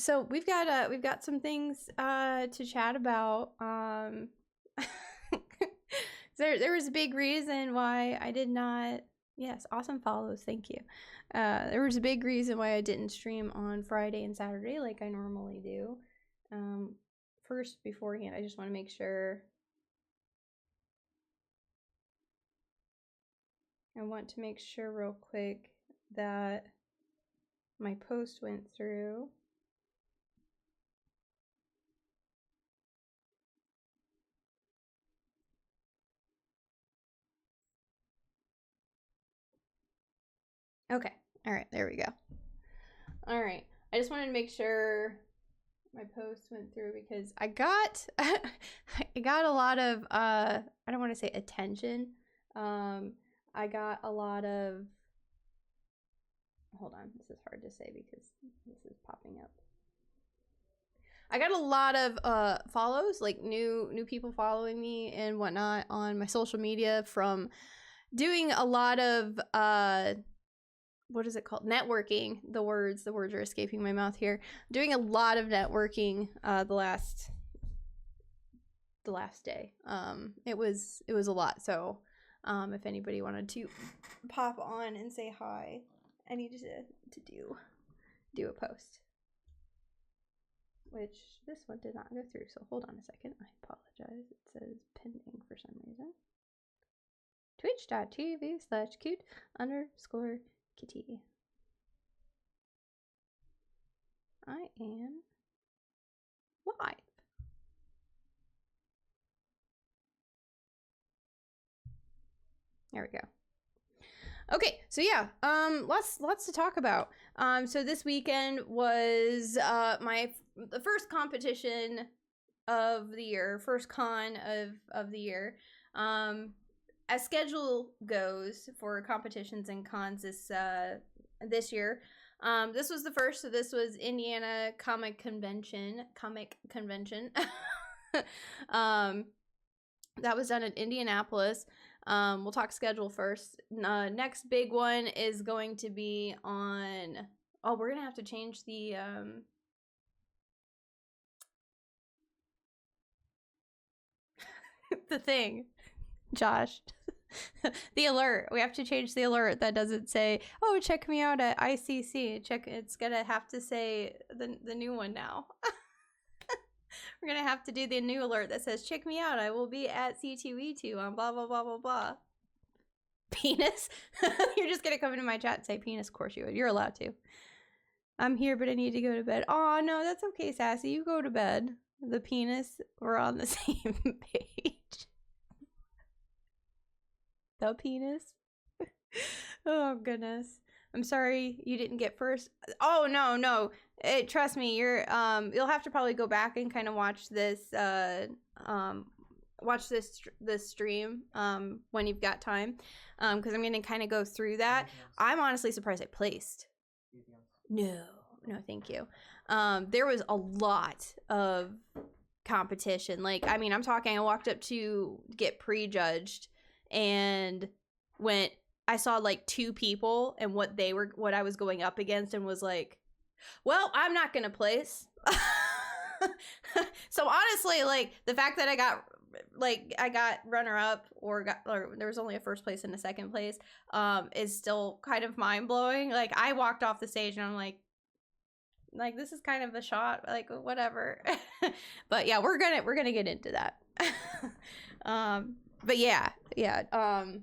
So we've got some things to chat about. There was a big reason why I did not. Yes, awesome follows. Thank you. There was a big reason why I didn't stream on Friday and Saturday like I normally do. First, beforehand, I just want to make sure. I want to make sure real quick that my post went through. Okay. All right. There we go. All right. I just wanted to make sure my post went through because I got I got a lot of I don't want to say attention. I got a lot of, hold on, this is hard to say because this is popping up. I got a lot of follows, like new people following me and whatnot on my social media from doing a lot of what is it called? Networking. The words are escaping my mouth here. Doing a lot of networking the last day. It was a lot. So if anybody wanted to pop on and say hi, I needed to do a post. Which this one did not go through, so hold on a second. I apologize. It says pending for some reason. Twitch.tv/cute_kitty. I am live. There we go. Okay, so yeah, lots to talk about. So this weekend was the first competition of the year, first con of the year. As schedule goes for competitions and cons this year, this was the first. So this was Indiana Comic Convention. That was done in Indianapolis. We'll talk schedule first. Next big one is going to be on. Oh, we're gonna have to change the the thing, Josh. The alert. We have to change the alert that doesn't say, "Oh, check me out at ICC." It's gonna have to say the new one now. We're gonna have to do the new alert that says, "Check me out. I will be at C2E2 on blah blah blah blah blah." Penis? You're just gonna come into my chat and say penis? Of course you would. You're allowed to. I'm here, but I need to go to bed. Oh no, that's okay, Sassy. You go to bed. The penis, we're on the same page. The penis? Oh goodness. I'm sorry you didn't get first. Oh no. Trust me, you'll have to probably go back and kind of watch this stream when you've got time, because I'm gonna kind of go through that. I'm honestly surprised I placed. No, thank you. There was a lot of competition. Like, I mean, I'm talking, I walked up to get prejudged and I saw like 2 people and what I was going up against, and was like, well, I'm not gonna place. So honestly, like, the fact that I got runner up or there was only a first place and a second place is still kind of mind blowing. Like, I walked off the stage and I'm like this is kind of a shot, like, whatever. But yeah, we're gonna get into that. But yeah. Ow.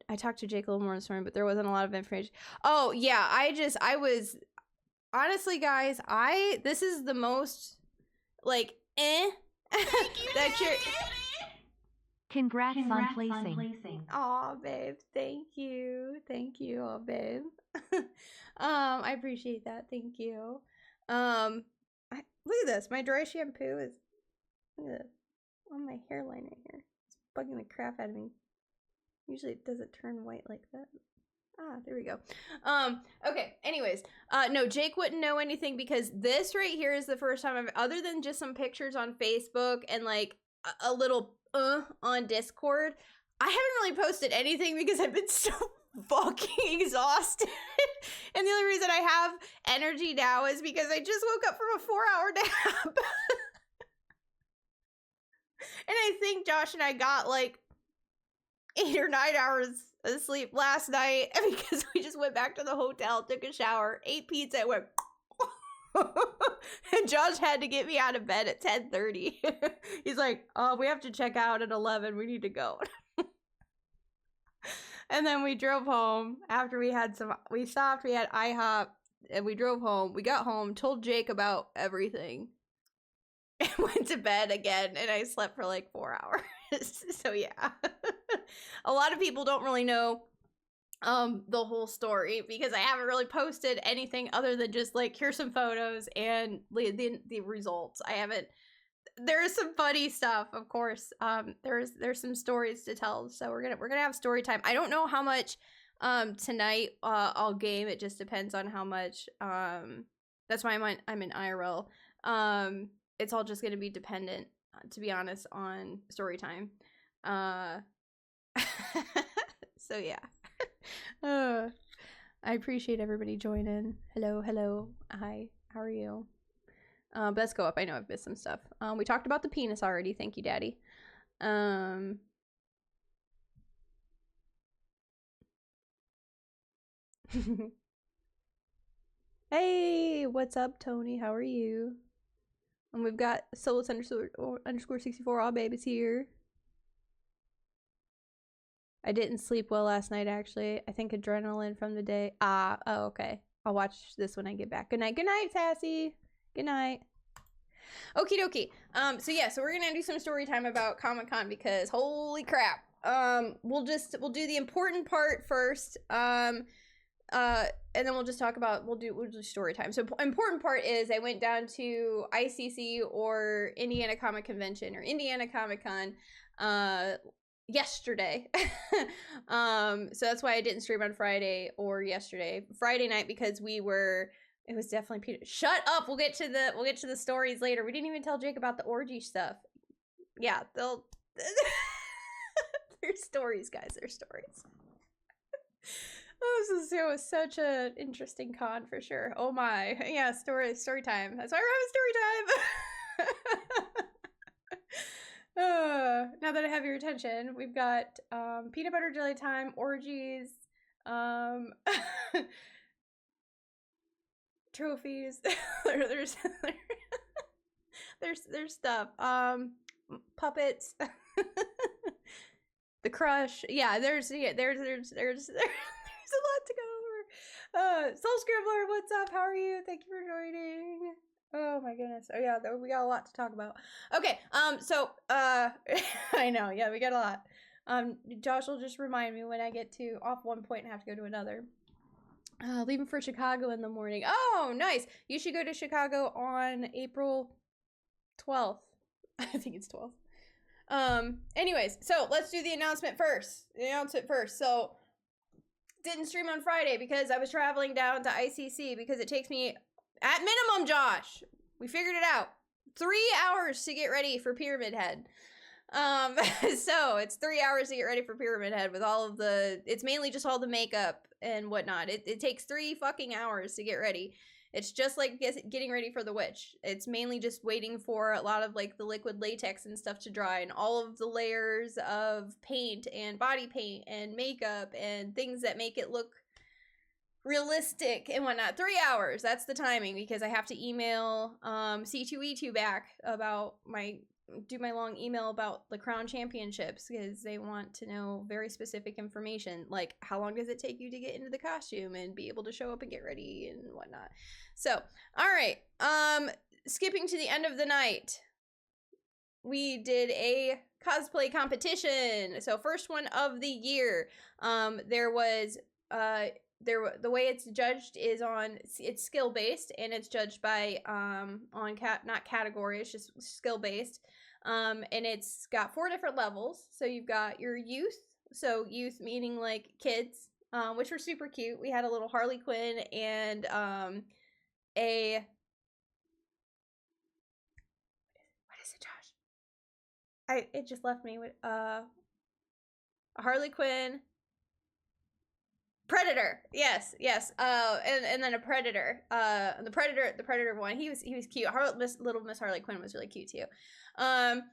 I talked to Jake a little more this morning, but there wasn't a lot of information. Oh yeah, I was honestly, guys, this is the most like that you're. Congrats on placing. Aw, babe, thank you, oh, babe. I appreciate that, thank you. Look at this, my dry shampoo is, look at this, on my hairline right here. It's bugging the crap out of me. Usually it doesn't turn white like that. Ah, there we go. Okay, anyways, no, Jake wouldn't know anything because this right here is the first time other than just some pictures on Facebook and like a little on Discord, I haven't really posted anything because I've been so fucking exhausted. And the only reason I have energy now is because I just woke up from a 4-hour nap. And I think Josh and I got like 8 or 9 hours of sleep last night because we just went back to the hotel, took a shower, ate pizza, and went. And Josh had to get me out of bed at 10:30. He's like, "Oh, we have to check out at 11. We need to go." And then we drove home after we stopped, we had IHOP, and we drove home. We got home, told Jake about everything, and went to bed again, and I slept for like 4 hours. So yeah. A lot of people don't really know the whole story because I haven't really posted anything other than just like, here's some photos and the results. There's some funny stuff, of course. There's some stories to tell, so we're gonna have story time. I don't know how much tonight I'll game. It just depends on how much. That's why I'm in IRL. It's all just gonna be dependent, to be honest, on story time. So yeah. I appreciate everybody joining. Hello. Hi. How are you? But let's go up. I know I've missed some stuff. We talked about the penis already. Thank you, Daddy. Hey, what's up, Tony? How are you? And we've got Solus underscore 64 all babies here. I didn't sleep well last night, actually. I think adrenaline from the day. Oh, okay. I'll watch this when I get back. Good night, Sassy. Good night. Okie dokie. So yeah, so we're gonna do some story time about Comic-Con because holy crap. We'll do the important part first. And then we'll just talk about we'll do story time. So important part is I went down to ICC or Indiana Comic Convention or Indiana Comic-Con yesterday. So that's why I didn't stream on Friday or yesterday. Friday night because it was definitely Peter. Shut up. We'll get to the stories later. We didn't even tell Jake about the orgy stuff. Yeah, they'll they're stories, guys. They're stories. Oh, this was such an interesting con for sure. Oh my. Yeah, story time. That's why we're having story time. Now that I have your attention, we've got peanut butter jelly time, orgies, trophies. there's stuff. Puppets. The crush. Yeah, there's a lot to go over. Soul Scribbler, what's up? How are you? Thank you for joining. Oh my goodness. Oh yeah, we got a lot to talk about. Okay, so I know, yeah, we got a lot. Josh will just remind me when I get to off one point and have to go to another. Leaving for Chicago in the morning. Oh, nice. You should go to Chicago on April 12th. I think it's 12th. Anyways, so let's do the announcement first. So, didn't stream on Friday because I was traveling down to ICC because it takes me, at minimum, Josh, we figured it out, 3 hours to get ready for Pyramid Head. So it's 3 hours to get ready for Pyramid Head with all of it's mainly just all the makeup and whatnot. It takes 3 fucking hours to get ready. It's just like getting ready for the witch. It's mainly just waiting for a lot of like the liquid latex and stuff to dry and all of the layers of paint and body paint and makeup and things that make it look realistic and whatnot. 3 hours. That's the timing because I have to email C2E2 back about do my long email about the Crown Championships because they want to know very specific information, like how long does it take you to get into the costume and be able to show up and get ready and whatnot. So, all right, skipping to the end of the night, we did a cosplay competition. So first one of the year. There was the way it's judged is it's skill based and it's judged by not category, it's just skill based. And it's got 4 different levels. So you've got your youth, so youth meaning like kids, which were super cute. We had a little Harley Quinn and what is it, Josh? It just left me with a Harley Quinn, Predator. Yes. And then a Predator. The Predator one. He was cute. Little Miss Harley Quinn was really cute too. And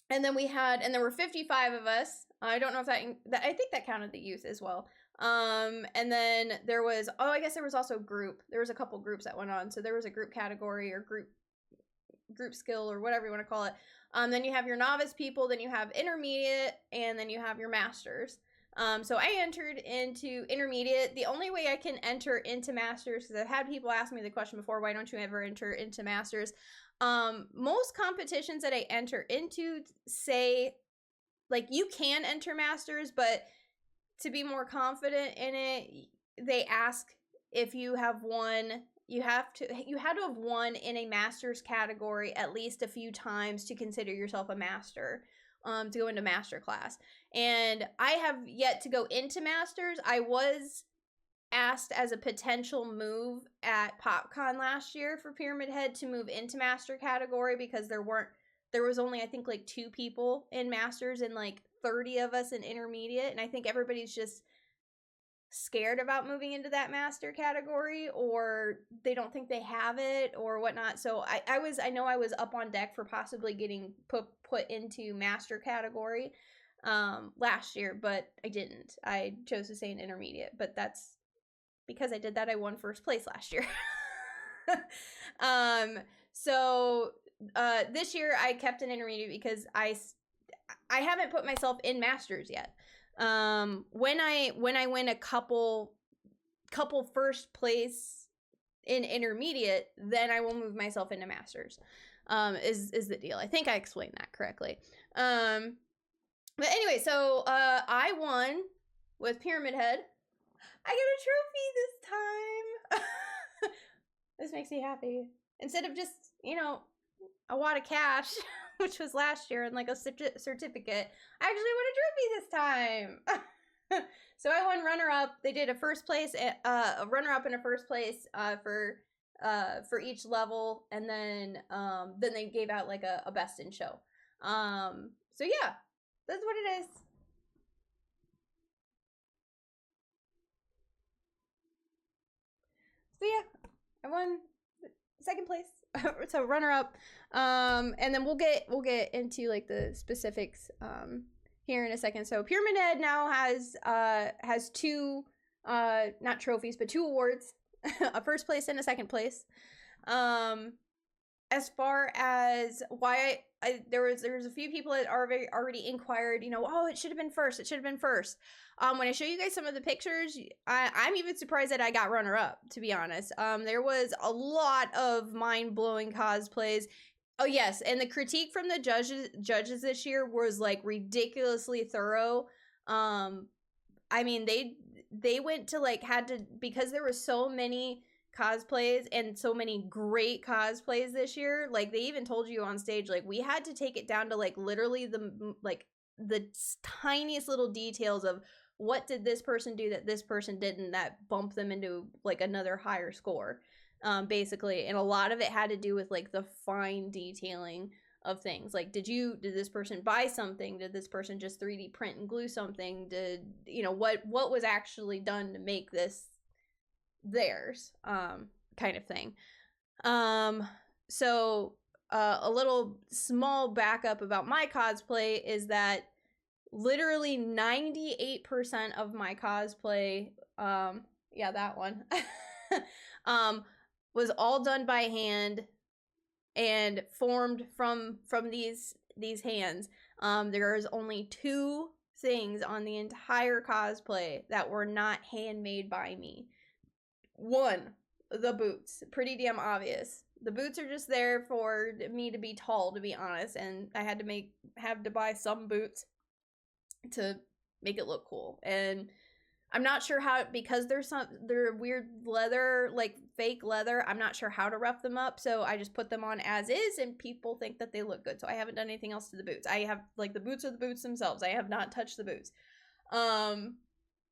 then there were 55 of us. I don't know if that I think that counted the youth as well. And then there was, I guess there was also group. There was a couple groups that went on. So there was a group category or group skill or whatever you want to call it. Then you have your novice people, then you have intermediate, and then you have your masters. So I entered into intermediate. The only way I can enter into masters, because I've had people ask me the question before, why don't you ever enter into masters? Most competitions that I enter into say, like, you can enter masters, but to be more confident in it, they ask if you have won. You had to have won in a masters category at least a few times to consider yourself a master. To go into master class. And I have yet to go into masters. I was asked as a potential move at PopCon last year for Pyramid Head to move into master category, because there was only, I think, like 2 people in masters and like 30 of us in intermediate, and I think everybody's just scared about moving into that master category, or they don't think they have it or whatnot. So I know I was up on deck for possibly getting put into master category last year, but I didn't. I chose to stay in intermediate, but that's because I did that. I won first place last year. So this year I kept an intermediate because I haven't put myself in masters yet. When I win a couple first place in intermediate, then I will move myself into masters. Is the deal. I think I explained that correctly. But anyway, so I won with Pyramid Head. I get a trophy this time. This makes me happy. Instead of just, a wad of cash, which was last year, and like a certificate, I actually won a trophy this time. So I won runner-up. They did a first place, a runner-up and a first place for each level, and then they gave out like a best in show. So yeah, that's what it is. So yeah, I won second place. So runner up. And then we'll get into like the specifics here in a second. So Pyramid Head now has 2 not trophies, but 2 awards. A first place and a second place. As far as why there was a few people that already inquired, it should have been first. It should have been first. When I show you guys some of the pictures, I'm even surprised that I got runner up, to be honest. There was a lot of mind-blowing cosplays. Oh yes, and the critique from the judges this year was like ridiculously thorough. I mean, they went to like, because there were so many cosplays and so many great cosplays this year, like they even told you on stage, like we had to take it down to like literally the tiniest little details of what did this person do that this person didn't, that bumped them into like another higher score, basically. And a lot of it had to do with like the fine detailing of things, like did this person buy something, did this person just 3D print and glue something, did what was actually done to make this theirs, kind of thing. So a little small backup about my cosplay is that literally 98% of my cosplay, yeah, that one, was all done by hand and formed from these hands. There's only 2 things on the entire cosplay that were not handmade by me. 1, the boots. Pretty damn obvious. The boots are just there for me to be tall, to be honest, and I had to buy some boots to make it look cool. And I'm not sure how, because they're weird leather, like fake leather, I'm not sure how to rough them up, so I just put them on as is, and people think that they look good. So I haven't done anything else to the boots. I have, like, the boots are the boots themselves. I have not touched the boots.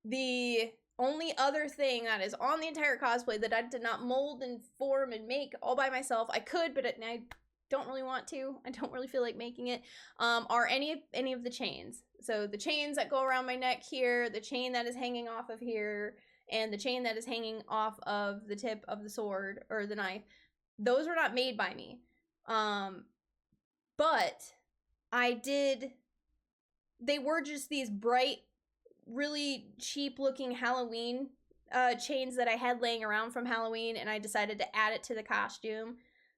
The only other thing that is on the entire cosplay that I did not mold and form and make all by myself, I could, but I don't really want to. I don't really feel like making it. Are any of the chains. So the chains that go around my neck here, the chain that is hanging off of here, and the chain that is hanging off of the tip of the sword or the knife, those were not made by me. But they were just these bright, really cheap looking Halloween chains that I had laying around from Halloween, and I decided to add it to the costume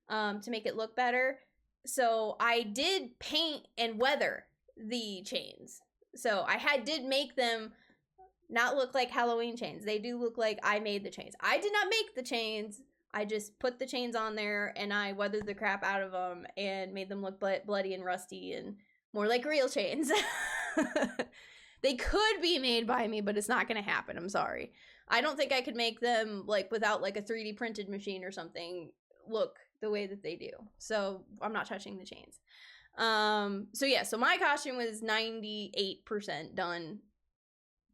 to make it look better. So I did paint and weather the chains. So I did make them not look like Halloween chains. They do look like I made the chains. I did not make the chains. I just put the chains on there and I weathered the crap out of them and made them look bloody and rusty and more like real chains. They could be made by me, but it's not going to happen. I'm sorry. I don't think I could make them like without like a 3D printed machine or something look the way that they do. So I'm not touching the chains. So yeah, so my costume was 98% done.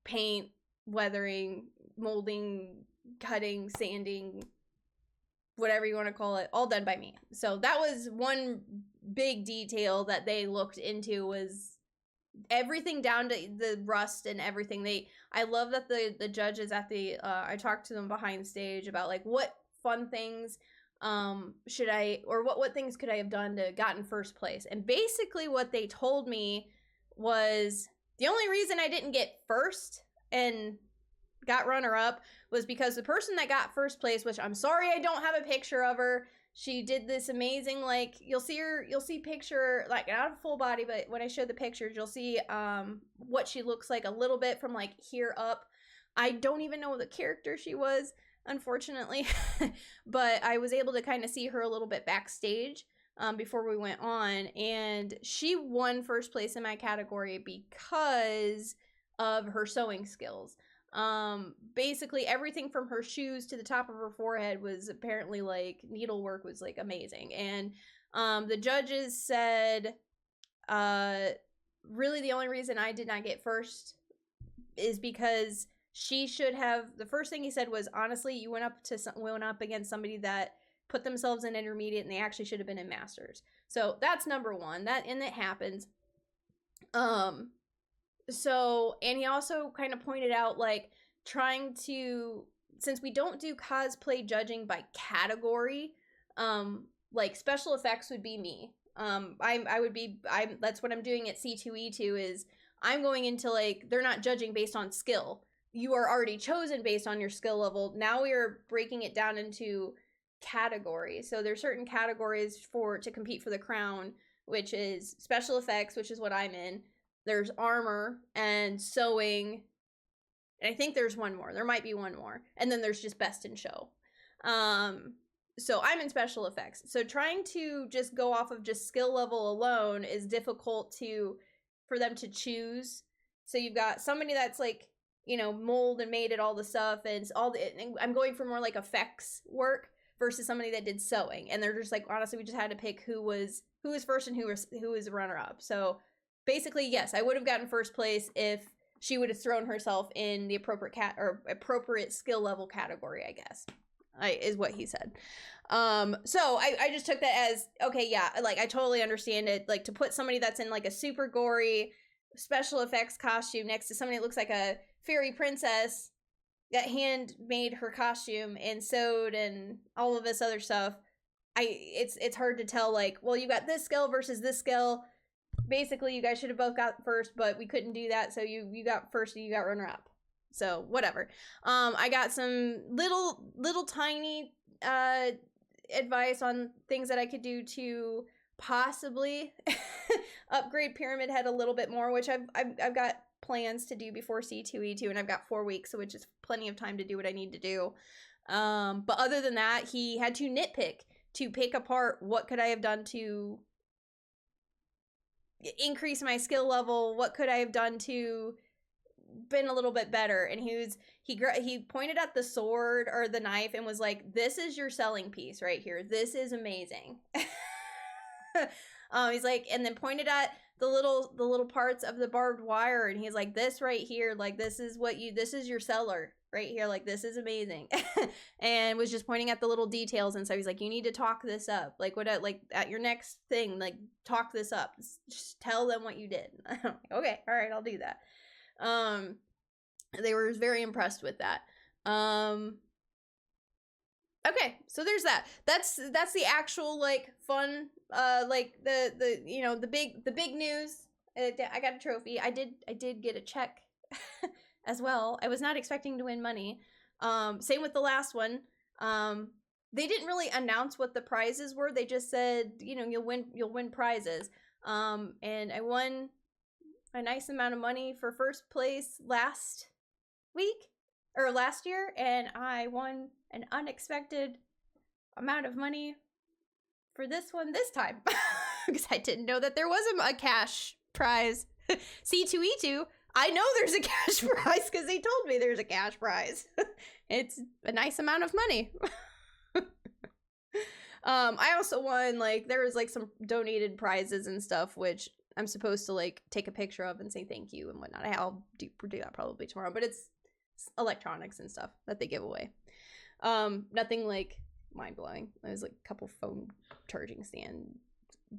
Paint, weathering, molding, cutting, sanding, whatever you want to call it, all done by me. So that was one big detail that they looked into, was everything down to the rust and everything. I love that the judges at the I talked to them behind stage about like what fun things should I, or what things could I have done to gotten first place. And basically what they told me was the only reason I didn't get first and got runner up was because the person that got first place, which I'm sorry I don't have a picture of her, she did this amazing, like, you'll see picture, like, not a full body, but when I show the pictures, you'll see what she looks like a little bit from, like, here up. I don't even know the character she was, unfortunately, but I was able to kind of see her a little bit backstage before we went on, and she won first place in my category because of her sewing skills. Basically everything from her shoes to the top of her forehead was apparently like needlework was like amazing. And the judges said really the only reason I did not get first is because she should have, the first thing he said was, honestly, you went up against somebody that put themselves in intermediate and they actually should have been in masters. So that's number one. And it happens. So, and he also kind of pointed out, like, trying to, since we don't do cosplay judging by category, like, special effects would be me. That's what I'm doing at C2E2 is I'm going into, like, they're not judging based on skill. You are already chosen based on your skill level. Now we are breaking it down into categories. So there's certain categories to compete for the crown, which is special effects, which is what I'm in. There's armor and sewing, and I think there's one more. There might be one more. And then there's just best in show. So I'm in special effects. So trying to just go off of just skill level alone is difficult for them to choose. So you've got somebody that's like, you know, mold and made it, all the stuff, and I'm going for more like effects work versus somebody that did sewing. And they're just like, honestly, we just had to pick who was first and who was runner up. So basically, yes, I would have gotten first place if she would have thrown herself in the appropriate skill level category, I guess, is what he said. So I just took that as, okay, yeah, like, I totally understand it. Like, to put somebody that's in, like, a super gory special effects costume next to somebody that looks like a fairy princess that handmade her costume and sewed and all of this other stuff, it's hard to tell, like, well, you got this skill versus this skill. Basically, you guys should have both got first, but we couldn't do that, so you got first and you got runner up. So whatever. I got some little tiny advice on things that I could do to possibly upgrade Pyramid Head a little bit more, which I've got plans to do before C2E2, and I've got 4 weeks, which is plenty of time to do what I need to do. But other than that, he had to nitpick to pick apart what could I have done to increase my skill level, what could I have done to been a little bit better. And he pointed at the sword or the knife and was like, this is your selling piece right here, this is amazing. He's like, and then pointed at the little parts of the barbed wire, and he's like, this right here, like, this is your seller right here, like, this is amazing. And was just pointing at the little details. And so he's like, you need to talk this up, like, like at your next thing, like, talk this up, just tell them what you did. I'm like, okay, all right, I'll do that. They were very impressed with that. Okay, so there's that. That's the actual like fun like the you know the big news. I got a trophy. I did get a check as well. I was not expecting to win money. Same with the last one. They didn't really announce what the prizes were. They just said, you know, you'll win prizes. And I won a nice amount of money for first place last year, and I won an unexpected amount of money for this one this time because I didn't know that there was a cash prize. C2E2, I know there's a cash prize because they told me there's a cash prize. It's a nice amount of money. I also won, like, there was like some donated prizes and stuff, which I'm supposed to like take a picture of and say thank you and whatnot. I'll do that probably tomorrow, but it's electronics and stuff that they give away. Nothing like mind-blowing. There's like a couple phone charging stand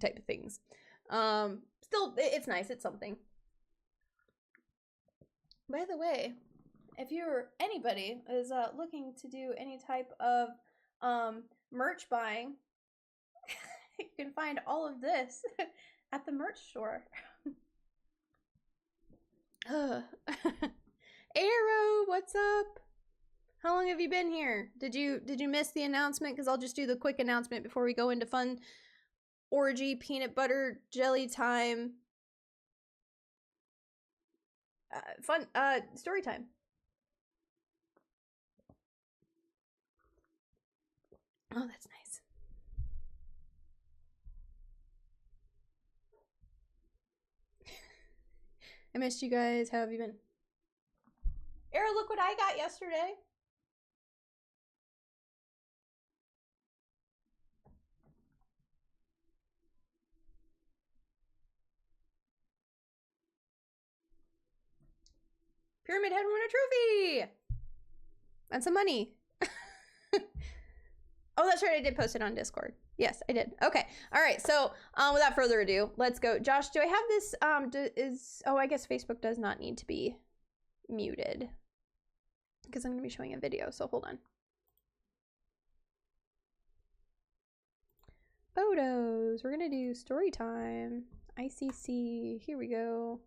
type of things. Still, it's nice. It's something. By the way, if anybody is looking to do any type of merch buying, you can find all of this at the merch store. Arrow, what's up? How long have you been here? Did you miss the announcement? Because I'll just do the quick announcement before we go into fun orgy peanut butter jelly time. Fun story time. Oh, that's nice. I missed you guys. How have you been? Arrow, look what I got yesterday. Pyramid Head won a trophy! And some money. Oh, that's right. I did post it on Discord. Yes, I did. Okay. All right. So, without further ado, let's go. Josh, do I have this? Oh, I guess Facebook does not need to be muted because I'm going to be showing a video. So hold on. Photos. We're going to do story time. ICC. Here we go.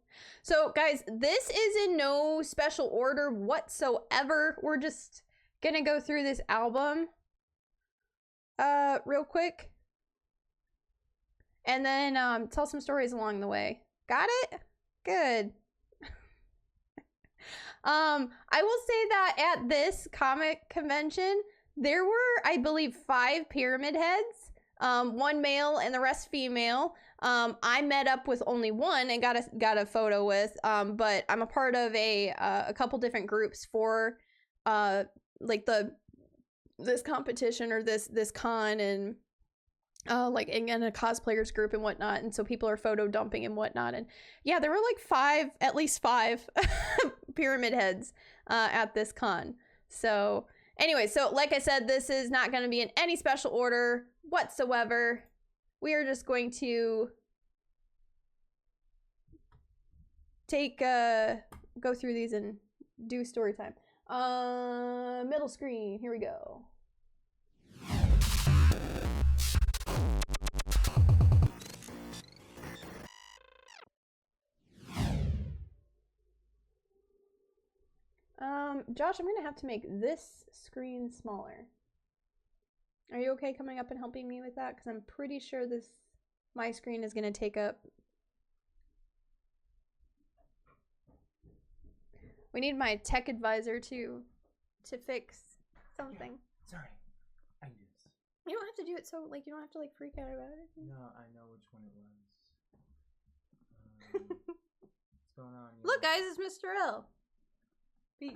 So, guys, this is in no special order whatsoever. We're just going to go through this album real quick, and then tell some stories along the way. Got it? Good. I will say that at this comic convention there were, I believe, 5 pyramid heads, 1 male and the rest female. I met up with only one and got a photo with, but I'm a part of a couple different groups for like this competition or this con, and like in a cosplayers group and whatnot, and so people are photo dumping and whatnot, and yeah, there were like at least 5 pyramid heads at this con. So anyway, so like I said, this is not going to be in any special order whatsoever. We are just going to go through these and do story time. Middle screen, here we go. Josh, I'm gonna have to make this screen smaller. Are you okay coming up and helping me with that? Because I'm pretty sure my screen is gonna take up. We need my tech advisor to fix something. Sorry, I can do this. You don't have to do it so, like, you don't have to, like, freak out about it. No, I know which one it was. What's going on? Look, guys, it's Mr. L. Peace.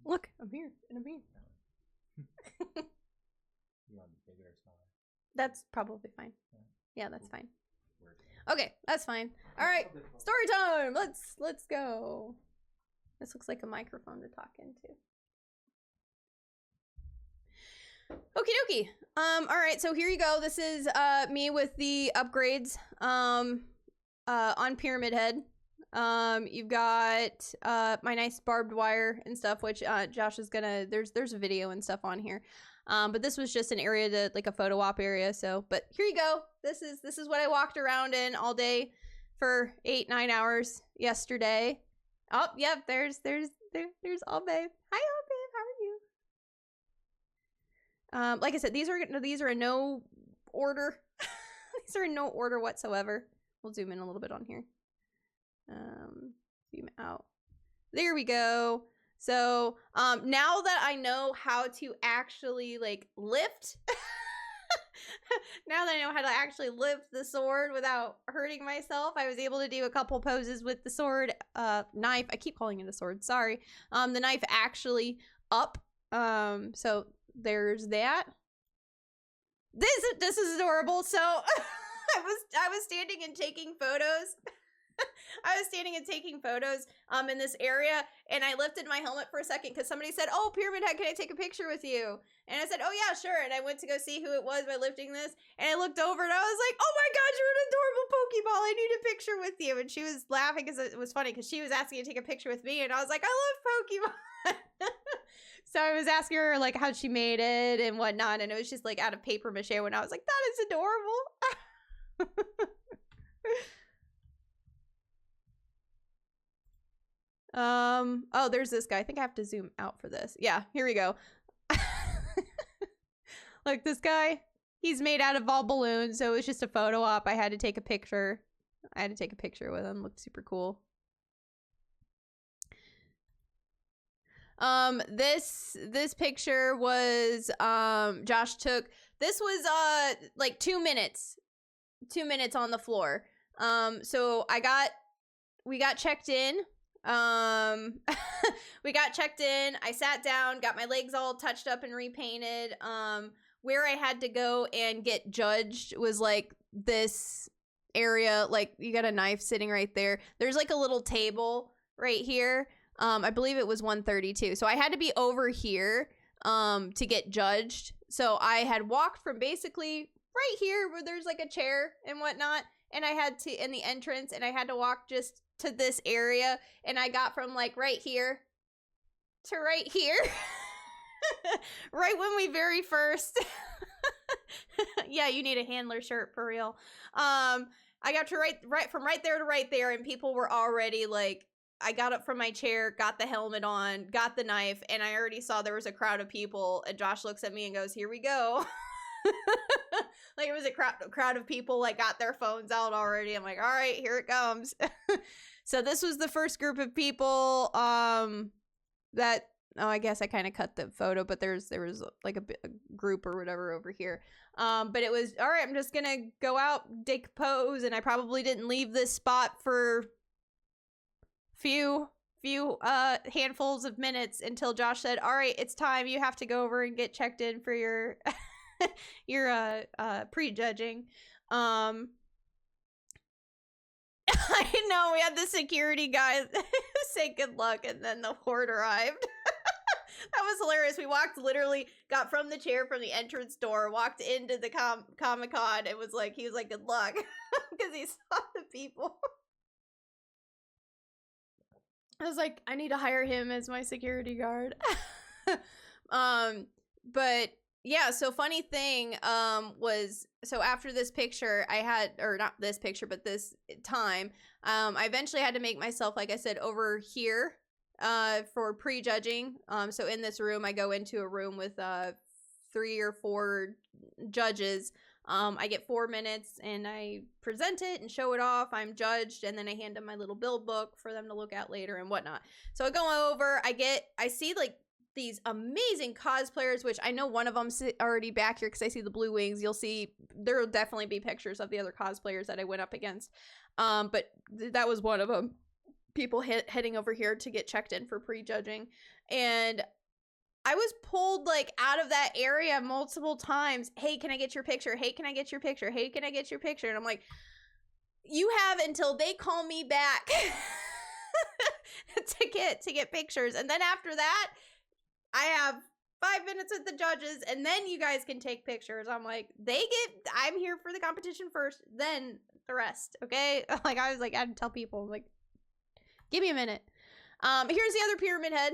Look, I'm here, and I'm here. You want bigger or smaller? That's probably fine. Yeah, that's fine. Word. Okay, that's fine. All right, story time. Let's go. This looks like a microphone to talk into. Okie dokie. All right, so here you go. This is me with the upgrades. on Pyramid Head. You've got my nice barbed wire and stuff, which Josh is gonna, there's a video and stuff on here. But this was just an area to, like a photo op area, so, but here you go. This is what I walked around in all day for 8-9 hours yesterday. Oh, yep, there's All Babe. Hi, All Babe, how are you? Like I said, these are in no order. These are in no order whatsoever. We'll zoom in a little bit on here. Zoom out. There we go. So, now that I know how to actually, like, lift, now that I know how to actually lift the sword without hurting myself, I was able to do a couple poses with the sword, knife, I keep calling it a sword, sorry, the knife actually up, so there's that. This is adorable. So, I was standing and taking photos. I was standing and taking photos in this area, and I lifted my helmet for a second because somebody said, "Oh, Pyramid Head, can I take a picture with you?" And I said, "Oh yeah, sure." And I went to go see who it was by lifting this, and I looked over and I was like, "Oh my God, you're an adorable Pokeball! I need a picture with you." And she was laughing because it was funny because she was asking to take a picture with me, and I was like, "I love Pokemon." So I was asking her like how she made it and whatnot, and it was just like out of paper mache. When I was like, "That is adorable." Oh, there's this guy. I think I have to zoom out for this. Yeah, here we go. Like this guy, he's made out of all balloons, so it was just a photo op. I had to take a picture. I had to take a picture with him. Looked super cool. This picture was Josh took. This was like 2 minutes. 2 minutes on the floor. So we got checked in. We got checked in. I sat down, got my legs all touched up and repainted. Where I had to go and get judged was like this area, like you got a knife sitting right there. There's like a little table right here. I believe it was 132. So I had to be over here to get judged. So I had walked from basically right here where there's like a chair and whatnot, and I had to in the entrance, and I had to walk just to this area, and I got from like right here to right here. Right when we very first yeah, you need a handler shirt for real. I got to right from right there to right there, and people were already like, I got up from my chair, got the helmet on, got the knife, and I already saw there was a crowd of people, and Josh looks at me and goes, "Here we go." Like it was a crowd of people like got their phones out already. I'm like, all right, here it comes. So this was the first group of people that, oh, I guess I kind of cut the photo, but there was like a group or whatever over here. But it was, all right, I'm just gonna go out, take a pose, and I probably didn't leave this spot for few handfuls of minutes until Josh said, "All right, it's time. You have to go over and get checked in for your your prejudging." I know, we had the security guy say good luck, and then the horde arrived. That was hilarious. We literally got from the chair from the entrance door, walked into the Comic-Con, and he was like, "Good luck," because he saw the people. I was like, I need to hire him as my security guard. But yeah, so funny thing was, so after this picture I had, or not this picture, but this time, I eventually had to make myself, like I said, over here for prejudging. So in this room, I go into a room with 3 or 4 judges. I get 4 minutes and I present it and show it off. I'm judged, and then I hand them my little build book for them to look at later and whatnot. So I go over, I see like these amazing cosplayers, which I know one of them's already back here because I see the blue wings. You'll see, there will definitely be pictures of the other cosplayers that I went up against. But that was one of them. People heading over here to get checked in for prejudging. And I was pulled like out of that area multiple times. "Hey, can I get your picture? Hey, can I get your picture? Hey, can I get your picture?" And I'm like, you have until they call me back to get pictures. And then after that, I have 5 minutes with the judges, and then you guys can take pictures. I'm like, I'm here for the competition first, then the rest, okay? Like, I was like, I had to tell people, like, give me a minute. Here's the other pyramid head.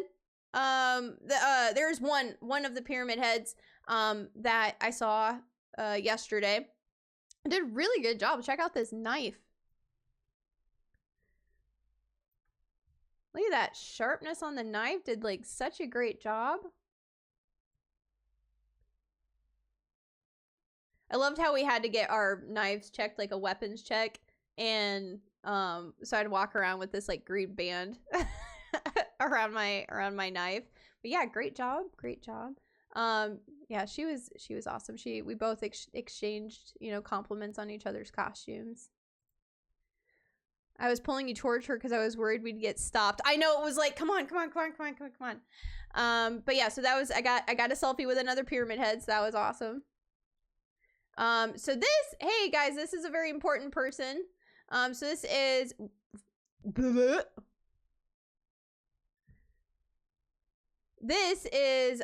There's one of the pyramid heads, that I saw, yesterday. I did a really good job. Check out this knife. Look at that sharpness on the knife. Did, like, such a great job. I loved how we had to get our knives checked, like a weapons check. And, so I'd walk around with this, like, green band around my knife. But yeah, great job. Great job. Yeah, she was awesome. We both exchanged, you know, compliments on each other's costumes. I was pulling you towards her because I was worried we'd get stopped. I know, it was like, come on. But yeah, so that was, I got a selfie with another pyramid head, so that was awesome. So this, hey guys, this is a very important person. So this is, this is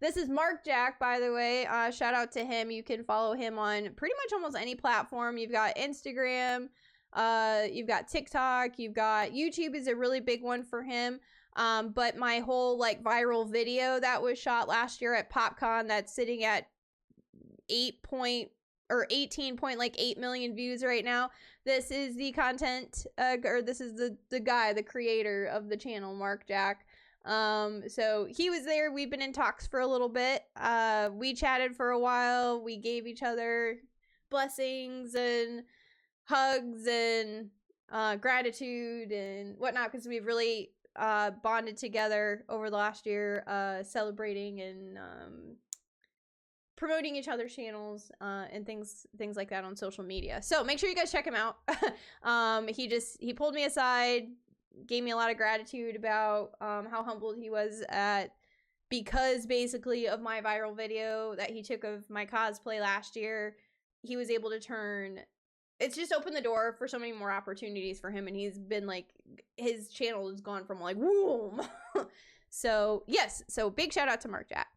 this is Mark Jack, by the way. Shout out to him. You can follow him on pretty much almost any platform. You've got Instagram, you've got TikTok, you've got YouTube is a really big one for him. But my whole like viral video that was shot last year at PopCon, that's sitting at 18.8 million views right now. This is the content, or this is the guy, the creator of the channel, Mark Jack. So he was there. We've been in talks for a little bit. We chatted for a while. We gave each other blessings and hugs and gratitude and whatnot, because we've really bonded together over the last year, celebrating and promoting each other's channels and things like that on social media. So make sure you guys check him out. He pulled me aside, gave me a lot of gratitude about how humbled he was because basically of my viral video that he took of my cosplay last year. He was able to it's just opened the door for so many more opportunities for him, and he's been like, his channel has gone from like boom. So yes, so big shout out to Mark Jack.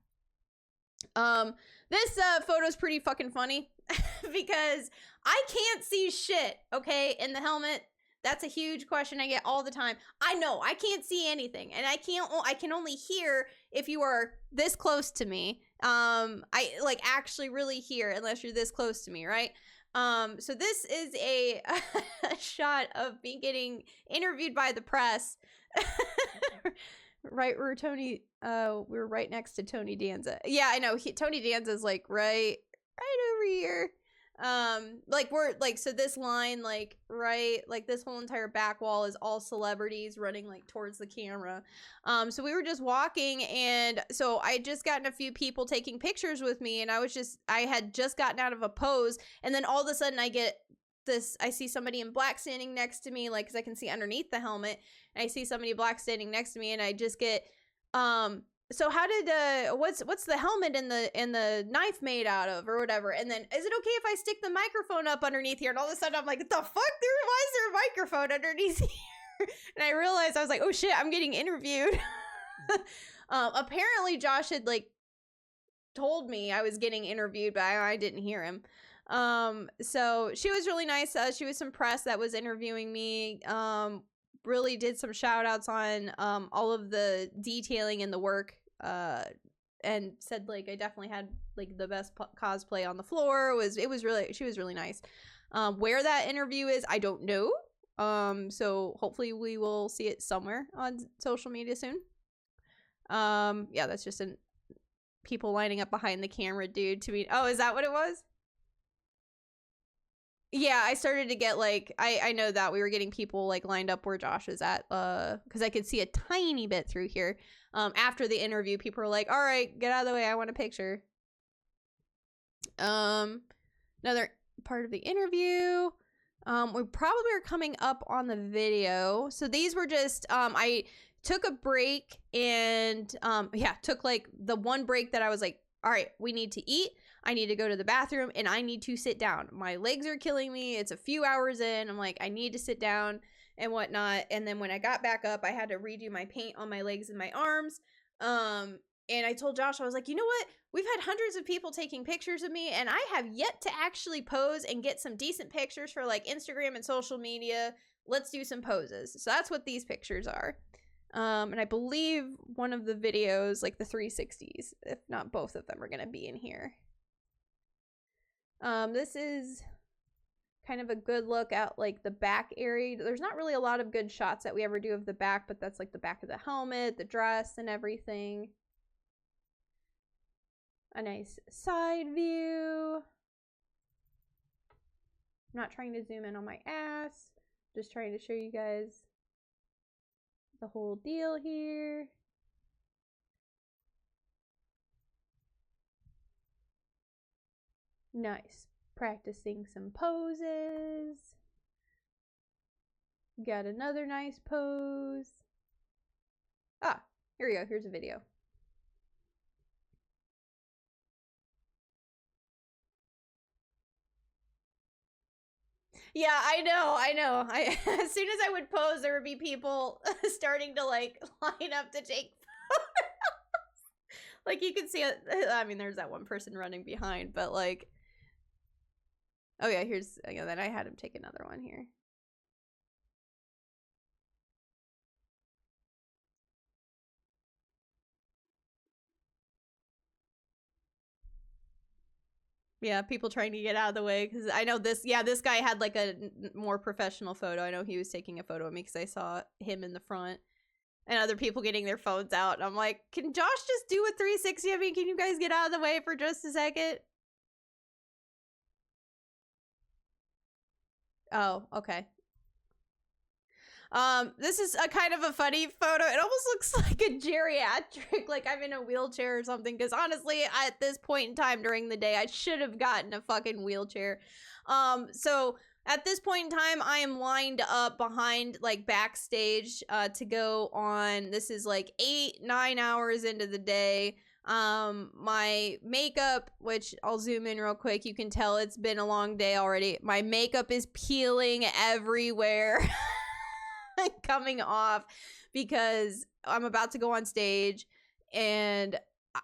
This photo's pretty fucking funny because I can't see shit, okay, in the helmet. That's a huge question I get all the time. I know, I can't see anything, and I can only hear if you are this close to me. I like actually really hear unless you're this close to me, right? So this is a shot of me getting interviewed by the press. Right where Tony, we're right next to Tony Danza. Yeah, I know. Tony Danza's like right over here. Like we're like, so this line, like right, like this whole entire back wall is all celebrities running like towards the camera. So we were just walking, and so I just gotten a few people taking pictures with me, and I had just gotten out of a pose, and then all of a sudden I see somebody in black standing next to me, like, because I can see underneath the helmet, and I see somebody black standing next to me, and I just get, so how did, what's the helmet and the knife made out of, or whatever, and then, is it okay if I stick the microphone up underneath here? And all of a sudden, I'm like, what the fuck, why is there a microphone underneath here? And I realized, I was like, oh shit, I'm getting interviewed. Apparently Josh had, like, told me I was getting interviewed, but I didn't hear him. So she was really nice. She was some press that was interviewing me, really did some shout outs on, all of the detailing in the work, and said, like, I definitely had, like, the best cosplay on the floor. She was really nice. Where that interview is, I don't know. So hopefully we will see it somewhere on social media soon. Yeah, that's just people lining up behind the camera, dude, to meet. Oh, is that what it was? Yeah, I started to get, like, I know that we were getting people, like, lined up where Josh is at, because I could see a tiny bit through here. After the interview, people were like, all right, get out of the way, I want a picture. Another part of the interview, we probably are coming up on the video. So these were just, I took a break, and, yeah, took, like, the one break that I was like, all right, we need to eat. I need to go to the bathroom, and I need to sit down. My legs are killing me. It's a few hours in. I'm like, I need to sit down and whatnot. And then when I got back up, I had to redo my paint on my legs and my arms. And I told Josh, I was like, you know what? We've had hundreds of people taking pictures of me, and I have yet to actually pose and get some decent pictures for like Instagram and social media. Let's do some poses. So that's what these pictures are. And I believe one of the videos, like the 360s, if not both of them, are going to be in here. This is kind of a good look at like the back area. There's not really a lot of good shots that we ever do of the back, but that's like the back of the helmet, the dress, and everything. A nice side view. I'm not trying to zoom in on my ass. Just trying to show you guys the whole deal here. Nice. Practicing some poses. Got another nice pose. Ah, here we go. Here's a video. Yeah, I know. As soon as I would pose, there would be people starting to like line up to take photos. Like you can see it. I mean, there's that one person running behind, but like, oh yeah, here's, yeah, then I had him take another one here. Yeah, people trying to get out of the way because I know this. Yeah, this guy had like a more professional photo. I know he was taking a photo of me because I saw him in the front, and other people getting their phones out. And I'm like, can Josh just do a 360 of me? Can you guys get out of the way for just a second? Oh, okay. This is a kind of a funny photo. It almost looks like a geriatric, like I'm in a wheelchair or something. Because honestly, at this point in time during the day, I should have gotten a fucking wheelchair. So at this point in time, I am lined up behind like backstage to go on. This is like 8-9 hours into the day. My makeup, which I'll zoom in real quick, you can tell it's been a long day already. My makeup is peeling everywhere. Coming off because I'm about to go on stage and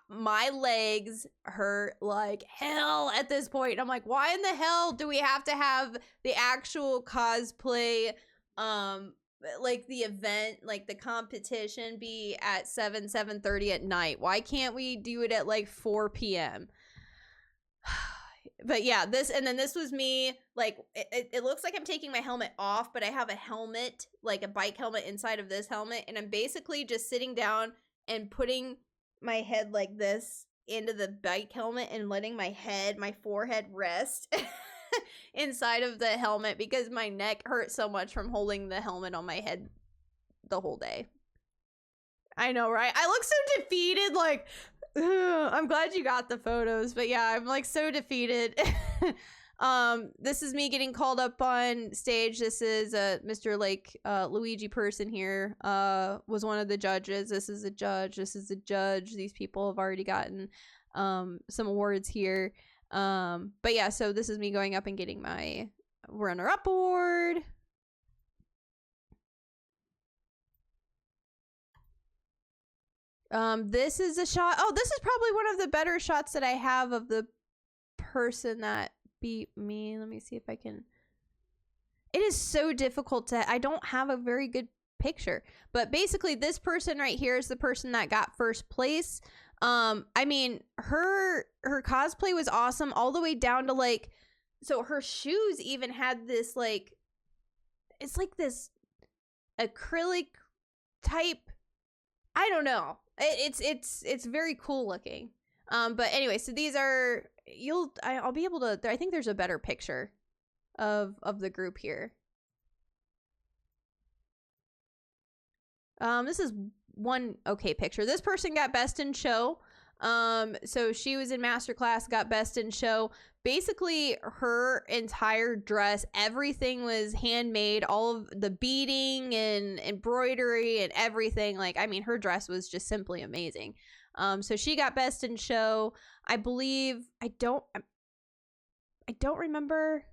my legs hurt like hell at this point. And I'm like, why in the hell do we have to have the actual cosplay like the event, like the competition be at 7:30 at night? Why can't we do it at like 4 p.m.? But yeah, this was me, like, it looks like I'm taking my helmet off, but I have a helmet, like a bike helmet inside of this helmet, and I'm basically just sitting down and putting my head like this into the bike helmet and letting my forehead rest inside of the helmet because my neck hurts so much from holding the helmet on my head the whole day. I know, right? I look so defeated, like, I'm glad you got the photos, but yeah, I'm like so defeated. This is me getting called up on stage. This is Mr. like Luigi person here was one of the judges. This is a judge. These people have already gotten some awards here. But yeah, so this is me going up and getting my runner-up award. This is a shot. Oh, this is probably one of the better shots that I have of the person that beat me. Let me see if I can. It is so difficult to, I don't have a very good picture, but basically this person right here is the person that got first place. I mean, her cosplay was awesome all the way down to like, so her shoes even had this like, it's like this acrylic type, I don't know. It's very cool looking. But anyway, so these are, I'll be able to, I think there's a better picture of the group here. This is one okay picture. This person got best in show. So she was in masterclass, got best in show. Basically her entire dress, everything was handmade, all of the beading and embroidery and everything. Like, I mean, her dress was just simply amazing. So she got best in show. I believe, I don't remember.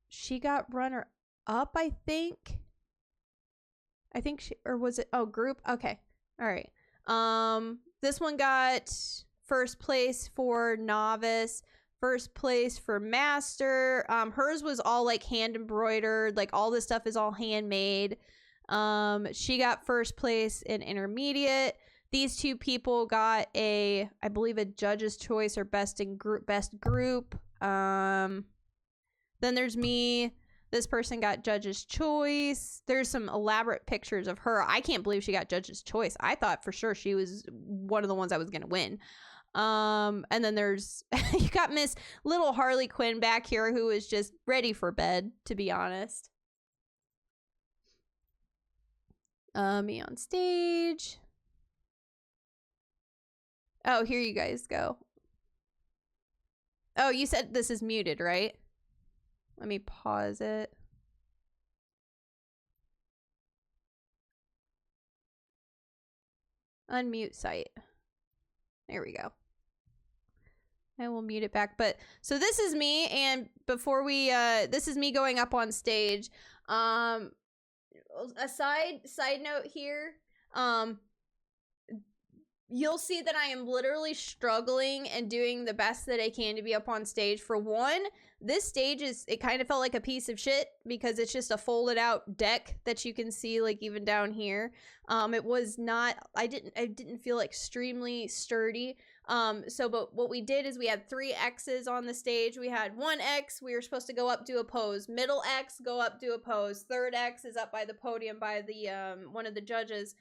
She got runner up, I think she, or was it, oh, group? Okay. All right. This one got first place for novice, first place for master. Hers was all like hand embroidered, like all this stuff is all handmade. She got first place in intermediate. These two people got I believe a judge's choice or best group. Then there's me. This person got judge's choice. There's some elaborate pictures of her. I can't believe she got judge's choice. I thought for sure she was one of the ones that was going to win. And then there's, you got Miss Little Harley Quinn back here who is just ready for bed, to be honest. Me on stage. Oh, here you guys go. Oh, you said this is muted, right? Let me pause it. Unmute site. There we go. I will mute it back. But so this is me, and before we this is me going up on stage. A side note here. You'll see that I am literally struggling and doing the best that I can to be up on stage. For one, this stage it kind of felt like a piece of shit because it's just a folded out deck that you can see like even down here. It was not, I didn't feel extremely sturdy. But what we did is we had 3 X's on the stage. We had 1 X, we were supposed to go up, do a pose. Middle X, go up, do a pose. Third X is up by the podium by the one of the judges.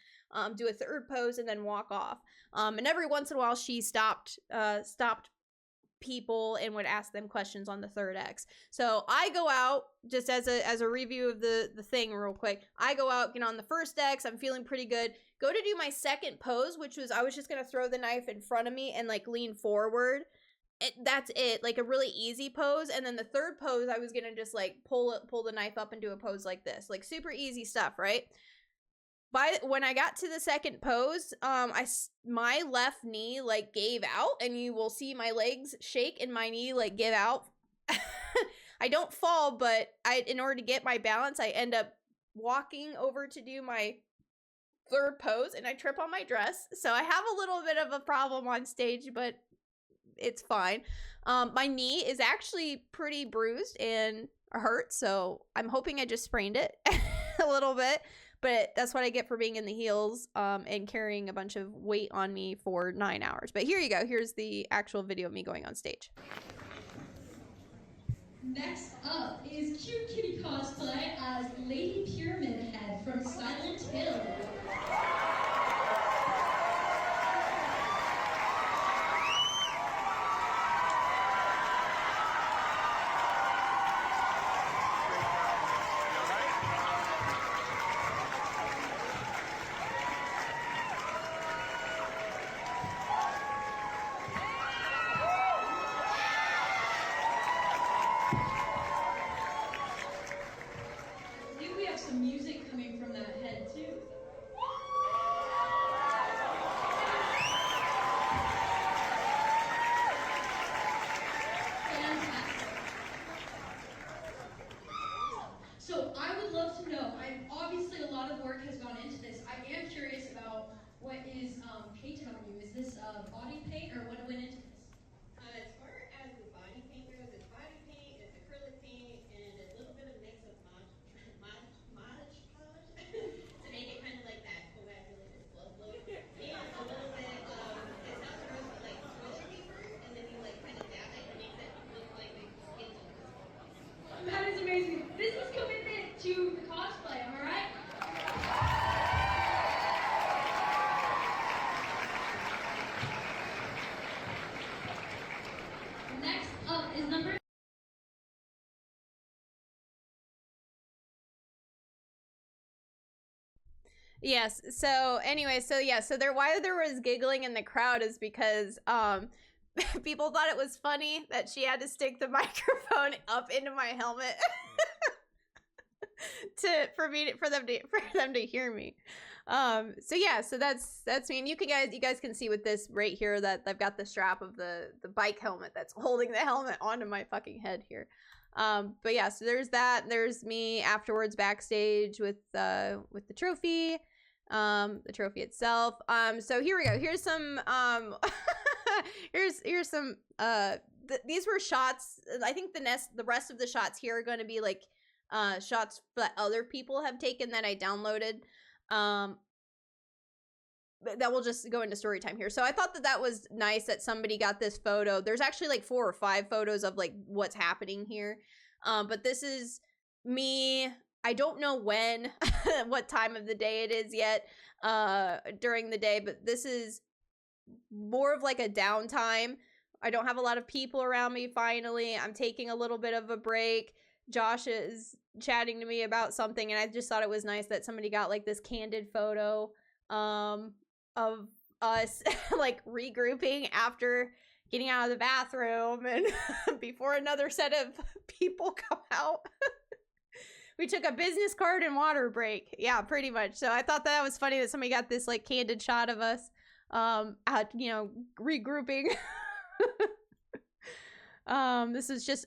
Do a third pose and then walk off. And every once in a while she stopped people and would ask them questions on the third X. So I go out just as a review of the thing real quick. I go out, get on the first X. I'm feeling pretty good. Go to do my second pose, which was I was just going to throw the knife in front of me and like lean forward. That's it, like a really easy pose. And then the third pose, I was going to just like pull the knife up and do a pose like this. Like super easy stuff, right? When I got to the second pose, my left knee like gave out, and you will see my legs shake and my knee like give out. I don't fall, but in order to get my balance, I end up walking over to do my third pose, and I trip on my dress. So I have a little bit of a problem on stage, but it's fine. My knee is actually pretty bruised and hurt, so I'm hoping I just sprained it a little bit. But that's what I get for being in the heels and carrying a bunch of weight on me for 9 hours. But here you go. Here's the actual video of me going on stage. Next up is KuteKitti cosplay as Lady Pyramid Head from Silent Hill. Some music coming from that head too. Fantastic. So I would love to know, obviously a lot of work has gone into this. I am curious about what is paint on you. Is this body paint or what went into this? As far as the body paint goes, it's body paint, it's acrylic paint, and a little bit of mix of Mod Podge to make it kind of like that coagulated blood look. And a little bit of, it's not gross, but like toilet paper, and then you like kind of dab it and makes it look like the skin's on. That is amazing. This is commitment to the cosplay, am I right? Next up is number. Yes. So anyway, so why there was giggling in the crowd is because people thought it was funny that she had to stick the microphone up into my helmet for them to hear me. So yeah, so that's me, and you guys can see with this right here that I've got the strap of the bike helmet that's holding the helmet onto my fucking head here. But yeah, so there's that. There's me afterwards backstage with the trophy. the trophy itself. So here we go. Here's some here's some these were shots. I think the rest of the shots here are going to be like shots that other people have taken that I downloaded. That will just go into story time here. So I thought that was nice that somebody got this photo. There's actually like 4 or 5 photos of like what's happening here. But this is me. I don't know when, what time of the day it is yet during the day, but this is more of like a downtime. I don't have a lot of people around me finally. I'm taking a little bit of a break. Josh is chatting to me about something, and I just thought it was nice that somebody got like this candid photo of us like regrouping after getting out of the bathroom and before another set of people come out. We took a business card and water break. Yeah, pretty much. So I thought that was funny that somebody got this like candid shot of us at, you know, regrouping. This is just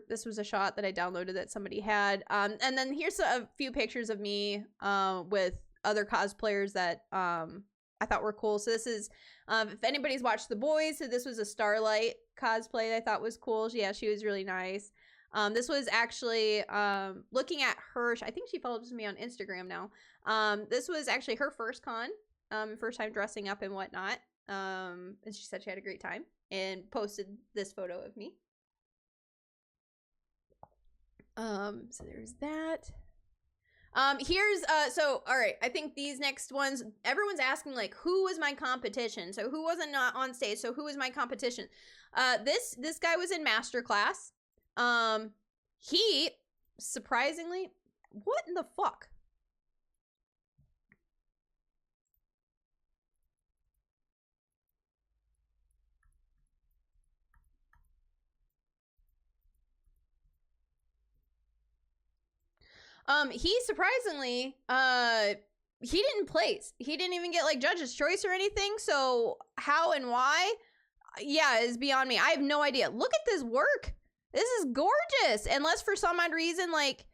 this was a shot that I downloaded that somebody had. And then here's a few pictures of me with other cosplayers that I thought were cool. So this is, if anybody's watched The Boys, so this was a Starlight cosplay that I thought was cool. Yeah, she was really nice. This was actually, looking at her, I think she follows me on Instagram now. This was actually her first con, first time dressing up and whatnot. And she said she had a great time and posted this photo of me. So there's that. Here's, so, all right, I think these next ones, everyone's asking, like, who was my competition? So who wasn't on stage? So who was my competition? This guy was in masterclass. He, surprisingly, what in the fuck? He surprisingly, he didn't place. He didn't even get like judge's choice or anything. So how and why, yeah, is beyond me. I have no idea. Look at this work. This is gorgeous. Unless for some odd reason, like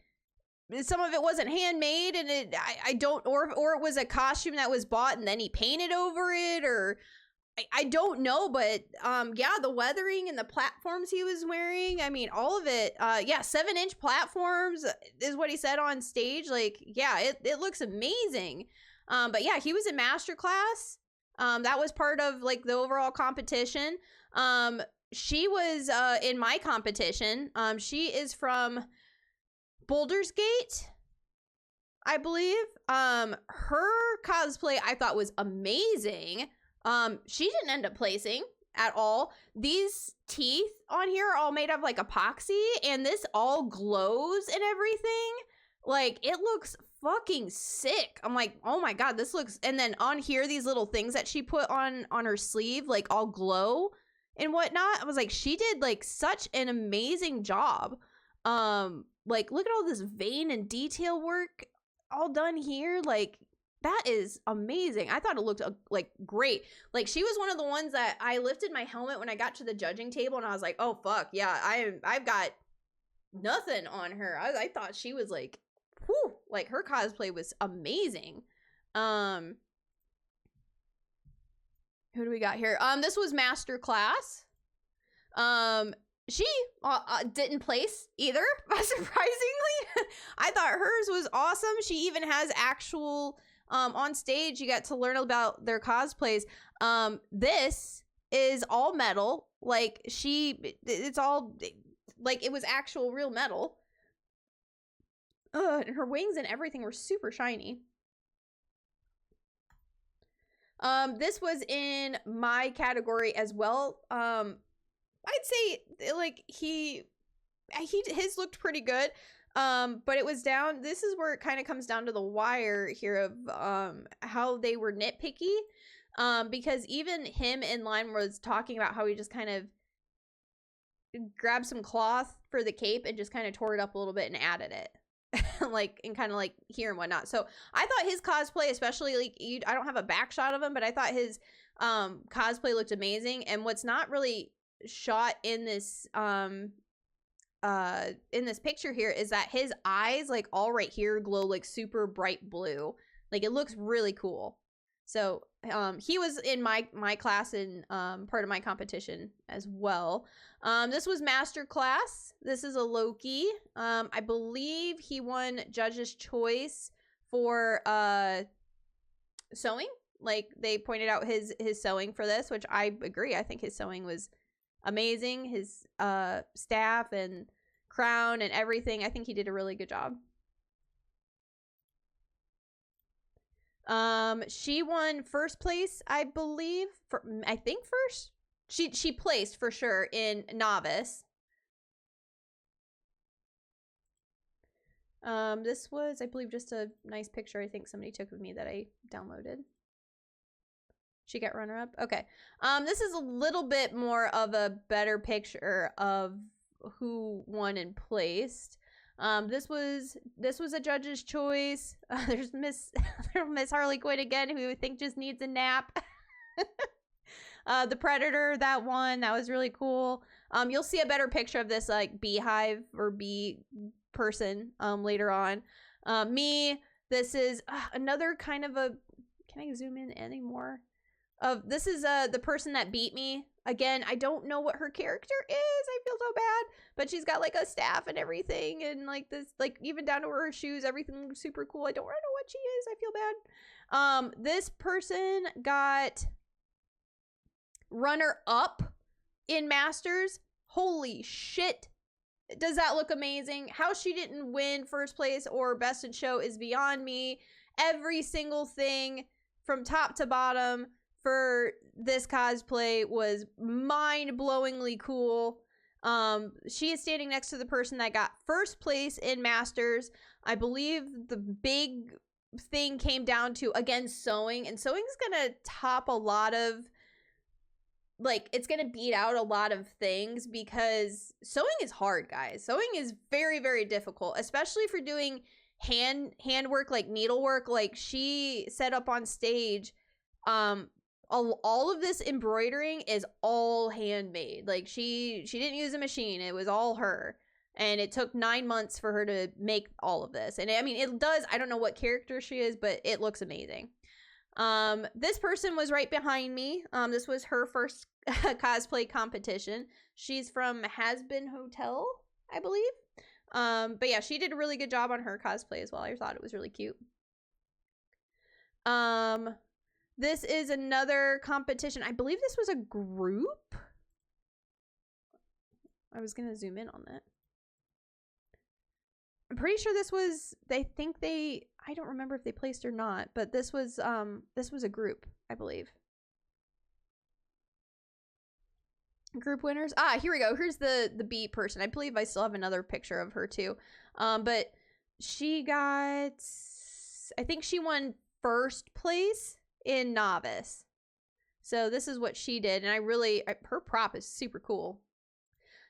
some of it wasn't handmade and I don't, or it was a costume that was bought and then he painted over it, or I don't know, but yeah, the weathering and the platforms he was wearing, I mean, all of it, yeah, 7-inch platforms is what he said on stage. Like, yeah, it looks amazing. But yeah, he was in masterclass. That was part of like the overall competition. She was in my competition. She is from Boulder's Gate, I believe. Her cosplay I thought was amazing. She didn't end up placing at all. These teeth on here are all made of like epoxy, and this all glows and everything. Like, it looks fucking sick. I'm like, oh my god, this looks, and then on here, these little things that she put on her sleeve, like all glow and whatnot. I was like, she did like such an amazing job. Like, look at all this vein and detail work all done here. Like, that is amazing. I thought it looked like great. Like, she was one of the ones that I lifted my helmet when I got to the judging table, and I was like, oh fuck yeah, I've got nothing on her. I thought she was like, whew, like her cosplay was amazing. Who do we got here? This was masterclass. She didn't place either, surprisingly. I thought hers was awesome. She even has actual on stage, you got to learn about their cosplays. This is all metal. Like, it's all like, it was actual real metal. And her wings and everything were super shiny. This was in my category as well. I'd say like his looked pretty good. But it was down, this is where it kind of comes down to the wire here of how they were nitpicky. Because even him in line was talking about how he just kind of grabbed some cloth for the cape and just kind of tore it up a little bit and added it. Like, and kind of like here and whatnot. So I thought his cosplay, especially like, I don't have a back shot of him, but I thought his cosplay looked amazing. And what's not really shot in this picture here is that his eyes, like all right here, glow like super bright blue. Like, it looks really cool. So he was in my class in part of my competition as well. This was master class. This is a Loki. I believe he won judge's choice for sewing. Like, they pointed out his sewing for this, which I agree. I think his sewing was amazing. His staff and crown and everything. I think he did a really good job. She won first place, I believe. I think first. She placed for sure in novice. This was, I believe, just a nice picture I think somebody took of me that I downloaded. She got runner up. Okay. This is a little bit more of a better picture of who won and placed. This was a judge's choice. There's Miss Harley Quinn again, who I think just needs a nap. The Predator, that one, that was really cool. You'll see a better picture of this like beehive or bee person later on. Me, this is another kind of a, can I zoom in anymore? This is the person that beat me. Again, I don't know what her character is. I feel so bad. But she's got like a staff and everything, and like this, like even down to her shoes, everything looks super cool. I don't know what she is. I feel bad. This person got runner up in Masters. Holy shit. Does that look amazing? How she didn't win first place or best in show is beyond me. Every single thing from top to bottom for this cosplay was mind-blowingly cool. She is standing next to the person that got first place in Masters. I believe the big thing came down to, again, sewing. And sewing's gonna top a lot of, like, it's gonna beat out a lot of things because sewing is hard, guys. Sewing is very, very difficult, especially for doing handwork, like needlework. Like, she set up on stage, all of this embroidering is all handmade. Like, she didn't use a machine. It was all her. And it took 9 months for her to make all of this. And I mean, it does, I don't know what character she is, but it looks amazing. This person was right behind me. This was her first cosplay competition. She's from Has Been Hotel, I believe. But yeah, she did a really good job on her cosplay as well. I thought it was really cute. This is another competition. I believe this was a group. I was gonna zoom in on that. I'm pretty sure this was, I don't remember if they placed or not, but this was a group, I believe. Group winners. Here we go. Here's the bee person. I believe I still have another picture of her too. But she got, I think she won first place in novice. So this is what she did, and her prop is super cool.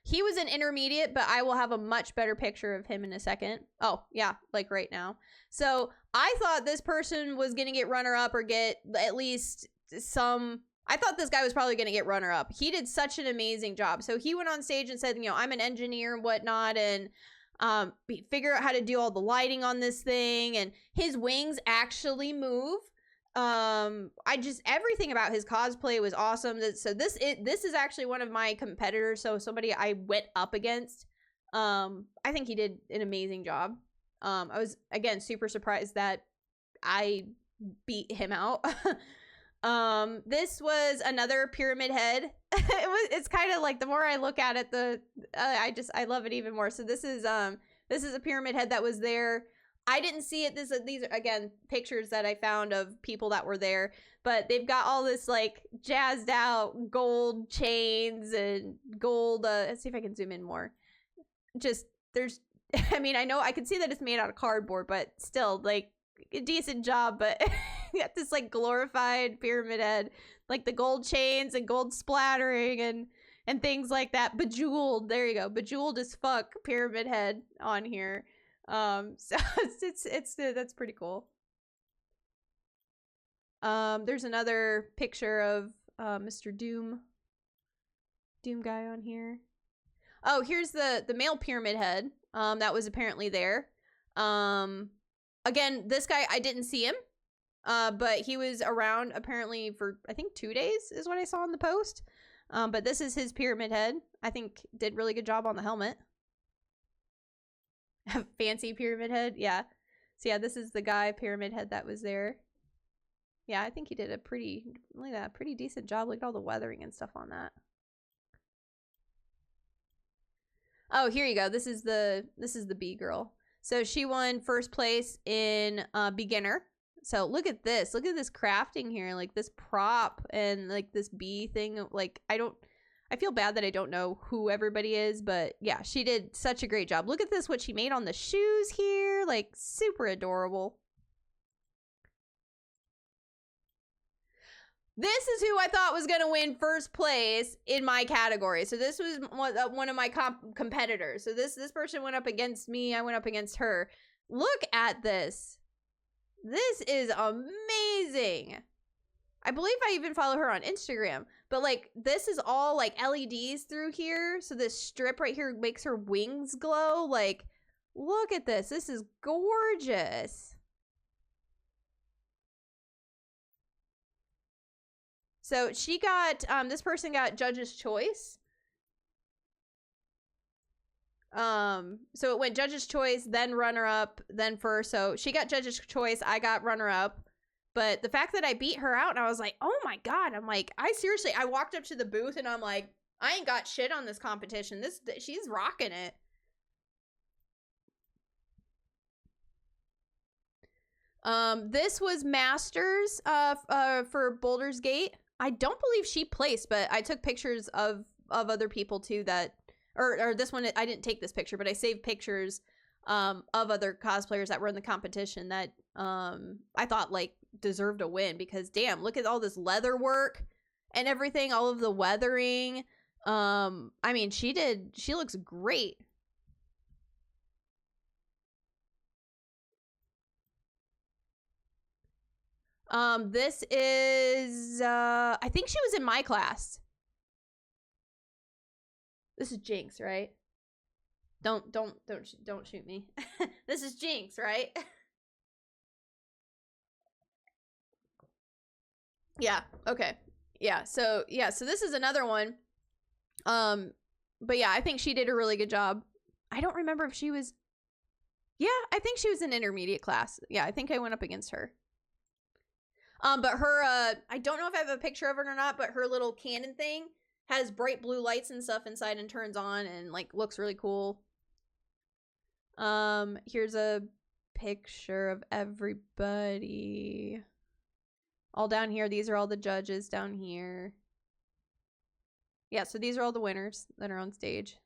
He was an intermediate, but I will have a much better picture of him in a second. Oh, yeah, like right now. So I thought this person was going to get runner-up or get at least some... I thought this guy was probably going to get runner-up. He did such an amazing job. So he went on stage and said, you know, I'm an engineer and whatnot, and figure out how to do all the lighting on this thing. And his wings actually move. Everything about his cosplay was awesome. So this is actually one of my competitors. So somebody I went up against. I think he did an amazing job. I was, again, super surprised that I beat him out. This was another pyramid head. It's kind of like, the more I look at it, I love it even more. So this is a pyramid head that was there. I didn't see it. These are, again, pictures that I found of people that were there, but they've got all this like jazzed out gold chains and gold, let's see if I can zoom in more. Just, there's, I mean, I know I can see that it's made out of cardboard, but still, like, a decent job. But you got this like glorified pyramid head, like the gold chains and gold splattering and things like that. Bejeweled, there you go, bejeweled as fuck pyramid head on here. So that's pretty cool. There's another picture of Mr. Doom guy on here. Oh, here's the male pyramid head that was apparently there. Again, this guy, I didn't see him. But he was around apparently for, I think, 2 days is what I saw in the post. But this is his pyramid head. I think did really good job on the helmet. Fancy pyramid head. Yeah. So yeah, this is the guy pyramid head that was there. Yeah, I think he did a pretty, look at that, pretty decent job. Look at all the weathering and stuff on that. Oh, here you go. This is the bee girl. So she won first place in beginner. So look at this. Look at this crafting here. Like this prop and like this bee thing. Like I feel bad that I don't know who everybody is, but yeah, she did such a great job. Look at this, what she made on the shoes here. Like super adorable. This is who I thought was going to win first place in my category. So this was one of my competitors. So this person went up against me. I went up against her. Look at this. This is amazing. I believe I even follow her on Instagram. But like this is all like LEDs through here. So this strip right here makes her wings glow. Like look at this. This is gorgeous. So she got, this person got judge's choice. So it went judge's choice, then runner up, then first. So she got judge's choice. I got runner up. But the fact that I beat her out and I was like, oh my God. I'm like, I walked up to the booth and I'm like, I ain't got shit on this competition. She's rocking it. This was Masters, for Baldur's Gate. I don't believe she placed, but I took pictures of other people too that, or this one, I didn't take this picture, but I saved pictures, of other cosplayers that were in the competition that, I thought like deserved a win because damn, look at all this leather work and everything, all of the weathering. I mean, she looks great. This is, I think she was in my class. This is Jinx, right? Don't shoot me. This is Jinx, right? Yeah, okay. Yeah, so this is another one. But yeah, I think she did a really good job. I don't remember if she was, yeah, I think she was in intermediate class. Yeah, I think I went up against her. But her, I don't know if I have a picture of it or not, but her little cannon thing has bright blue lights and stuff inside and turns on and like looks really cool. Here's a picture of everybody. All down here. These are all the judges down here. Yeah, so these are all the winners that are on stage.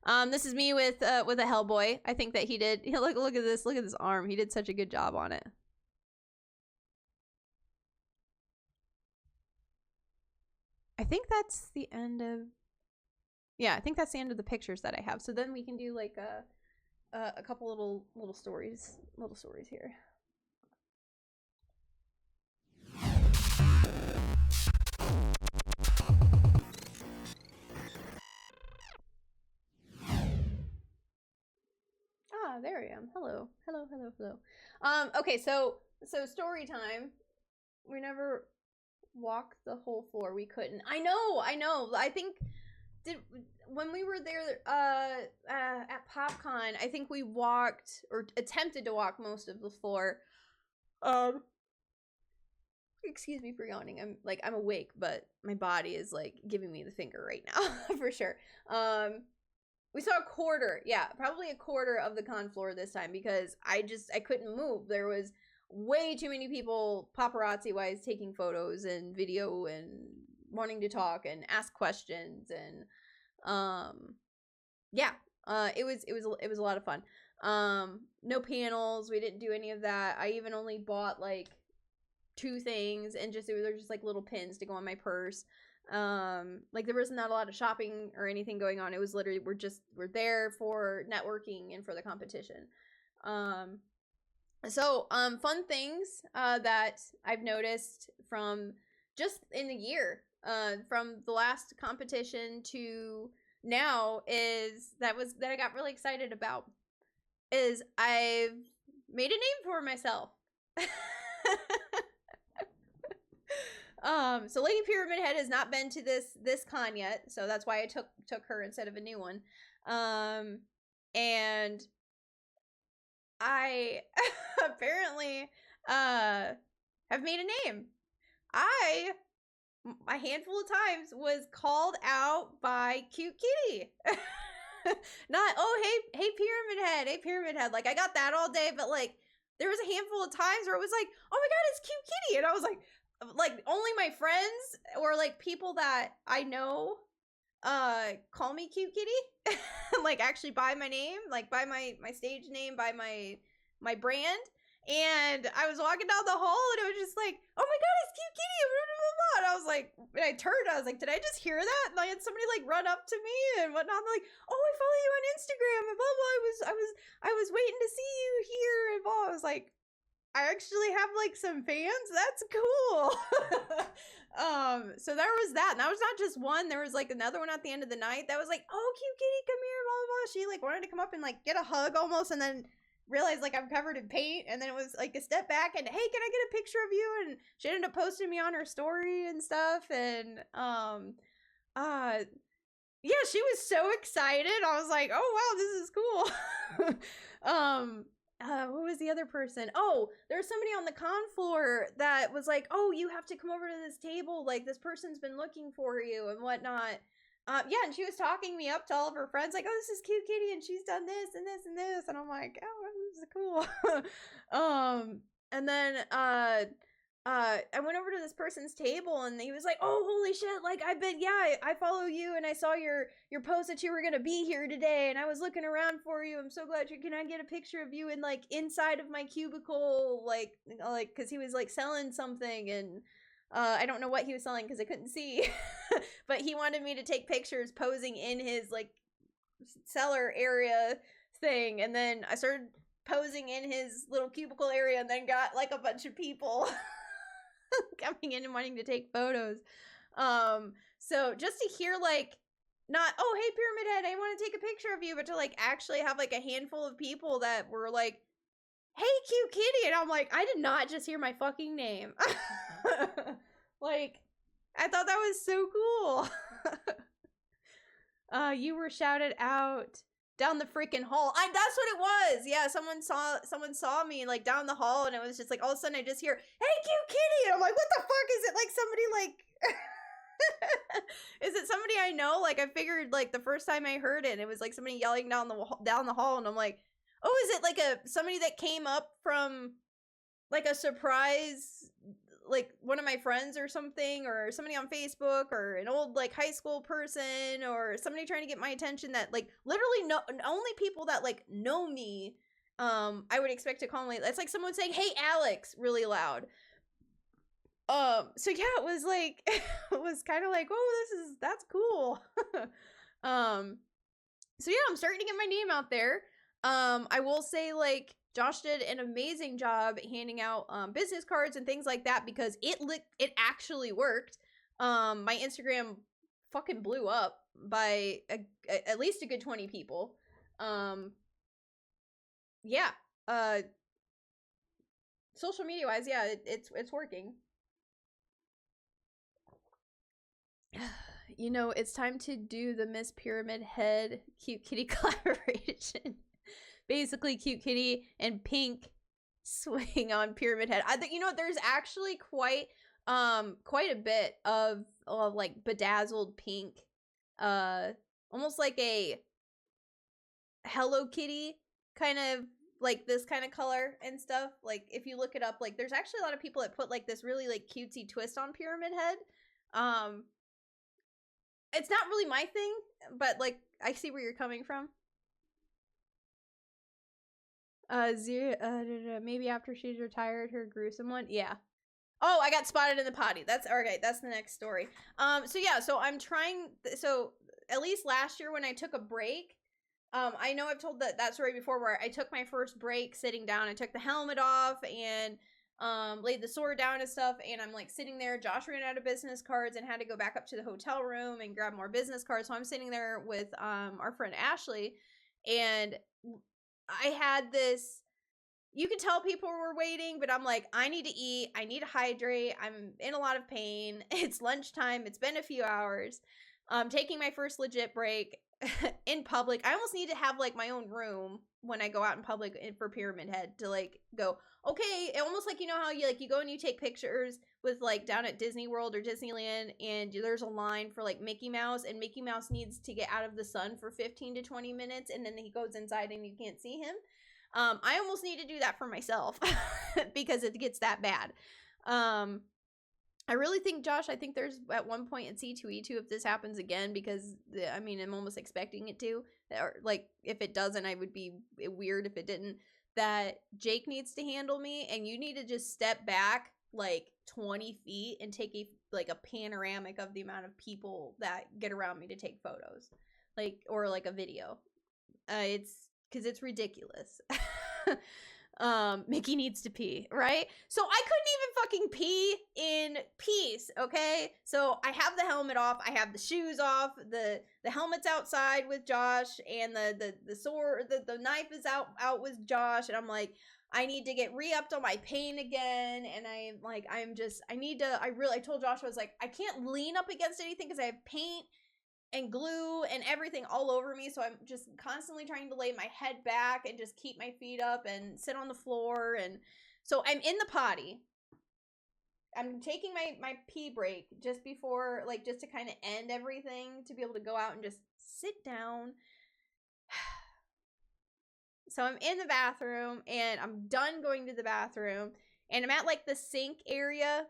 This is me with a Hellboy. I think that he did. Look at this. Look at this arm. He did such a good job on it. I think that's the end of, yeah, I think that's the end of the pictures that I have. So then we can do like a couple little stories here. Ah, there I am. Hello. Okay, so story time. We never walk the whole floor. We couldn't. I know. I think when we were there at PopCon, I think we walked or attempted to walk most of the floor. Excuse me for yawning. I'm awake, but my body is like giving me the finger right now for sure. We saw a quarter. Yeah, probably a quarter of the con floor this time because I couldn't move. There was way too many people paparazzi wise taking photos and video and wanting to talk and ask questions and yeah, it was a lot of fun. No panels, we didn't do any of that. I even only bought like 2 things and they're just like little pins to go on my purse. Like there was not a lot of shopping or anything going on. It was literally we're there for networking and for the competition. So, fun things, that I've noticed from just in a year, from the last competition to now is that I got really excited about is I've made a name for myself. So Lady Pyramid Head has not been to this con yet, so that's why I took her instead of a new one. And I apparently have made a name. I a handful of times was called out by KuteKitti. Not, oh, hey Pyramid Head. Like, I got that all day, but like there was a handful of times where it was like, oh my god, it's KuteKitti, and I was like only my friends or like people that I know call me KuteKitti. Like actually by my name, like by my stage name, by my brand. And I was walking down the hall and it was just like, oh my god, it's KuteKitti, blah, blah, blah. And I was like, when I turned, I was like, did I just hear that? And I had somebody like run up to me and whatnot. And they're like, oh, I follow you on Instagram and blah blah. I was waiting to see you here and blah. I was like, I actually have like some fans. That's cool. So there was that. And that was not just one. There was like another one at the end of the night that was like, oh, KuteKitti, come here, blah blah blah. She like wanted to come up and like get a hug almost, and then realized like I'm covered in paint, and then it was like a step back and, hey, can I get a picture of you? And she ended up posting me on her story and stuff. And yeah, she was so excited. I was like, oh wow, this is cool. What was the other person? Oh, there was somebody on the con floor that was like, oh, you have to come over to this table, like this person's been looking for you and whatnot. Yeah, and she was talking me up to all of her friends, like, oh, this is KuteKitti, and she's done this and this and this, and I'm like, oh, this is cool. And then I went over to this person's table, and he was like, oh, holy shit, like, I follow you, and I saw your post that you were gonna be here today, and I was looking around for you. I'm so glad can I get a picture of you in, like, inside of my cubicle, like, because he was, like, selling something, and I don't know what he was selling because I couldn't see, but he wanted me to take pictures posing in his like cellar area thing, and then I started posing in his little cubicle area, and then got like a bunch of people coming in and wanting to take photos. So just to hear like, not, oh, hey Pyramid Head, I want to take a picture of you, but to like actually have like a handful of people that were like, hey KuteKitti, and I'm like, I did not just hear my fucking name. Like, I thought that was so cool. You were shouted out down the freaking hall. That's what it was. Yeah, someone saw me like down the hall, and it was just like all of a sudden I just hear, hey KuteKitti, and I'm like, what the fuck is it? Like somebody like is it somebody I know? Like I figured like the first time I heard it was like somebody yelling down the hall, and I'm like, oh, is it like somebody that came up from like a surprise, like one of my friends or something, or somebody on Facebook, or an old like high school person, or somebody trying to get my attention that like literally only people that like know me I would expect to call me. It's like someone saying, hey Alex, really loud. So yeah, it was like it was kind of like, oh, that's cool. So yeah, I'm starting to get my name out there. I will say, like, Josh did an amazing job handing out business cards and things like that, because it actually worked. My Instagram fucking blew up by at least a good 20 people. Yeah. Social media wise, yeah, it's working. You know, it's time to do the Miss Pyramid Head KuteKitti collaboration. Basically, KuteKitti and Pink swing on Pyramid Head. I think, you know, there's actually quite a bit of like bedazzled pink, almost like a Hello Kitty kind of, like this kind of color and stuff. Like if you look it up, like there's actually a lot of people that put like this really like cutesy twist on Pyramid Head. It's not really my thing, but like I see where you're coming from. Maybe after she's retired, her gruesome one. Yeah. Oh, I got spotted in the potty. That's okay. That's the next story. So yeah, so I'm trying. So at least last year when I took a break, I know I've told that story before, where I took my first break sitting down. I took the helmet off and laid the sword down and stuff, and I'm like sitting there. Josh ran out of business cards and had to go back up to the hotel room and grab more business cards. So I'm sitting there with our friend Ashley, and I had this, you can tell people were waiting, but I'm like, I need to eat. I need to hydrate. I'm in a lot of pain. It's lunchtime. It's been a few hours. Taking my first legit break in public. I almost need to have like my own room when I go out in public for Pyramid Head to like go, okay, almost like, you know how you like you go and you take pictures with like down at Disney World or Disneyland and there's a line for like Mickey Mouse and Mickey Mouse needs to get out of the sun for 15 to 20 minutes and then he goes inside and you can't see him. I almost need to do that for myself because it gets that bad. I really think, Josh, I think there's at one point at C2E2 if this happens again, because I mean, I'm almost expecting it to, or like if it doesn't, I would be weird if it didn't, that Jake needs to handle me and you need to just step back like 20 feet and take a panoramic of the amount of people that get around me to take photos, like, or like a video. It's because it's ridiculous. Mickey needs to pee, right? So I couldn't even fucking pee in peace, okay? So I have the helmet off, I have the shoes off, the helmet's outside with Josh, and the sword, the knife is out with Josh, and I'm like, I need to get re-upped on my pain again, and I'm like, I told Josh, I was like, I can't lean up against anything because I have paint and glue and everything all over me, so I'm just constantly trying to lay my head back and just keep my feet up and sit on the floor. And so I'm in the potty. I'm taking my pee break just before, like, just to kind of end everything, to be able to go out and just sit down. So I'm in the bathroom, and I'm done going to the bathroom, and I'm at, like, the sink area,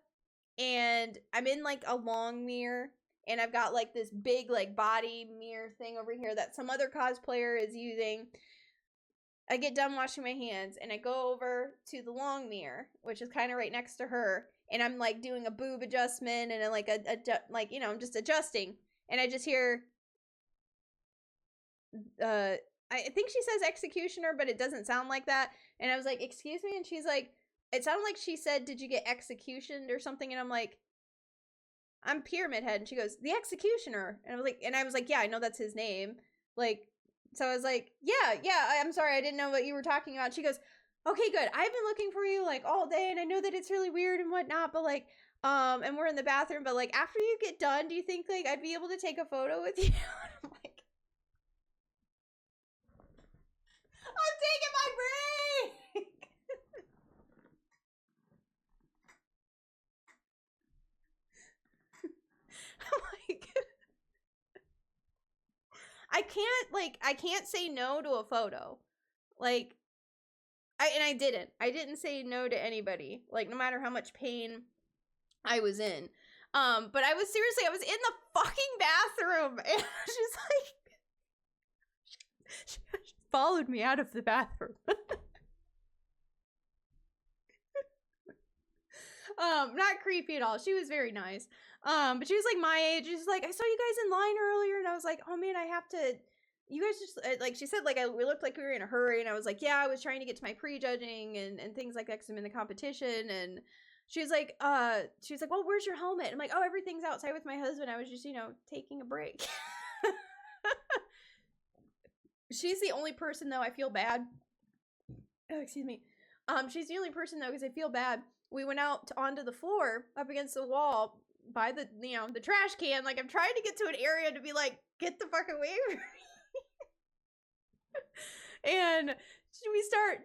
and I'm in, like, a long mirror, and I've got, like, this big, like, body mirror thing over here that some other cosplayer is using. I get done washing my hands, and I go over to the long mirror, which is kind of right next to her, and I'm, like, doing a boob adjustment, and, like, like, you know, I'm just adjusting, and I just hear, I think she says executioner, but it doesn't sound like that, and I was like, excuse me, and she's like, it sounded like she said, did you get executioned or something, and I'm like, I'm Pyramid Head, and she goes, the executioner, and I was like, yeah, I know that's his name, like, so I was like, yeah, I'm sorry, I didn't know what you were talking about. She goes, okay, good, I've been looking for you, like, all day, and I know that it's really weird and whatnot, but, like, and we're in the bathroom, but, like, after you get done, do you think, like, I'd be able to take a photo with you? I'm like, I'm taking my break! I'm like, I can't say no to a photo. Like, I didn't say no to anybody, like, no matter how much pain I was in. But I was in the fucking bathroom, and she's like, she followed me out of the bathroom. Not creepy at all. She was very nice. But she was like my age. She's like, I saw you guys in line earlier, and I was like, oh man, I have to. You guys just like, she said, like, we looked like we were in a hurry, and I was like, yeah, I was trying to get to my prejudging and things like that because I'm in the competition. And she was like, well, where's your helmet? I'm like, oh, everything's outside with my husband. I was just, you know, taking a break. She's the only person, though, I feel bad. Oh, excuse me. She's the only person, though, because I feel bad. We went out onto the floor up against the wall by the, you know, the trash can. Like, I'm trying to get to an area to be like, get the fuck away from me. And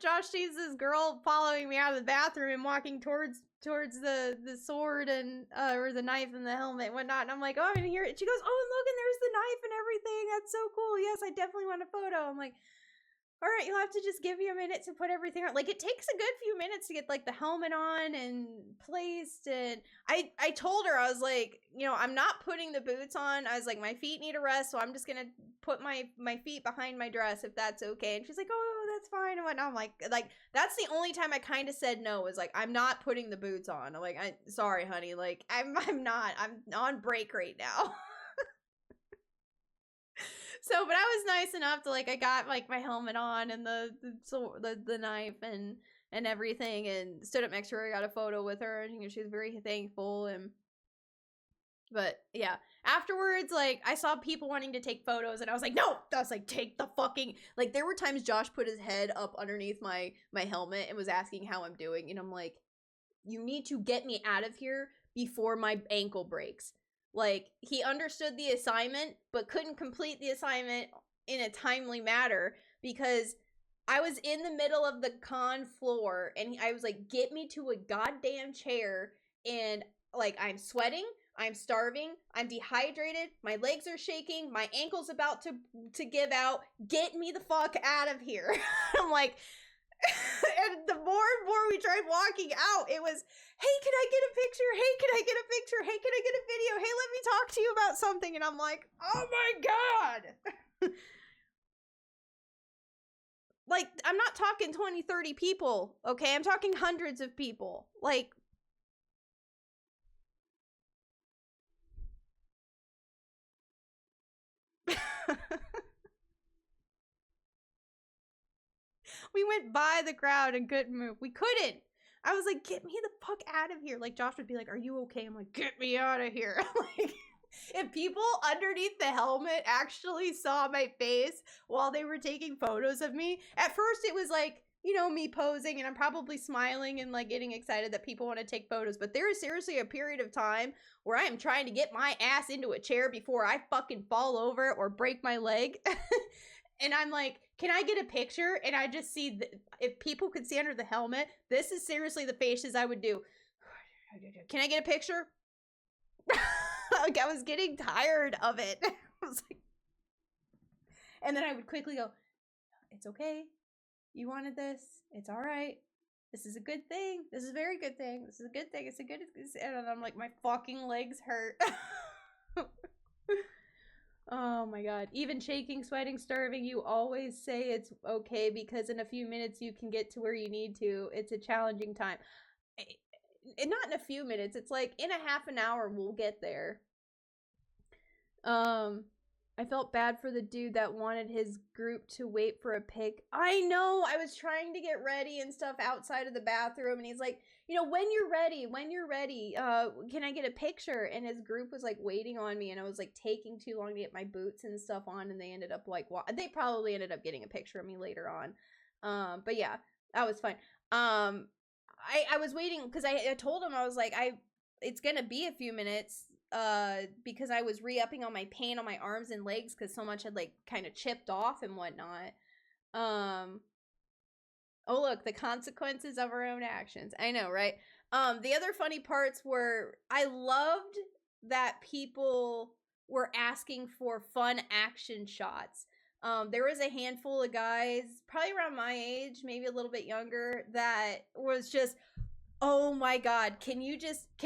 Josh sees this girl following me out of the bathroom and walking towards the sword and, or the knife and the helmet and whatnot. And I'm like, oh, I'm here. She goes, oh, and look, and there's the knife and everything. That's so cool. Yes, I definitely want a photo. I'm like, all right, you'll have to just give me a minute to put everything on. Like, it takes a good few minutes to get, like, the helmet on and placed. And I told her, I was like, you know, I'm not putting the boots on. I was like, my feet need a rest, so I'm just going to put my feet behind my dress if that's okay. And she's like, oh, that's fine and whatnot. I'm like, that's the only time I kind of said no, was like, I'm not putting the boots on. I'm like, sorry, honey. Like, I'm on break right now. So, but I was nice enough to, like, I got, like, my helmet on and the knife and everything, and stood up next to her. I got a photo with her, and, you know, she was very thankful. And But yeah, afterwards, like, I saw people wanting to take photos, and I was like, no! I was like, take the fucking, like, there were times Josh put his head up underneath my helmet and was asking how I'm doing, and I'm like, you need to get me out of here before my ankle breaks. Like, he understood the assignment, but couldn't complete the assignment in a timely manner, because I was in the middle of the con floor, and I was like, get me to a goddamn chair, and, like, I'm sweating, I'm starving, I'm dehydrated, my legs are shaking, my ankle's about to give out, get me the fuck out of here. I'm like, and the more and more we tried walking out, it was, hey, can I get a picture? Hey, can I get a picture? Hey, can I get a video? Hey, let me talk to you about something. And I'm like, oh my God. Like, I'm not talking 20, 30 people, okay? I'm talking hundreds of people. Like, we went by the crowd and couldn't move. We couldn't. I was like, get me the fuck out of here. Like, Josh would be like, are you okay? I'm like, get me out of here. Like, if people underneath the helmet actually saw my face while they were taking photos of me, at first it was like, you know, me posing, and I'm probably smiling and like getting excited that people want to take photos. But there is seriously a period of time where I am trying to get my ass into a chair before I fucking fall over or break my leg. And I'm like, can I get a picture? And I just see, if people could see under the helmet, this is seriously the faces I would do. Can I get a picture? Like, I was getting tired of it. I was like, and then I would quickly go, it's okay. You wanted this. It's all right. This is a good thing. This is a very good thing. This is a good thing. It's a good, and I'm like, my fucking legs hurt. Oh my God. Even shaking, sweating, starving, you always say it's okay because in a few minutes you can get to where you need to. It's a challenging time. And not in a few minutes. It's like in a half an hour we'll get there. I felt bad for the dude that wanted his group to wait for a pic. I know. I was trying to get ready and stuff outside of the bathroom, and he's like, you know, when you're ready, can I get a picture? And his group was like waiting on me, and I was like taking too long to get my boots and stuff on, and they ended up like, they probably ended up getting a picture of me later on. But yeah, that was fine. I was waiting because I told him, I was like, it's gonna be a few minutes. Because I was re-upping on my pain on my arms and legs because so much had like kind of chipped off and whatnot. Oh look, the consequences of our own actions. I know, right? The other funny parts were, I loved that people were asking for fun action shots. There was a handful of guys, probably around my age, maybe a little bit younger, that was just, oh my God, can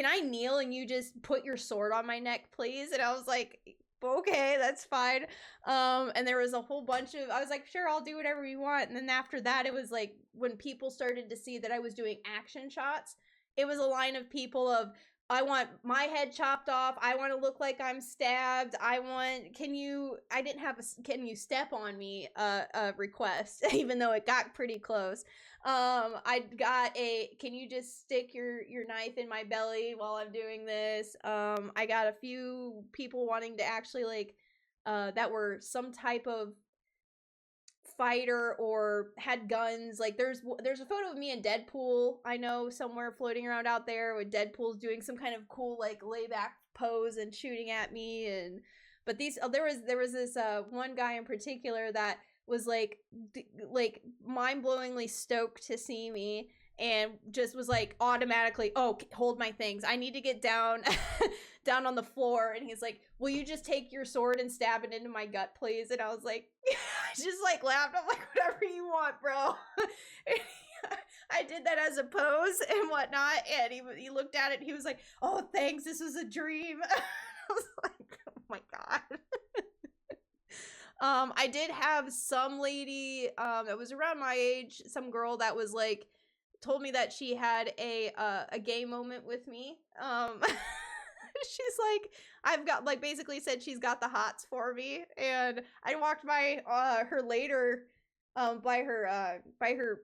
I kneel and you just put your sword on my neck, please? And I was like, okay, that's fine. And there was a whole bunch of, I was like, sure, I'll do whatever you want. And then after that, it was like, when people started to see that I was doing action shots, it was a line of people of, I want my head chopped off. I want to look like I'm stabbed. Can you step on me, request, even though it got pretty close. I got can you just stick your knife in my belly while I'm doing this? I got a few people wanting to actually like, that were some type of fighter or had guns. Like there's a photo of me and Deadpool, I know, somewhere floating around out there with Deadpool's doing some kind of cool like layback pose and shooting at me. And but these there was this one guy in particular that was like mind-blowingly stoked to see me and just was like automatically, oh, hold my things, I need to get down down on the floor. And he's like, will you just take your sword and stab it into my gut, please? And I was like, I just like laughed. I'm like, whatever you want, bro. I did that as a pose and whatnot, and he looked at it and he was like, oh, thanks, this was a dream. I was like, oh my God. I did have some lady that was around my age, some girl that was like, told me that she had a gay moment with me. She's like, I've got, like, basically said she's got the hots for me. And I walked by her later, by her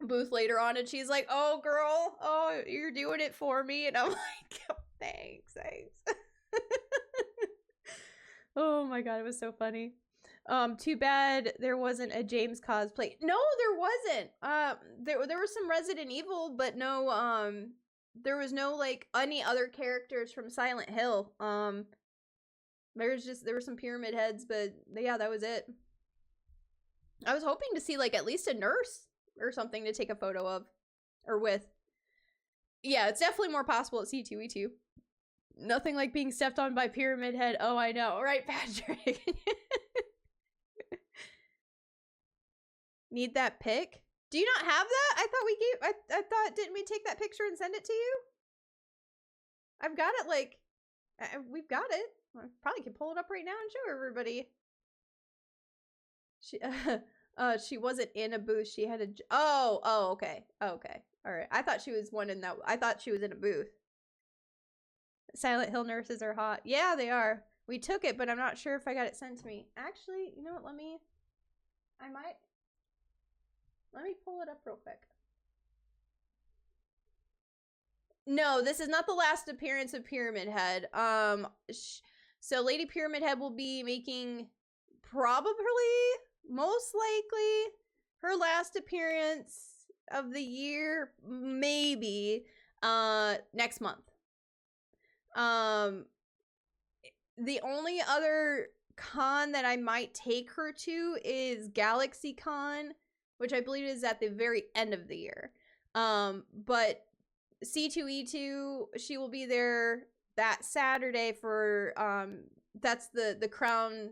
booth later on, and she's like, oh girl, oh, you're doing it for me. And I'm like, oh, thanks. Oh my god, it was so funny. Too bad there wasn't a James cosplay. No, there wasn't. There was some Resident Evil, but no, there was no like any other characters from Silent Hill. There were some pyramid heads, but yeah, that was it. I was hoping to see like at least a nurse or something to take a photo of or with. Yeah, it's definitely more possible at C2E2. Nothing like being stepped on by Pyramid Head. Oh, I know. Right, Patrick? Need that pic? Do you not have that? I thought we gave... I thought... Didn't we take that picture and send it to you? I've got it, like... we've got it. I probably can pull it up right now and show everybody. She wasn't in a booth. She had a... Oh, okay. Okay. Alright. I thought she was one in that... I thought she was in a booth. Silent Hill nurses are hot. Yeah, they are. We took it, but I'm not sure if I got it sent to me. Actually, you know what? Let me pull it up real quick. No, this is not the last appearance of Pyramid Head. So Lady Pyramid Head will be making probably, most likely, her last appearance of the year, maybe, next month. The only other con that I might take her to is Galaxy Con, which I believe is at the very end of the year. But C2E2, she will be there that Saturday for, that's the Crown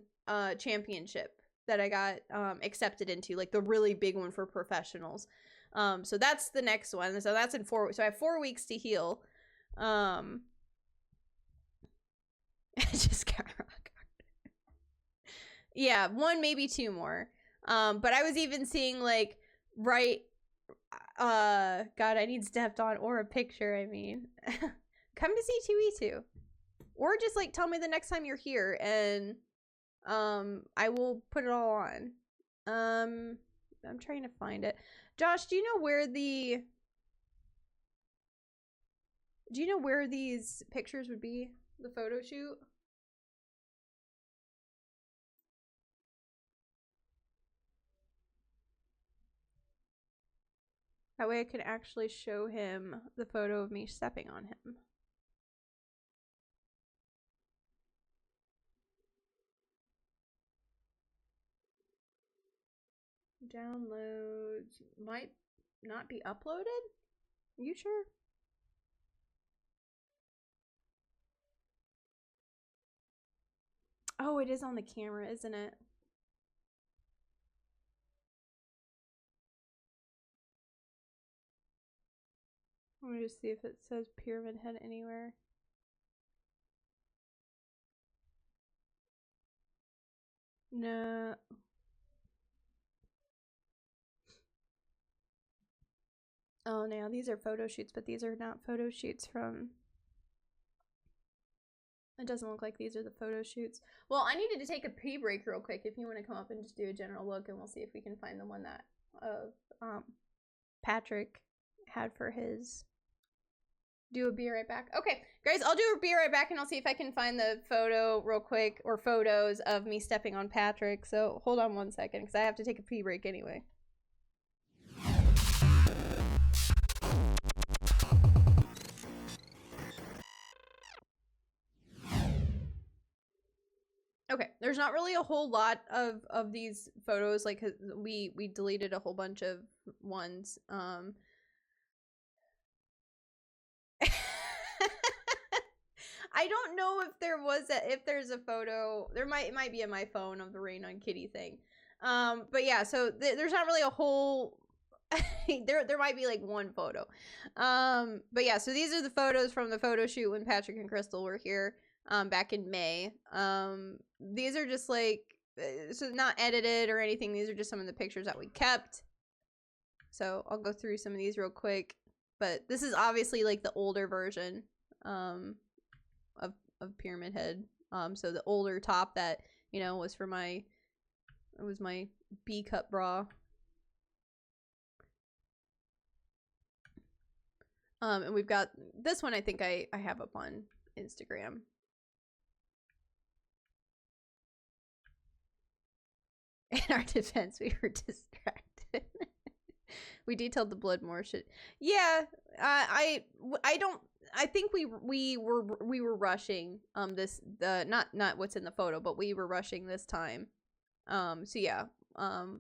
Championship that I got accepted into, like the really big one for professionals. So that's the next one. So that's in 4 weeks. So I have 4 weeks to heal. I just got rock hard. Yeah, 1, maybe 2 more. But I was even seeing like God, I need stepped on or a picture, I mean. Come to C2E2. Or just like tell me the next time you're here and I will put it all on. I'm trying to find it. Josh, do you know where these pictures would be? The photo shoot? That way I can actually show him the photo of me stepping on him. Downloads might not be uploaded? Are you sure? Oh, it is on the camera, isn't it? Let me just see if it says Pyramid Head anywhere. No. Oh, no, these are photo shoots, but these are not photo shoots from... It doesn't look like these are the photo shoots. Well, I needed to take a pee break real quick if you want to come up and just do a general look, and we'll see if we can find the one that Patrick had for his... Be right back. Okay, guys, I'll be right back, and I'll see if I can find the photo real quick, or photos of me stepping on Patrick. So hold on 1 second, because I have to take a pee break anyway. Okay, there's not really a whole lot of these photos, like we deleted a whole bunch of ones. I don't know if there's a photo. It might be in my phone of the Rain on Kitty thing. But yeah, so there's not really a whole there might be like one photo. But yeah, so these are the photos from the photo shoot when Patrick and Crystal were here back in May. These are just like so not edited or anything. These are just some of the pictures that we kept. So I'll go through some of these real quick. But this is obviously like the older version of Pyramid Head. So the older top that, you know, was for my B-cup bra. And we've got this one I think I have up on Instagram. In our defense, we were distracted. We detailed the blood more shit. Yeah, I don't. I think we were rushing not what's in the photo, but we were rushing this time. So yeah, to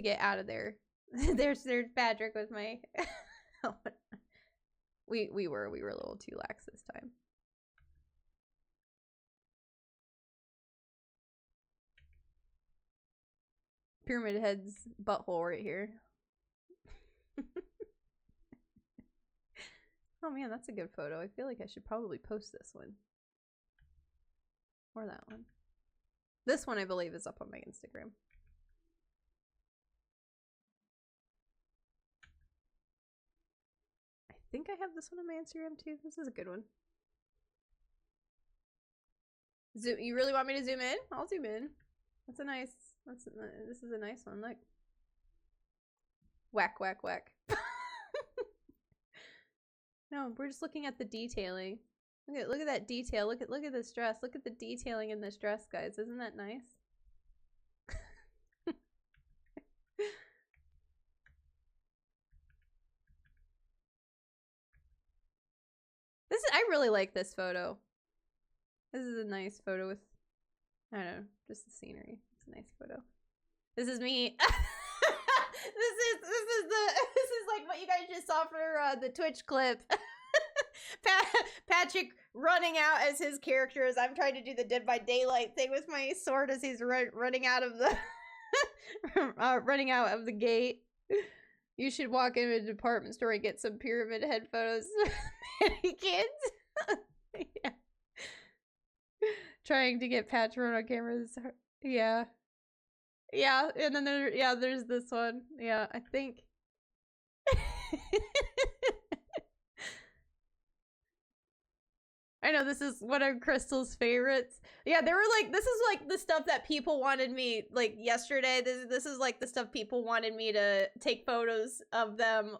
get out of there. there's Patrick with my. we were a little too lax this time. Pyramid Head's butthole right here. Oh man, that's a good photo. I feel like I should probably post this one. Or that one. This one I believe is up on my Instagram. I think I have this one on my Instagram too. This is a good one. Zoom. You really want me to zoom in? I'll zoom in. That's a nice. This is a nice one. Look. Whack, whack, whack. No, we're just looking at the detailing. Look at that detail. Look at this dress. Look at the detailing in this dress, guys. Isn't that nice? I really like this photo. This is a nice photo with, I don't know, just the scenery. It's a nice photo. This is me. This is like what you guys just saw for the Twitch clip. Patrick running out as his character as I'm trying to do the Dead by Daylight thing with my sword as he's running out of the running out of the gate. You should walk into a department store and get some Pyramid Head photos. Kids. Yeah. Trying to get Patron on cameras. Yeah. Yeah, and then there's this one. Yeah, I think. I know this is one of Crystal's favorites. Yeah, they were like, this is like the stuff that people wanted me, like yesterday. This is like the stuff people wanted me to take photos of them.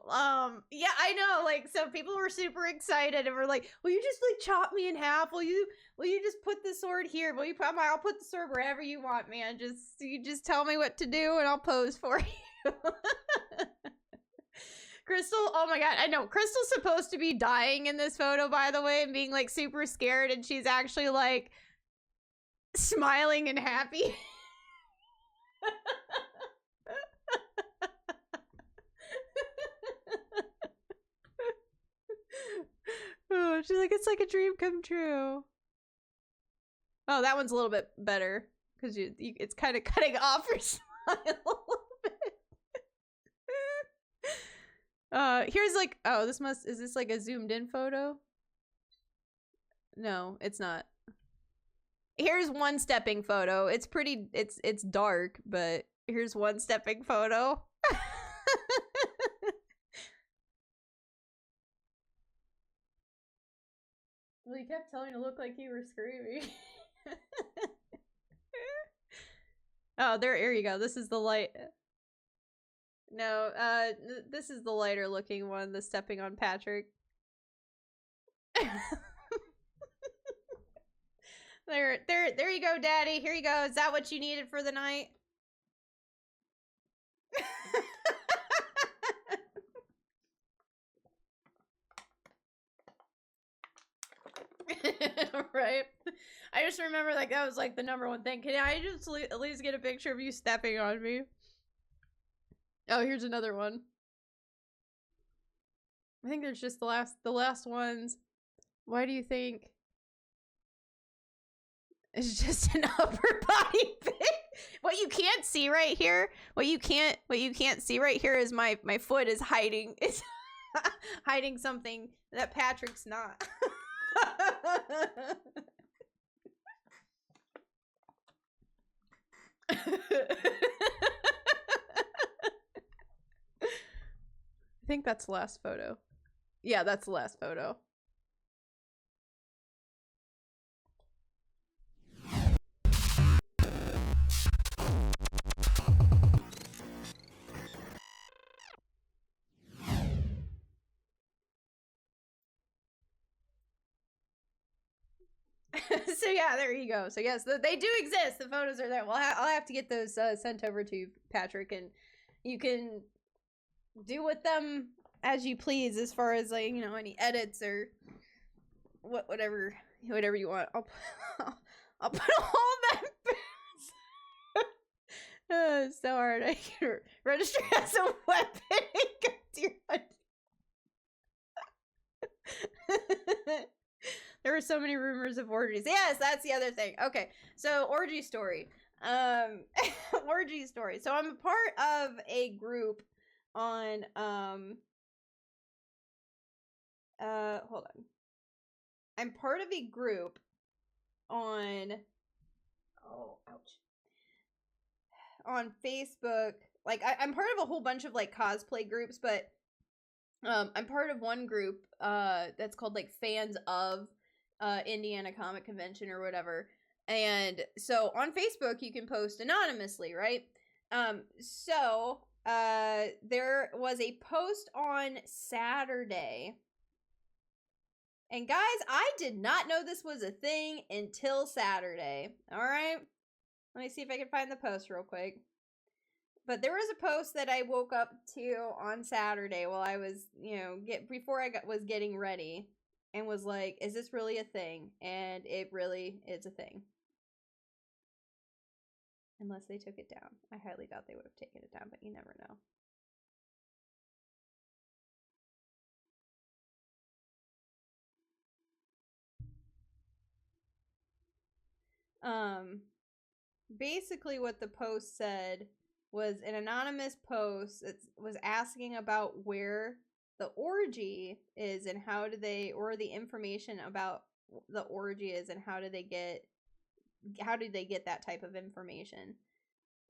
Yeah, I know. Like, so people were super excited and were like, "Will you just like chop me in half? Will you just put the sword here? I'll put the sword wherever you want, man. You just tell me what to do and I'll pose for you." Crystal, oh my god, I know. Crystal's supposed to be dying in this photo, by the way, and being like super scared, and she's actually like smiling and happy. Oh, she's like, it's like a dream come true. Oh, that one's a little bit better because it's kind of cutting off her smile a little bit. Here's like, oh, is this like a zoomed in photo? No, it's not. Here's one stepping photo. It's pretty, it's dark, but here's one stepping photo. Well, you kept telling me to look like you were screaming. Oh, there you go. This is the light. No, this is the lighter looking one, the stepping on Patrick. There you go, Daddy. Here you go. Is that what you needed for the night? Right? I just remember like that was like the #1 thing. Can I just at least get a picture of you stepping on me? Oh, here's another one. I think there's just the last ones. Why do you think? It's just an upper body pic. What you can't see right here, what you can't see right here is my foot is hiding. It's hiding something that Patrick's not. I think that's the last photo. Yeah, that's the last photo. So yeah, there you go. So yes, they do exist. The photos are there. Well, I'll have to get those sent over to you, Patrick, and you can do with them as you please, as far as like, you know, any edits or whatever you want. I'll put all that. It's so hard. I can register as a weapon and go to your There were so many rumors of orgies. Yes, that's the other thing. Okay, so orgy story. Orgy story. So I'm a part of a group on hold on. I'm part of a group on on Facebook. Like I'm part of a whole bunch of like cosplay groups, but I'm part of one group that's called like Fans of Indiana Comic Convention or whatever. And so on Facebook you can post anonymously, right? So there was a post on Saturday. And guys, I did not know this was a thing until Saturday. All right? Let me see if I can find the post real quick. But there was a post that I woke up to on Saturday while I was, you know, before I was getting ready, and was like, is this really a thing? And it really is a thing. Unless they took it down. I highly doubt they would have taken it down, but you never know. Basically what the post said was an anonymous post that was asking about where the orgy is and how do they, or the information about the orgy is and how did they get that type of information.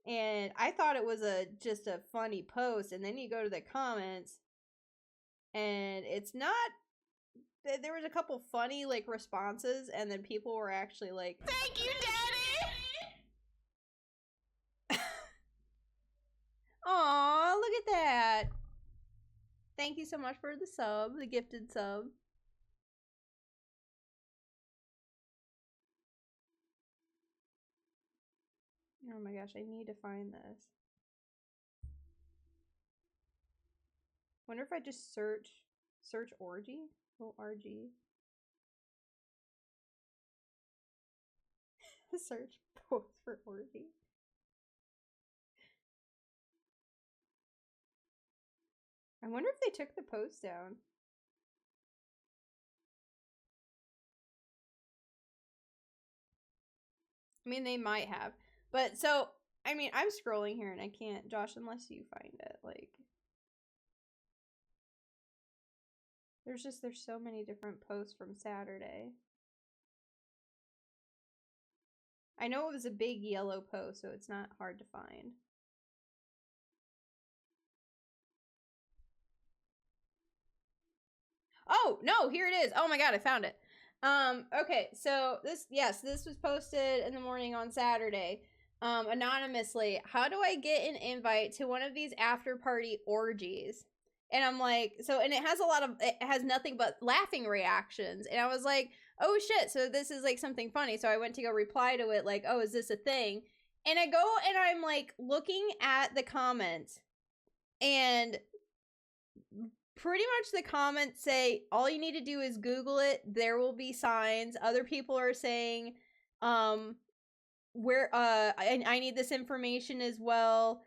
And I thought it was just a funny post, and then you go to the comments and it's not. There was a couple funny like responses, and then people were actually like, "Thank you, Daddy." Aw, look at that. Thank you so much for the sub, the gifted sub. Oh my gosh, I need to find this. Wonder if I just search orgy? O-R-G. Search post for orgy. I wonder if they took the post down. I mean, they might have. But so, I mean, I'm scrolling here and I can't, Josh, unless you find it. Like, there's so many different posts from Saturday. I know it was a big yellow post, so it's not hard to find. Oh, no, here it is. Oh my god, I found it. Okay, so this was posted in the morning on Saturday. Anonymously. How do I get an invite to one of these after party orgies? And I'm like, so, and it has nothing but laughing reactions. And I was like, oh shit, so this is like something funny. So I went to go reply to it like, oh, is this a thing? And I go and I'm like looking at the comments, and pretty much the comments say all you need to do is Google it. There will be signs. Other people are saying, where I need this information as well.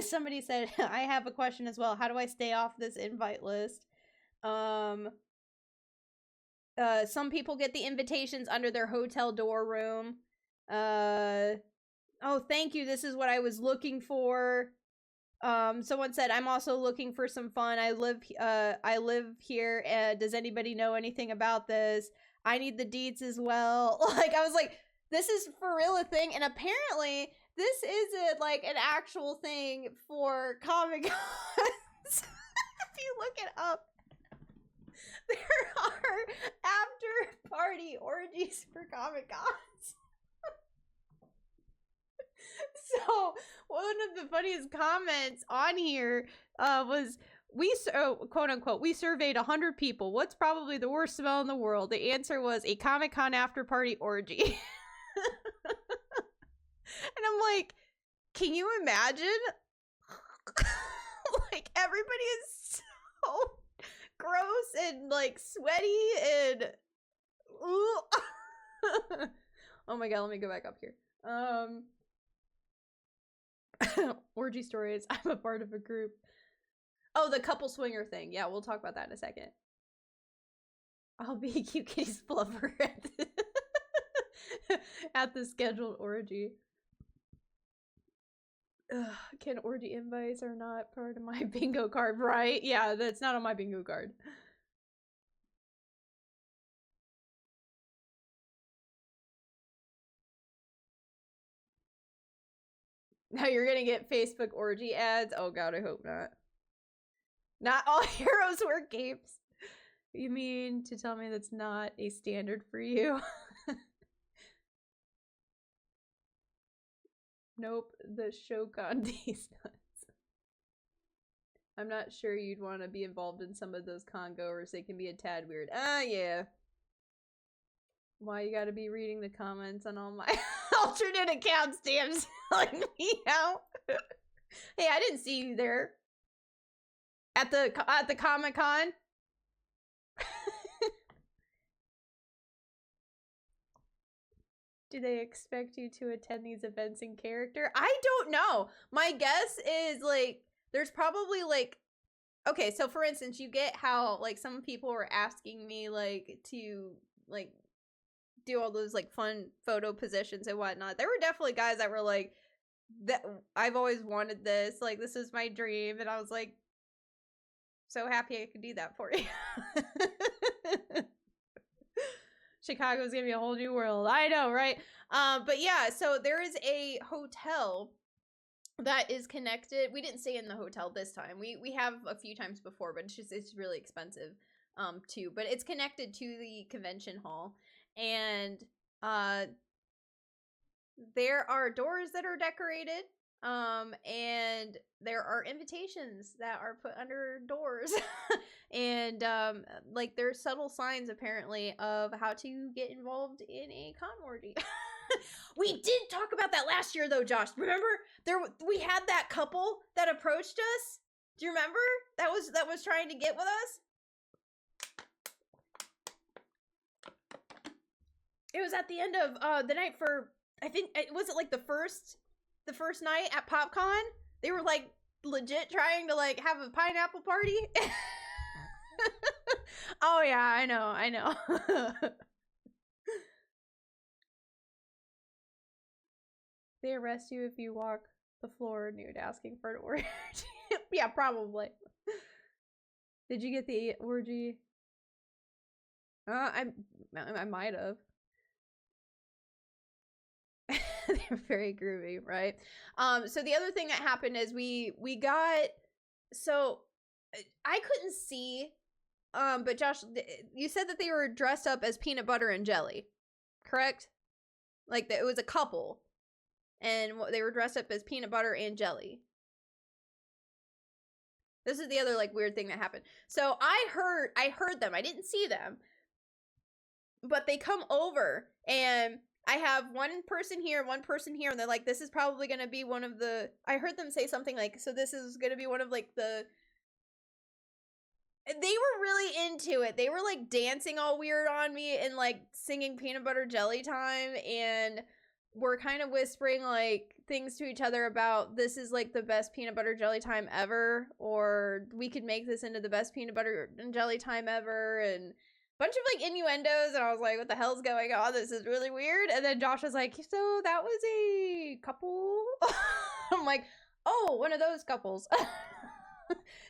Somebody said, I have a question as well. How do I stay off this invite list? Some people get the invitations under their hotel door room. Oh, thank you. This is what I was looking for. Someone said, I'm also looking for some fun. I live here. Does anybody know anything about this? I need the deeds as well. Like, I was like, this is for real a thing. And apparently this isn't like an actual thing for Comic-Cons. If you look it up, there are after party orgies for Comic-Cons. So one of the funniest comments on here was quote unquote, we surveyed 100 people. What's probably the worst smell in the world? The answer was a Comic-Con after party orgy. And I'm like, can you imagine? Like, everybody is so gross and like sweaty and ooh. Oh my god, let me go back up here. Orgy stories. I'm a part of a group. Oh, the couple swinger thing. Yeah, we'll talk about that in a second. I'll be KuteKitti's fluffer at the scheduled orgy. Ugh, can orgy invites are not part of my bingo card, right? Yeah, that's not on my bingo card. Now you're gonna get Facebook orgy ads? Oh god, I hope not. Not all heroes wear capes. You mean to tell me that's not a standard for you? Nope, the Shokan these nuts. I'm not sure you'd want to be involved in some of those con goers. They can be a tad weird. Yeah. Why you gotta be reading the comments on all my alternate accounts, damn, selling me out. Hey, I didn't see you there. At the Comic-Con? Do they expect you to attend these events in character? I don't know. My guess is, like, there's probably, like... Okay, so for instance, you get how, like, some people were asking me, like, to, like, do all those, like, fun photo positions and whatnot. There were definitely guys that were like, that I've always wanted this. Like, this is my dream. And I was like, so happy I could do that for you. Chicago's gonna be a whole new world. I know, right? But yeah, so there is a hotel that is connected. We didn't stay in the hotel this time. We have a few times before, but it's really expensive too. But it's connected to the convention hall, and there are doors that are decorated, and there are invitations that are put under doors. And like, there's subtle signs apparently of how to get involved in a con orgy. We did talk about that last year though, Josh. Remember, we had that couple that approached us. Do you remember? That was trying to get with us. It was at the end of the night for, I think, was it like the first night at PopCon? They were like legit trying to like have a pineapple party. Oh yeah, I know. They arrest you if you walk the floor nude asking for an orgy. Yeah, probably. Did you get the orgy? I might have. They're very groovy, right? So the other thing that happened is we got, so I couldn't see, but Josh, you said that they were dressed up as peanut butter and jelly, correct? Like, it was a couple, and they were dressed up as peanut butter and jelly. This is the other, like, weird thing that happened. So I heard them. I didn't see them, but they come over, and I have one person here, and they're like, this is probably going to be one of the, I heard them say something like, so this is going to be one of, like, the, they were really into it. They were, like, dancing all weird on me and, like, singing Peanut Butter Jelly Time, and we're kind of whispering, like, things to each other about, this is, like, the best peanut butter jelly time ever, or we could make this into the best peanut butter and jelly time ever, and bunch of, like, innuendos, and I was like, what the hell's going on? This is really weird. And then Josh was like, so that was a couple? I'm like, oh, one of those couples.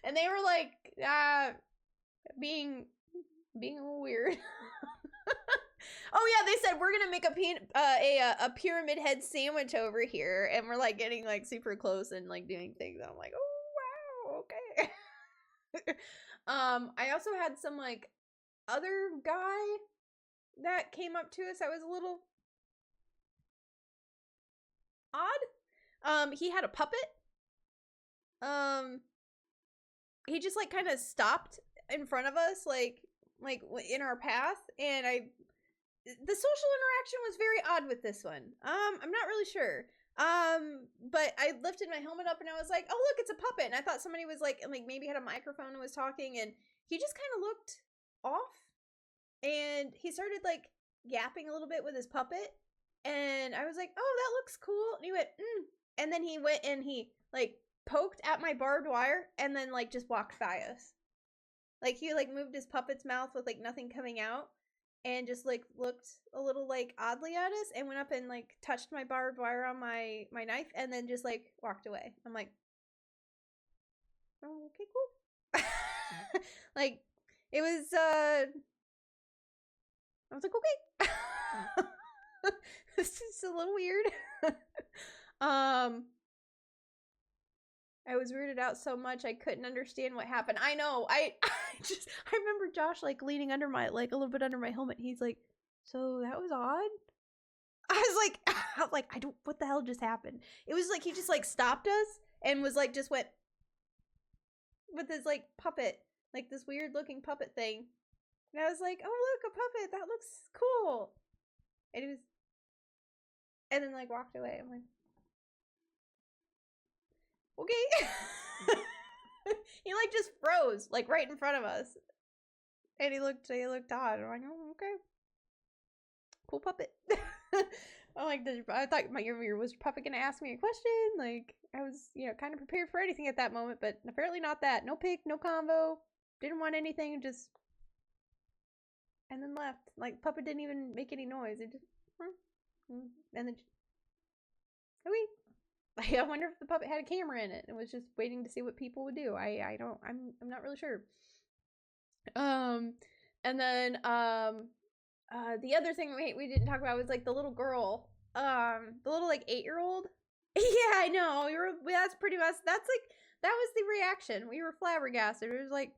And they were like, being a little weird. Oh yeah, they said, we're gonna make a pyramid head sandwich over here, and we're like getting like super close and like doing things. I'm like, oh wow, okay. I also had some like other guy that came up to us that was a little odd. He had a puppet. he just like kind of stopped in front of us, like in our path, and the social interaction was very odd with this one. I'm not really sure. But I lifted my helmet up and I was like, oh look, it's a puppet. And I thought somebody was like maybe had a microphone and was talking, and he just kind of looked off, and he started like yapping a little bit with his puppet, and I was like, oh, that looks cool. And he went, and then he went and he like poked at my barbed wire and then like just walked by us. Like he like moved his puppet's mouth with like nothing coming out, and just like looked a little like oddly at us, and went up and like touched my barbed wire on my knife, and then just like walked away. I'm like, oh, okay, cool. Like it was I was like, okay. This is a little weird. I was weirded out so much I couldn't understand what happened. I know. I remember Josh like leaning under my like a little bit under my helmet. He's like, "So that was odd." I was like, I don't. What the hell just happened? It was like he just like stopped us and was like just went with his like puppet, like this weird looking puppet thing. And I was like, "Oh look, a puppet. That looks cool." And he was, and then like walked away. I'm like, okay. He like just froze like right in front of us, and he looked odd. I'm like, oh, okay, cool puppet. I'm like, I thought was puppet gonna ask me a question? Like I was, kind of prepared for anything at that moment, but apparently not that. No pic, no convo, didn't want anything, just, and then left. Like puppet didn't even make any noise. It just, and then, okay. I wonder if the puppet had a camera in it and was just waiting to see what people would do. I'm not really sure. And then the other thing we didn't talk about was like the little girl, the little like 8-year-old. Yeah, I know. That's pretty much, that was the reaction. We were flabbergasted. It was like,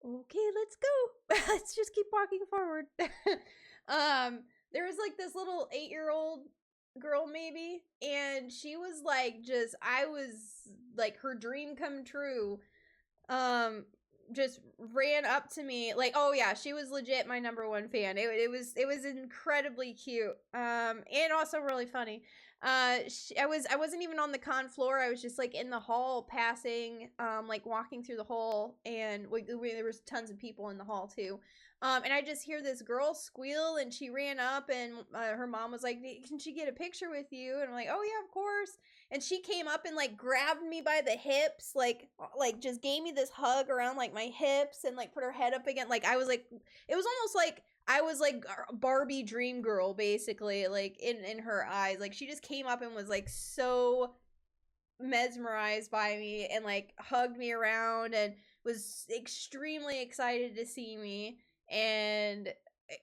okay, let's go. Let's just keep walking forward. There was like this little 8-year-old girl maybe, and she was like I was like her dream come true. Just ran up to me like, oh yeah, she was legit my #1 fan. It was incredibly cute, and also really funny. I wasn't even on the con floor. I was just like in the hall passing, like walking through the hall, and there was tons of people in the hall too. And I just hear this girl squeal, and she ran up, and her mom was like, can she get a picture with you? And I'm like, oh yeah, of course. And she came up and like grabbed me by the hips, like just gave me this hug around like my hips, and like put her head up again. Like I was like, it was almost like I was like Barbie dream girl, basically, like in her eyes. Like she just came up and was like so mesmerized by me, and like hugged me around, and was extremely excited to see me. And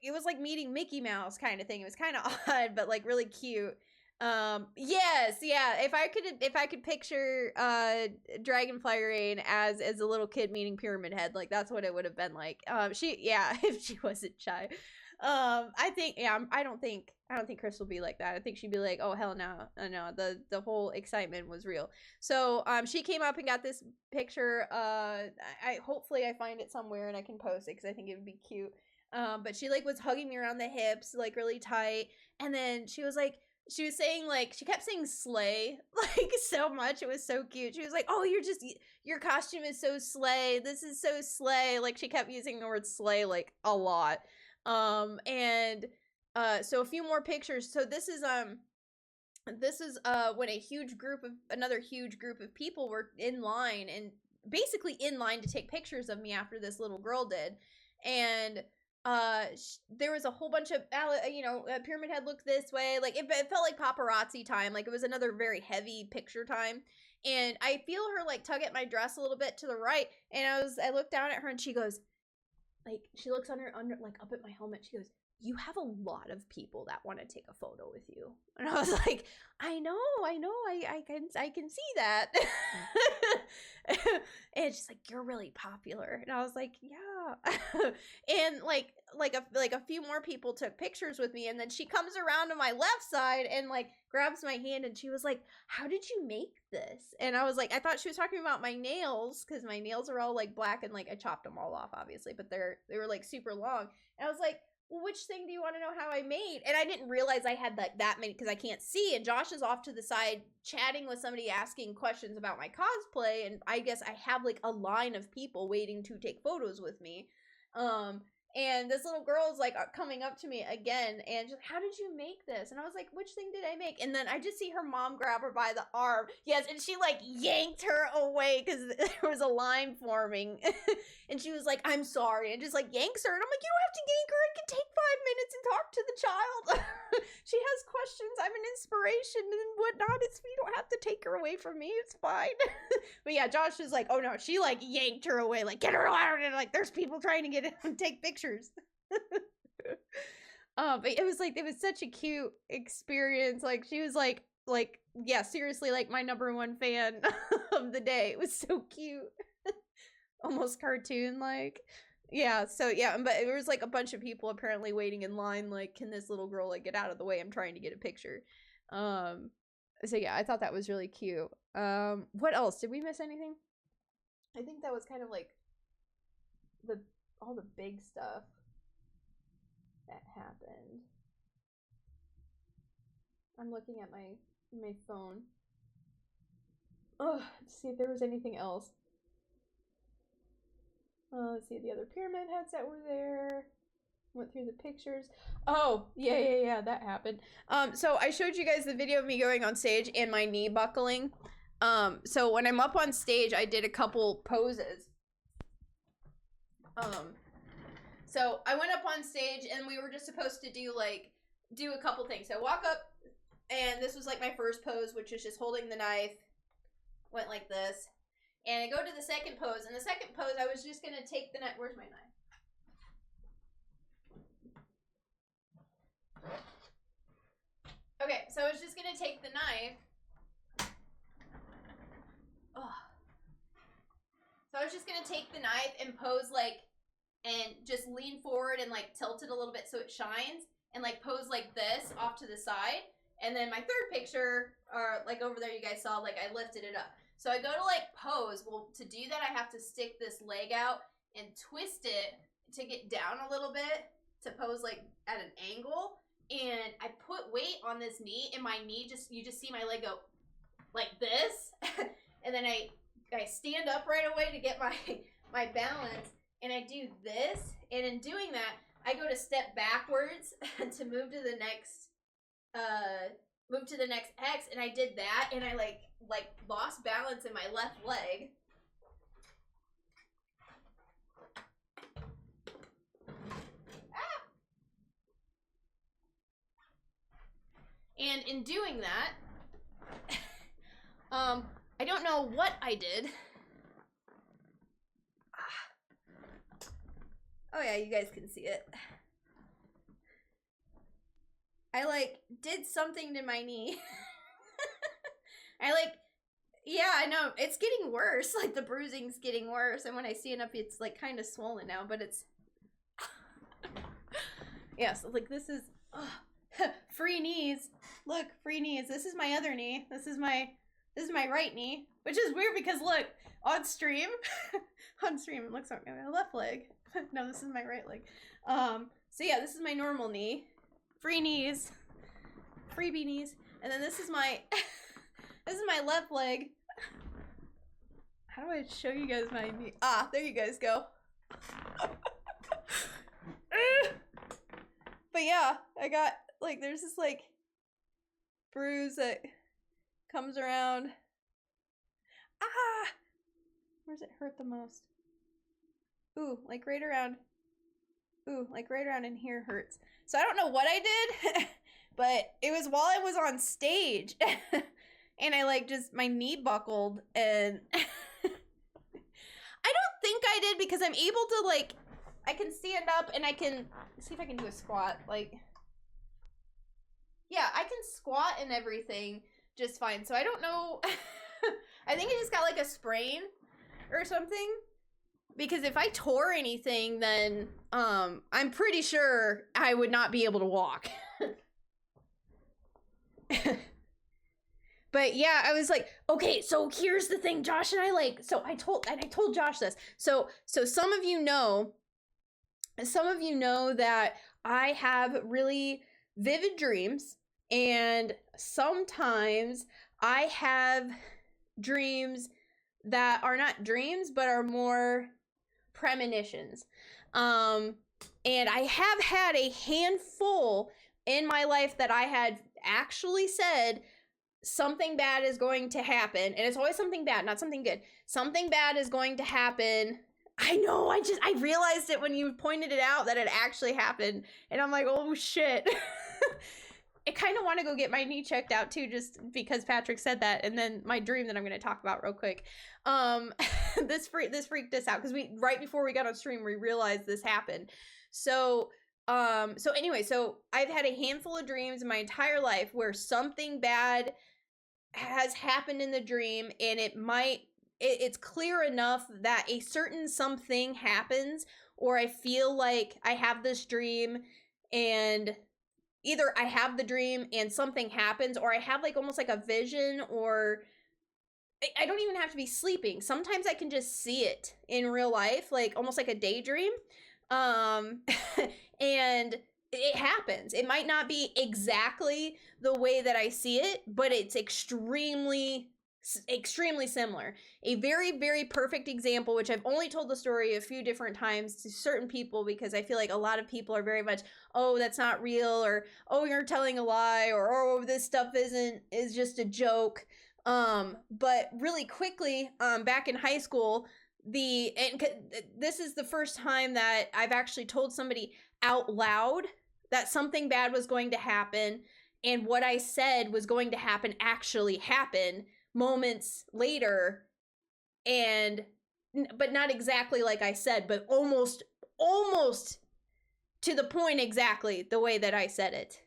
it was like meeting Mickey Mouse kind of thing. It was kind of odd, but like really cute. Yes, yeah. If I could picture Dragonfly Rain as a little kid meeting Pyramid Head, like that's what it would have been like. If she wasn't shy. I think, yeah, I don't think Chris will be like that. I think she'd be like, oh hell no, no. The whole excitement was real. So she came up and got this picture. Hopefully I find it somewhere and I can post it because I think it would be cute. But she like was hugging me around the hips like really tight, and then she was saying like, she kept saying slay like so much. It was so cute. She was like, oh, your costume is so slay. This is so slay. Like she kept using the word slay like a lot. So a few more pictures. So this is when another huge group of people were in line, and basically in line to take pictures of me after this little girl did. And there was a whole bunch of Pyramid Head looked this way, like it felt like paparazzi time. Like it was another very heavy picture time, and I feel her like tug at my dress a little bit to the right, and I looked down at her, and she goes, like, she looks under like up at my helmet, she goes, you have a lot of people that want to take a photo with you. And I was like, I know, I can see that. And she's like, you're really popular. And I was like, yeah. And like like a few more people took pictures with me, and then she comes around to my left side and like grabs my hand, and she was like, how did you make this? And I was like, I thought she was talking about my nails, because my nails are all like black, and like I chopped them all off obviously, but they were like super long. And I was like, well, which thing do you want to know how I made? And I didn't realize I had that many, because I can't see, and Josh is off to the side chatting with somebody asking questions about my cosplay, and I guess I have like a line of people waiting to take photos with me. And this little girl is like coming up to me again, and just, how did you make this? And I was like, which thing did I make? And then I just see her mom grab her by the arm. Yes, and she like yanked her away because there was a line forming. And she was like, I'm sorry, and just like yanks her. And I'm like, you don't have to yank her. I can take 5 minutes and talk to the child. She has questions. I'm an inspiration and whatnot. You don't have to take her away from me. It's fine. But yeah, Josh is like, oh no, she like yanked her away, like, get her out, and like there's people trying to get in and take pictures. But it was such a cute experience. Like, she was like yeah, seriously, like my #1 fan of the day. It was so cute. Almost cartoon like. Yeah, so yeah, but there was like a bunch of people apparently waiting in line, like, can this little girl like get out of the way? I'm trying to get a picture. So yeah, I thought that was really cute. What else? Did we miss anything? I think that was kind of like all the big stuff that happened. I'm looking at my phone. Oh, to see if there was anything else. Let's see the other pyramid heads that were there. Went through the pictures. Oh, yeah, that happened. So I showed you guys the video of me going on stage and my knee buckling. So when I'm up on stage, I did a couple poses. So I went up on stage and we were just supposed to do a couple things. So I walk up, and this was like my first pose, which is just holding the knife. Went like this. And I go to the second pose, and the second pose, I was just gonna take the knife. Where's my knife? Okay, so I was just gonna take the knife. Oh. So I was just gonna take the knife and pose and just lean forward and like tilt it a little bit so it shines, and like pose like this off to the side. And then my third picture, like over there, you guys saw, like I lifted it up. So I go to like pose. Well, to do that, I have to stick this leg out and twist it to get down a little bit to pose like at an angle. And I put weight on this knee, and my knee you just see my leg go like this. And then I stand up right away to get my balance, and I do this. And in doing that, I go to step backwards to move to the next X, and I did that, and I like lost balance in my left leg. And in doing that, I don't know what I did. Oh yeah, you guys can see it. I like did something to my knee. Yeah, I know, it's getting worse. Like the bruising's getting worse, and when I stand up, it's like kind of swollen now, but it's yeah, so like this is free knees. Look, free knees. This is my other knee. This is my right knee, which is weird because look, on stream it looks like my left leg. No, this is my right leg. So yeah, this is my normal knee. Free knees. Freebie knees. And then this is my this is my left leg. How do I show you guys my knee? Ah, there you guys go. But yeah, I got like there's this like bruise that comes around. Ah! Where's it hurt the most? Ooh, like right around. Ooh, like right around in here hurts. So I don't know what I did, but it was while I was on stage. And I like just, my knee buckled, and I don't think I did, because I'm able to like, I can stand up and I can, see if I can do a squat, like, yeah, I can squat and everything just fine. So I don't know, I think I just got like a sprain or something. Because if I tore anything, then I'm pretty sure I would not be able to walk. But yeah, I was like, okay, so here's the thing, Josh and I I told Josh this. So some of you know that I have really vivid dreams, and sometimes I have dreams that are not dreams but are more premonitions. And I have had a handful in my life that I had actually said something bad is going to happen, and it's always something bad, not something good. Something bad is going to happen. I know, I realized it when you pointed it out that it actually happened, and I'm like, oh shit. I kind of want to go get my knee checked out too, just because Patrick said that. And then my dream that I'm going to talk about real quick. This freaked us out because right before we got on stream, we realized this happened. So anyway, so I've had a handful of dreams in my entire life where something bad has happened in the dream, and it's clear enough that a certain something happens, or I feel like I have this dream and either I have the dream and something happens, or I have like almost like a vision, or I don't even have to be sleeping. Sometimes I can just see it in real life, like almost like a daydream. And it happens. It might not be exactly the way that I see it, but it's extremely similar. A very, very perfect example, which I've only told the story a few different times to certain people, because I feel like a lot of people are very much, oh, that's not real, or oh, you're telling a lie, or oh, this stuff is just a joke. But really quickly, back in high school, this is the first time that I've actually told somebody out loud that something bad was going to happen, and what I said was going to happen actually happened moments later, but not exactly like I said, but almost to the point exactly the way that I said it.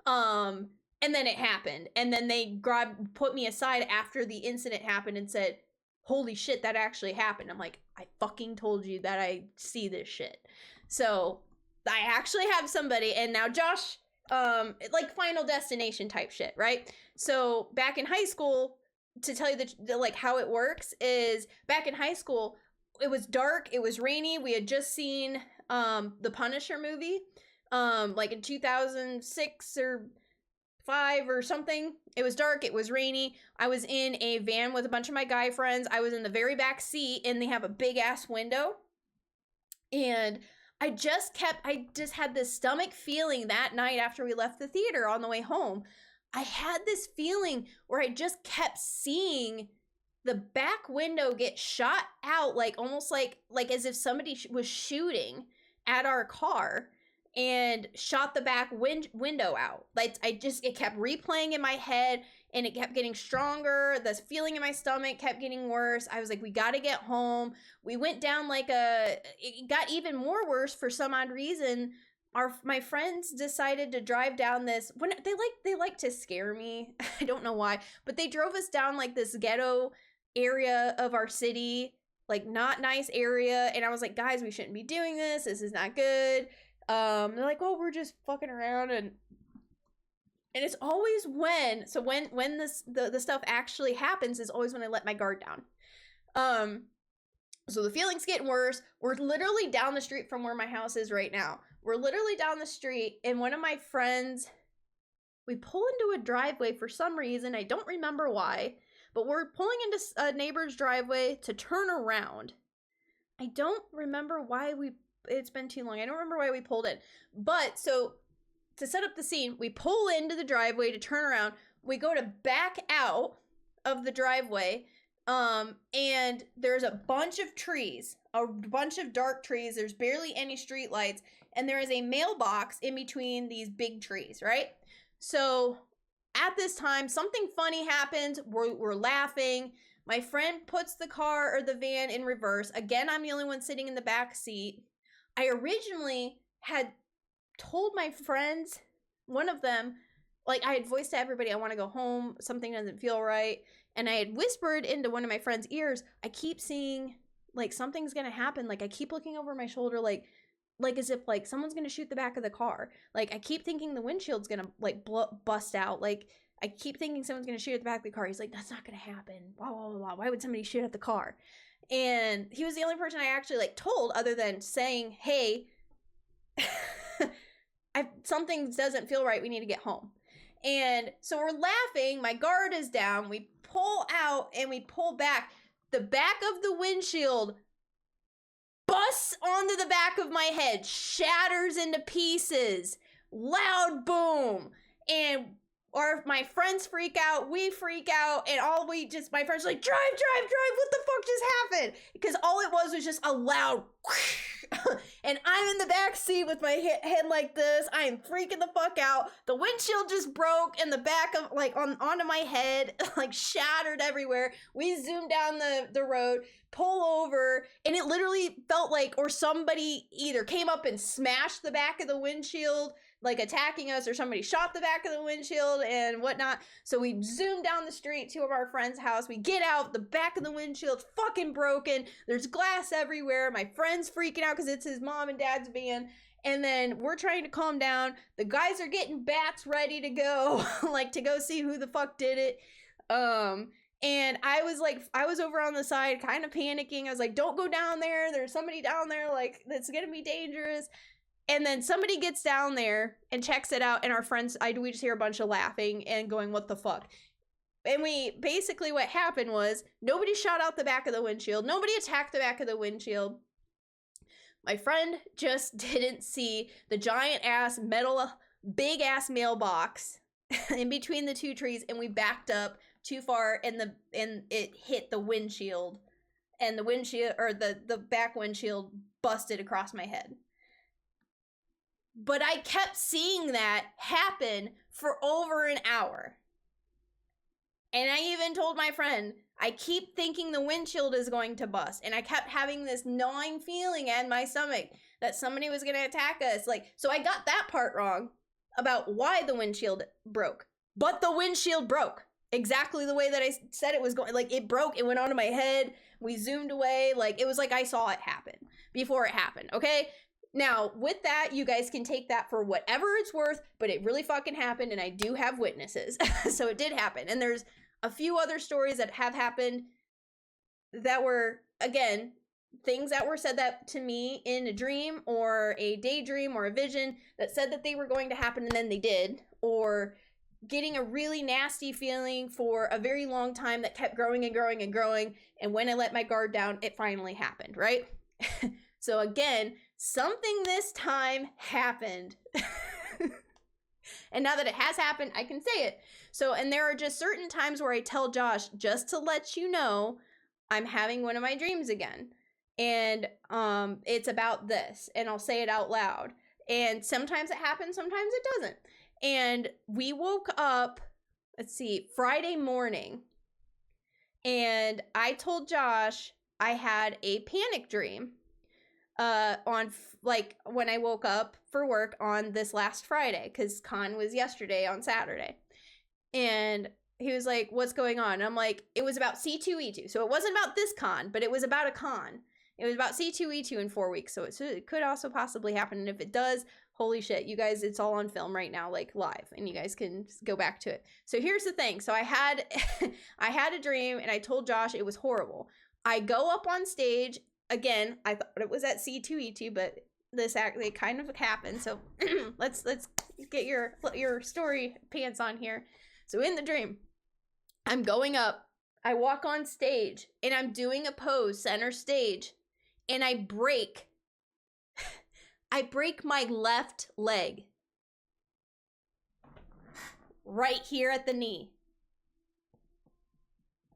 And then it happened, and then they put me aside after the incident happened and said, holy shit, that actually happened. I'm like, I fucking told you that I see this shit. So I actually have somebody, and now Josh, like Final Destination type shit, right? So back in high school, to tell you the like how it works is, back in high school, it was dark, it was rainy. We had just seen the Punisher movie, like in 2006 or 5 or something. It was dark, it was rainy. I was in a van with a bunch of my guy friends. I was in the very back seat, and they have a big ass window. And I just had this stomach feeling that night after we left the theater on the way home. I had this feeling where I just kept seeing the back window get shot out, like almost like as if somebody was shooting at our car and shot the back window out. Like it kept replaying in my head, and it kept getting stronger. The feeling in my stomach kept getting worse. I was like, we got to get home. We went down it got even more worse for some odd reason. My friends decided to drive down this, when they like to scare me. I don't know why, but they drove us down like this ghetto area of our city, like not nice area. And I was like, guys, we shouldn't be doing this. This is not good. They're like, oh, we're just fucking around. And it's always when the stuff actually happens is always when I let my guard down. So the feeling's getting worse. We're literally down the street from where my house is right now. We're literally down the street, and one of my friends, we pull into a driveway for some reason. I don't remember why, but we're pulling into a neighbor's driveway to turn around. I don't remember why it's been too long. I don't remember why we pulled in. But so to set up the scene, we pull into the driveway to turn around. We go to back out of the driveway, and there's a bunch of trees, a bunch of dark trees. There's barely any street lights, and there is a mailbox in between these big trees, right? So at this time, something funny happens. We're laughing. My friend puts the car or the van in reverse. Again, I'm the only one sitting in the back seat. I originally had told my friends, one of them, like I had voiced to everybody, I want to go home. Something doesn't feel right. And I had whispered into one of my friend's ears, I keep seeing like something's gonna happen. Like I keep looking over my shoulder, like as if like someone's gonna shoot the back of the car. Like I keep thinking the windshield's gonna like bust out. Like I keep thinking someone's gonna shoot at the back of the car. He's like, that's not gonna happen. Blah blah blah blah. Why would somebody shoot at the car? And he was the only person I actually like told, other than saying, hey, something doesn't feel right. We need to get home. And so we're laughing. My guard is down. We pull out and we pull back. The back of the windshield busts onto the back of my head, shatters into pieces, loud boom. And my friends freak out, we freak out, and my friends are like, drive, what the fuck just happened? Because all it was just a loud and I'm in the back seat with my head like this. I am freaking the fuck out. The windshield just broke and the back of like onto my head, like shattered everywhere. We zoom down the road, pull over, and it literally felt like, or somebody either came up and smashed the back of the windshield, like attacking us, or somebody shot the back of the windshield and whatnot. So we zoom down the street to our friend's house. We get out, the back of the windshield's fucking broken. There's glass everywhere. My friend's freaking out because it's his mom and dad's van. And then we're trying to calm down. The guys are getting bats ready to go, like to go see who the fuck did it. And I was over on the side kind of panicking. I was like, don't go down there. There's somebody down there, like, that's gonna be dangerous. And then somebody gets down there and checks it out, and our friends, we just hear a bunch of laughing and going, what the fuck? And basically what happened was, nobody shot out the back of the windshield. Nobody attacked the back of the windshield. My friend just didn't see the giant ass metal, big ass mailbox in between the two trees, and we backed up too far, and it hit the windshield, and the windshield, or the back windshield, busted across my head. But I kept seeing that happen for over an hour. And I even told my friend, I keep thinking the windshield is going to bust. And I kept having this gnawing feeling in my stomach that somebody was going to attack us. Like, so I got that part wrong about why the windshield broke. But the windshield broke exactly the way that I said it was going. Like, it broke, it went onto my head, we zoomed away. Like, it was like I saw it happen before it happened, okay? Now, with that, you guys can take that for whatever it's worth, but it really fucking happened, and I do have witnesses. So it did happen. And there's a few other stories that have happened that were, again, things that were said that to me in a dream or a daydream or a vision that said that they were going to happen and then they did, or getting a really nasty feeling for a very long time that kept growing and growing and growing, and when I let my guard down, it finally happened, right? So again, something this time happened. And now that it has happened, I can say it. So, and there are just certain times where I tell Josh, just to let you know, I'm having one of my dreams again. And it's about this, and I'll say it out loud. And sometimes it happens, sometimes it doesn't. And we woke up, Friday morning, and I told Josh I had a panic dream when I woke up for work on this last Friday, because con was yesterday on Saturday. And he was like, what's going on? And I'm like, it was about C2E2. So it wasn't about this con, but it was about a con. It was about C2E2 in 4 weeks. So it could also possibly happen. And if it does, holy shit, you guys, it's all on film right now, like live, and you guys can go back to it. So here's the thing. So I had a dream, and I told Josh it was horrible. I go up on stage. Again, I thought it was at C2E2, but this actually kind of happened. So let's get your story pants on here. So in the dream, I'm going up, I walk on stage, and I'm doing a pose center stage, and I break my left leg right here at the knee.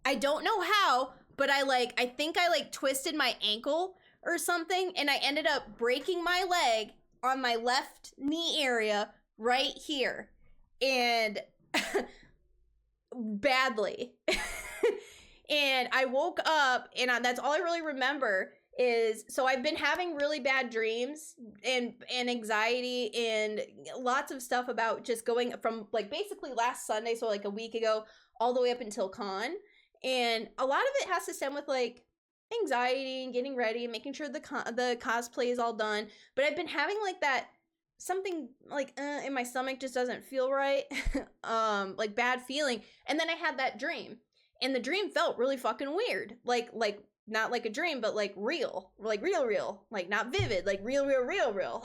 I don't know how, but I think I twisted my ankle or something, and I ended up breaking my leg on my left knee area right here, and badly. And I woke up, and that's all I really remember is, so I've been having really bad dreams and anxiety and lots of stuff about just going from basically last Sunday, so a week ago, all the way up until con. And a lot of it has to stem with anxiety and getting ready and making sure the cosplay is all done. But I've been having like that something like in my stomach just doesn't feel right, like bad feeling. And then I had that dream, and the dream felt really fucking weird, like not like a dream, but like real, like real, like not vivid, like real.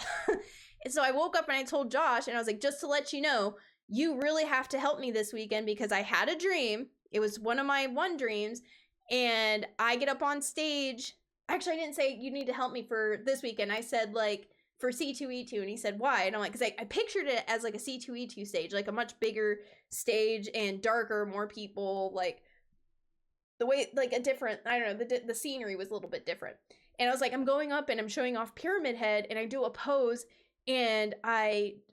And so I woke up and I told Josh, and I was like, just to let you know, you really have to help me this weekend because I had a dream. It was one of my dreams, and I get up on stage. Actually, I didn't say you need to help me for this weekend. I said like for C2E2, and he said why? And I'm like, because I pictured it as like a C2E2 stage, like a much bigger stage and darker, more people, like the way, like a different, I don't know, the scenery was a little bit different. And I was like, I'm going up and I'm showing off Pyramid Head, and I do a pose, and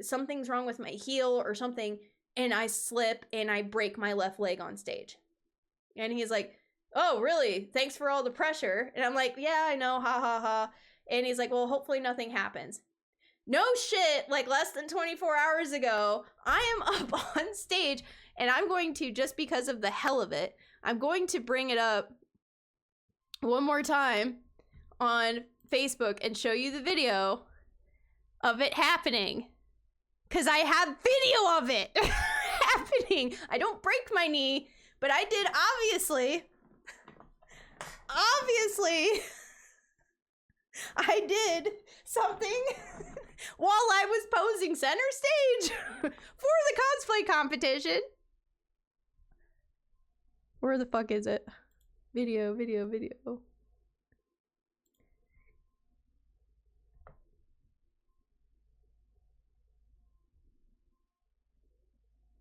something's wrong with my heel or something, and I slip and I break my left leg on stage. And he's like, oh, really? Thanks for all the pressure. And I'm like, yeah, I know, ha ha ha. And he's like, well, hopefully nothing happens. No shit, like less than 24 hours ago, I am up on stage, and I'm going to, just because of the hell of it, I'm going to bring it up one more time on Facebook and show you the video of it happening. Because I have video of it happening. I don't break my knee, but I did obviously, I did something while I was posing center stage for the cosplay competition. Where the fuck is it? Video.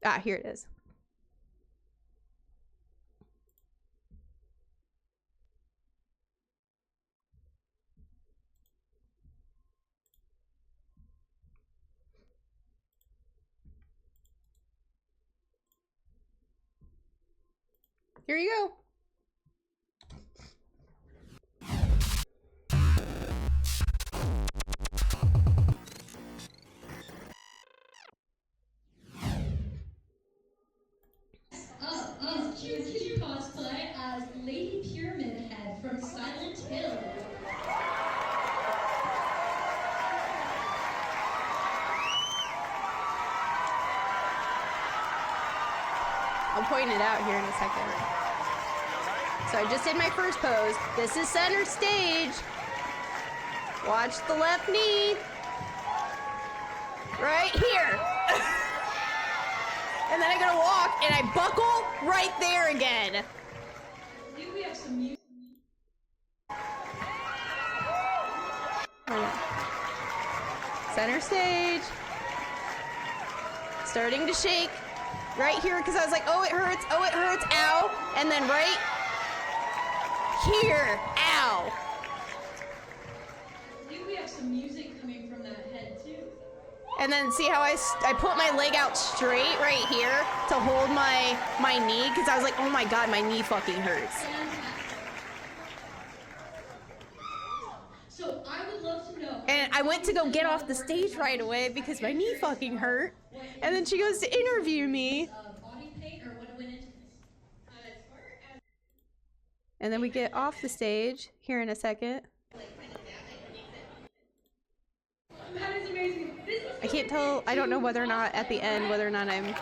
Ah, here it is. Here you go. KuteKitti cosplay as Lady Pyramid Head from Silent Hill. I'll point it out here in a second. So I just did my first pose. This is center stage. Watch the left knee. Right here. And then I gotta walk, and I buckle right there again. We have some music. Center stage. Starting to shake. Right here, because I was like, oh, it hurts, ow. And then right here, ow. I think we have some music coming from that head, too. And then see how I put my leg out straight right here to hold my knee, because I was like, oh my god, my knee fucking hurts. So I would love to know. And I went to go get off the stage right away because my knee fucking hurt. And then she goes to interview me. Body paint or what went into this? And then we get off the stage here in a second. That is amazing. I can't tell, I don't know whether or not at the end, whether or not I'm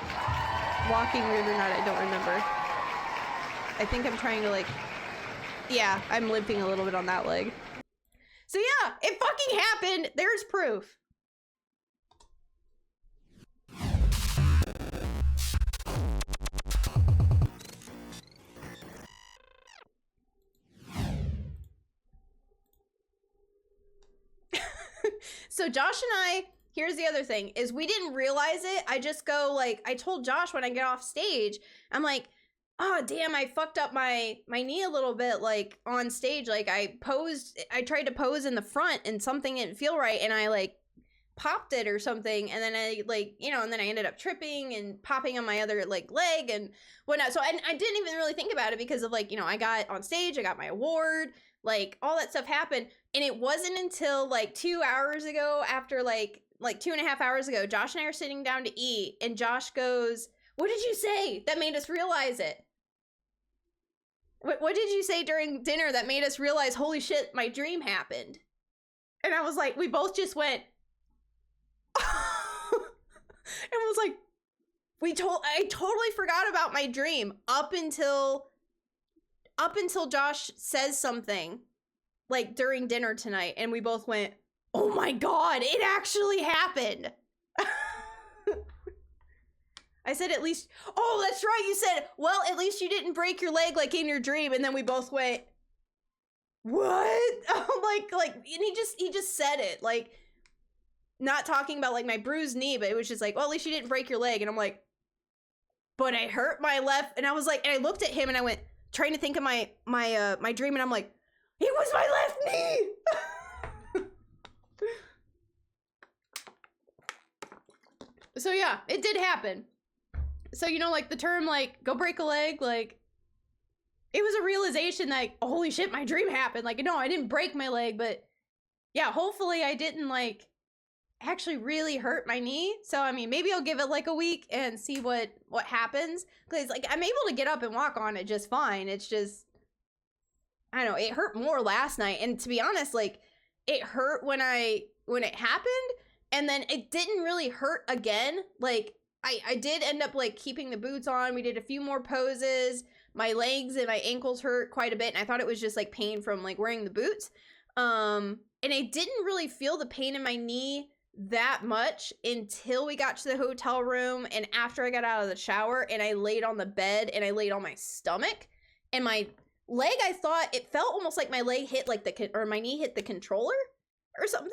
walking weird or not, I don't remember. I think I'm trying to like, yeah, I'm limping a little bit on that leg. So yeah, it fucking happened. There's proof. So Josh and I, here's the other thing, is we didn't realize it. I just go like, I told Josh when I get off stage, I'm like, oh damn, I fucked up my knee a little bit, like on stage. Like I tried to pose in the front and something didn't feel right, and I like popped it or something, and then I like, you know, and then I ended up tripping and popping on my other like leg and whatnot. So I didn't even really think about it because of like, you know, I got on stage, I got my award, like all that stuff happened. And it wasn't until like 2 hours ago, after like 2.5 hours ago, Josh and I are sitting down to eat, and Josh goes, what did you say? That made us realize it. What did you say during dinner that made us realize, holy shit, my dream happened? And I was like, we both just went, and was like, I totally forgot about my dream up until Josh says something like during dinner tonight, and we both went, oh my god, it actually happened. I said, at least, oh, that's right, you said, well, at least you didn't break your leg like in your dream. And then we both went, what? like, and he just said it, like, not talking about like my bruised knee, but it was just like, well, at least you didn't break your leg. And I'm like, but I hurt my left, and I was like, and I looked at him and I went, trying to think of my dream, and I'm like, it was my left knee. So yeah, it did happen. So, you know, like the term, like, go break a leg, like, it was a realization that, like, holy shit, my dream happened. Like, no, I didn't break my leg, but yeah, hopefully I didn't, like, actually really hurt my knee. So, I mean, maybe I'll give it, like, a week and see what happens. Because, like, I'm able to get up and walk on it just fine. It's just, I don't know, it hurt more last night. And to be honest, like, it hurt when it happened, and then it didn't really hurt again. Like, I did end up, like, keeping the boots on. We did a few more poses. My legs and my ankles hurt quite a bit, and I thought it was just, like, pain from, like, wearing the boots. And I didn't really feel the pain in my knee that much until we got to the hotel room, and after I got out of the shower, and I laid on the bed, and I laid on my stomach, and my leg, I thought, it felt almost like my leg hit, like, my knee hit the controller or something,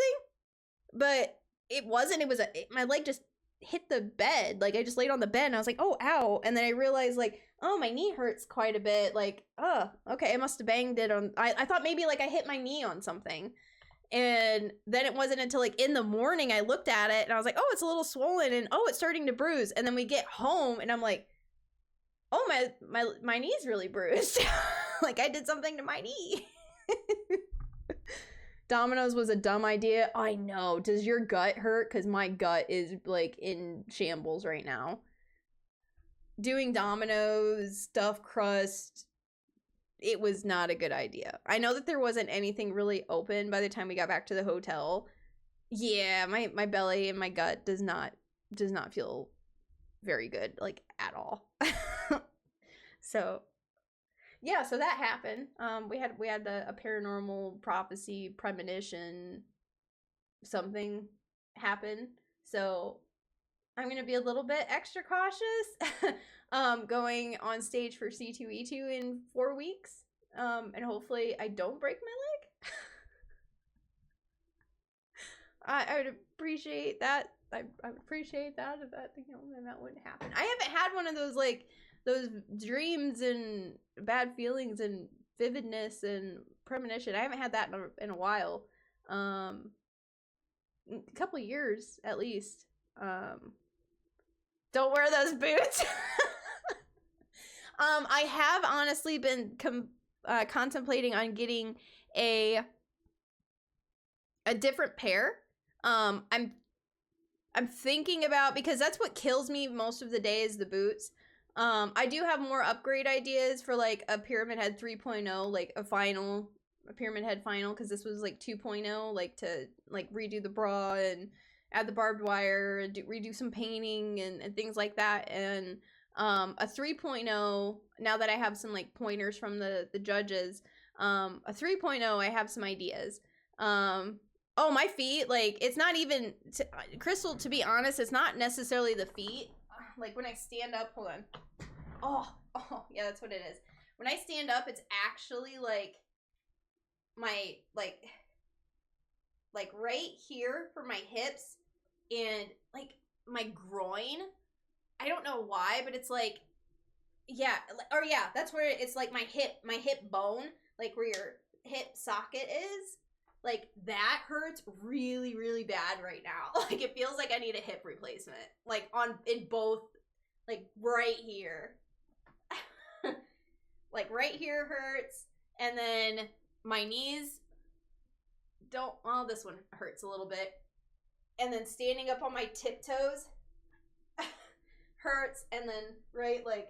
but it wasn't. It was my leg just hit the bed. Like, I just laid on the bed and I was like, oh, ow. And then I realized, like, oh, my knee hurts quite a bit. Like, oh, okay, I must have banged it on, I thought maybe, like, I hit my knee on something. And then it wasn't until, like, in the morning I looked at it and I was like, oh, it's a little swollen, and oh, it's starting to bruise. And then we get home and I'm like, oh, my knee's really bruised. Like, I did something to my knee. Domino's was a dumb idea. I know. Does your gut hurt? Because my gut is, like, in shambles right now. Doing Domino's, stuffed crust, it was not a good idea. I know that there wasn't anything really open by the time we got back to the hotel. Yeah, my belly and my gut does not feel very good, like, at all. So yeah, so that happened. We had a paranormal prophecy premonition something happen. So I'm gonna be a little bit extra cautious going on stage for C2E2 in 4 weeks. And hopefully I don't break my leg. I would appreciate that. I would appreciate that if that, you know, then that wouldn't happen. I haven't had one of those, like, those dreams and bad feelings and vividness and premonition. I haven't had that in a while. A couple of years at least. Don't wear those boots. I have honestly been contemplating on getting a different pair. I'm thinking about, because that's what kills me most of the day is the boots. I do have more upgrade ideas for, like, a Pyramid Head 3.0, like a Pyramid Head final, because this was, like, 2.0, like, to, like, redo the bra and add the barbed wire and redo some painting and things like that. And a 3.0, now that I have some, like, pointers from the judges, a 3.0, I have some ideas. Oh, my feet, like, it's not even, Crystal, to be honest, it's not necessarily the feet. Like, when I stand up, hold on. Oh, yeah, that's what it is. When I stand up, it's actually, like, my, like right here for my hips and, like, my groin. I don't know why, but it's, like, yeah, or yeah, that's where it's, like, my hip bone, like, where your hip socket is. Like, that hurts really, really bad right now. Like, it feels like I need a hip replacement. Like, in both, like, right here. Like, right here hurts. And then my knees well, this one hurts a little bit. And then standing up on my tiptoes hurts. And then, right, like,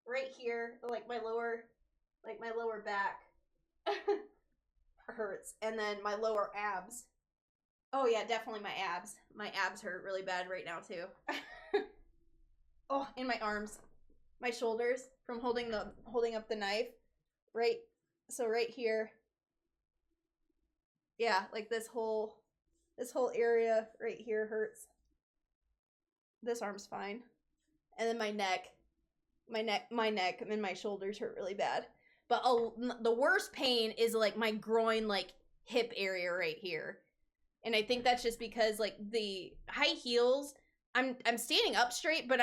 right here, like my lower back hurts, and then my lower abs. Oh yeah, definitely my abs. My abs hurt really bad right now too. Oh, in my arms, my shoulders from holding up the knife. Right, so right here. Yeah, like this whole area right here hurts. This arm's fine. And then my neck and my shoulders hurt really bad. But the worst pain is like my groin, like hip area right here. And I think that's just because like the high heels, I'm standing up straight, but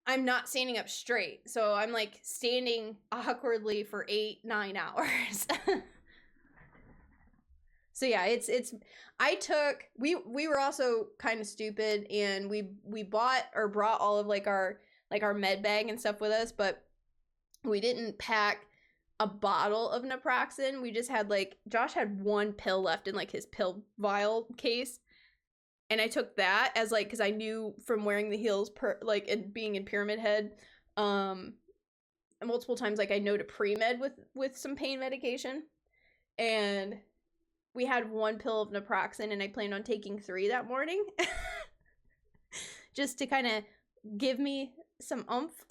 I'm not standing up straight. So I'm like standing awkwardly for 8-9 hours. So yeah, we were also kind of stupid, and we brought all of like our med bag and stuff with us, but we didn't pack a bottle of naproxen. We just had like, Josh had one pill left in like his pill vial case, and I took that as like, because I knew from wearing the heels like and being in Pyramid Head multiple times, like I know to pre-med with some pain medication, and we had one pill of naproxen, and I planned on taking 3 that morning just to kind of give me some oomph.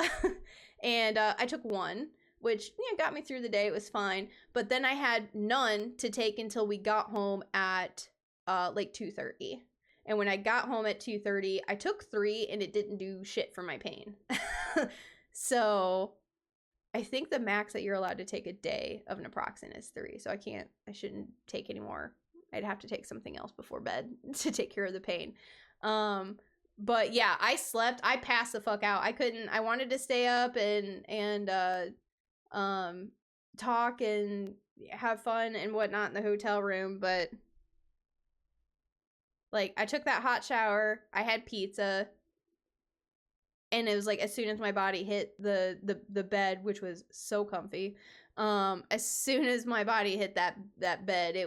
And I took 1, which got me through the day. It was fine. But then I had none to take until we got home at like 2:30. And when I got home at 2:30, I took 3, and it didn't do shit for my pain. So I think the max that you're allowed to take a day of naproxen is 3. So I shouldn't take any more. I'd have to take something else before bed to take care of the pain. But yeah, I slept. I passed the fuck out. I wanted to stay up and talk and have fun and whatnot in the hotel room, but like I took that hot shower, I had pizza, and it was like as soon as my body hit the bed, which was so comfy, as soon as my body hit that bed,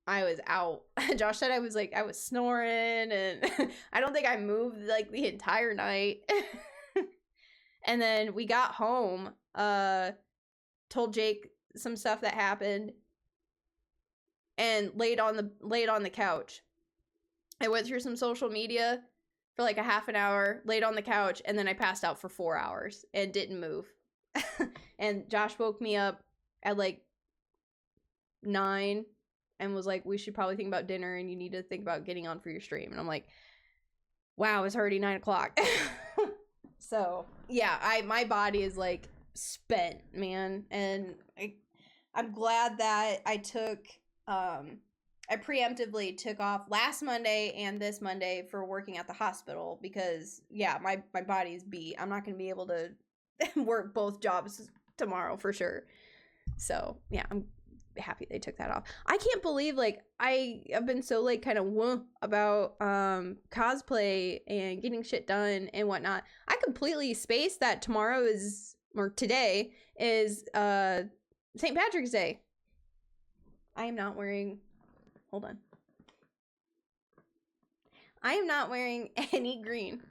I was out. Josh said I was snoring, and I don't think I moved like the entire night. And then we got home, told Jake some stuff that happened, and laid on the couch. I went through some social media for like a half an hour, laid on the couch, and then I passed out for 4 hours and didn't move. And Josh woke me up at like 9 and was like, we should probably think about dinner, and you need to think about getting on for your stream. And I'm like, wow, it's already 9 o'clock. So yeah, my body is like spent, man. And I'm glad that I preemptively took off last Monday and this Monday for working at the hospital, because yeah, my body's beat. I'm not going to be able to work both jobs tomorrow for sure. So yeah, I'm happy they took that off. I can't believe like I have been so like kind of about cosplay and getting shit done and whatnot. I completely spaced that today is St. Patrick's Day. I am not wearing, hold on, I am not wearing any green.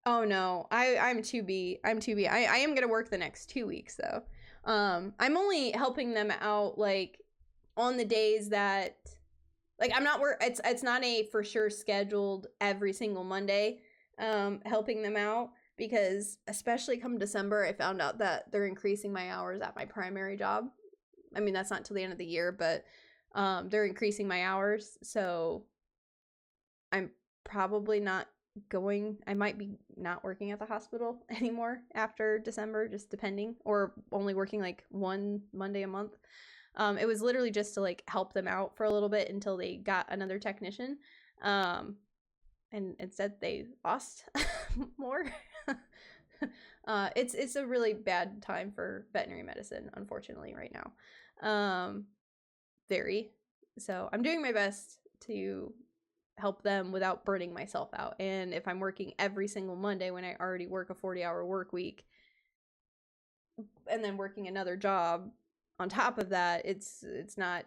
Oh no, I'm 2B. I am gonna work the next 2 weeks though. I'm only helping them out like on the days that like I'm not it's not a for sure scheduled every single Monday helping them out, because especially come December I found out that they're increasing my hours at my primary job. I mean, that's not till the end of the year, but they're increasing my hours, so I'm probably not I might be not working at the hospital anymore after December, just depending, or only working like 1 Monday a month. It was literally just to like help them out for a little bit until they got another technician. And instead they lost more. It's a really bad time for veterinary medicine, unfortunately, right now. Very. So I'm doing my best to help them without burning myself out. And if I'm working every single Monday when I already work a 40-hour work week, and then working another job on top of that, it's not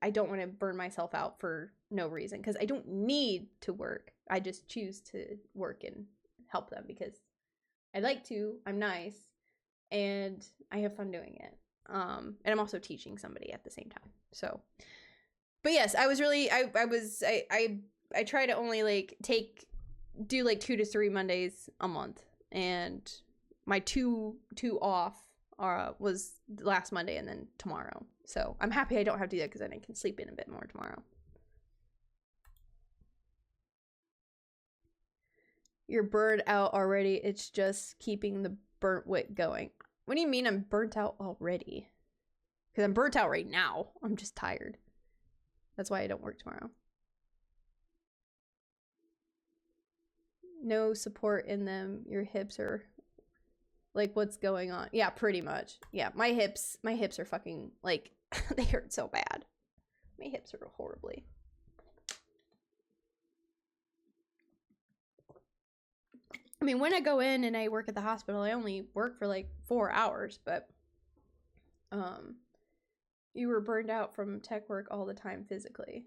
I don't want to burn myself out for no reason, because I don't need to work. I just choose to work and help them because I like to, I'm nice, and I have fun doing it. And I'm also teaching somebody at the same time. So, but yes, I was really, I try to only like do like 2 to 3 Mondays a month, and my two off was last Monday and then tomorrow. So I'm happy I don't have to do that because then I can sleep in a bit more tomorrow. You're burned out already. It's just keeping the burnt wick going. What do you mean I'm burnt out already? Because I'm burnt out right now. I'm just tired. That's why I don't work tomorrow. No support in them. Your hips are like, what's going on? Yeah, pretty much. Yeah, my hips are fucking like they hurt so bad. My hips hurt horribly. I mean, when I go in and I work at the hospital, I only work for like 4 hours, but you were burned out from tech work all the time physically.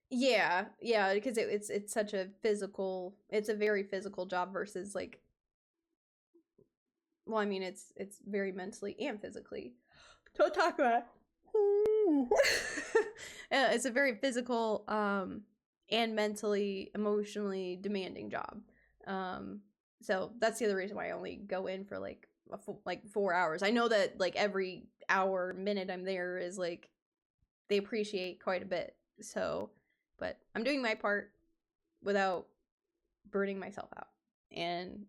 Yeah, because it's such a physical, it's a very physical job versus like, well, I mean, it's very mentally and physically. Don't talk about it. It's a very physical and mentally, emotionally demanding job. So that's the other reason why I only go in for like 4 hours. I know that like every hour, minute I'm there is like, they appreciate quite a bit. So, but I'm doing my part without burning myself out. And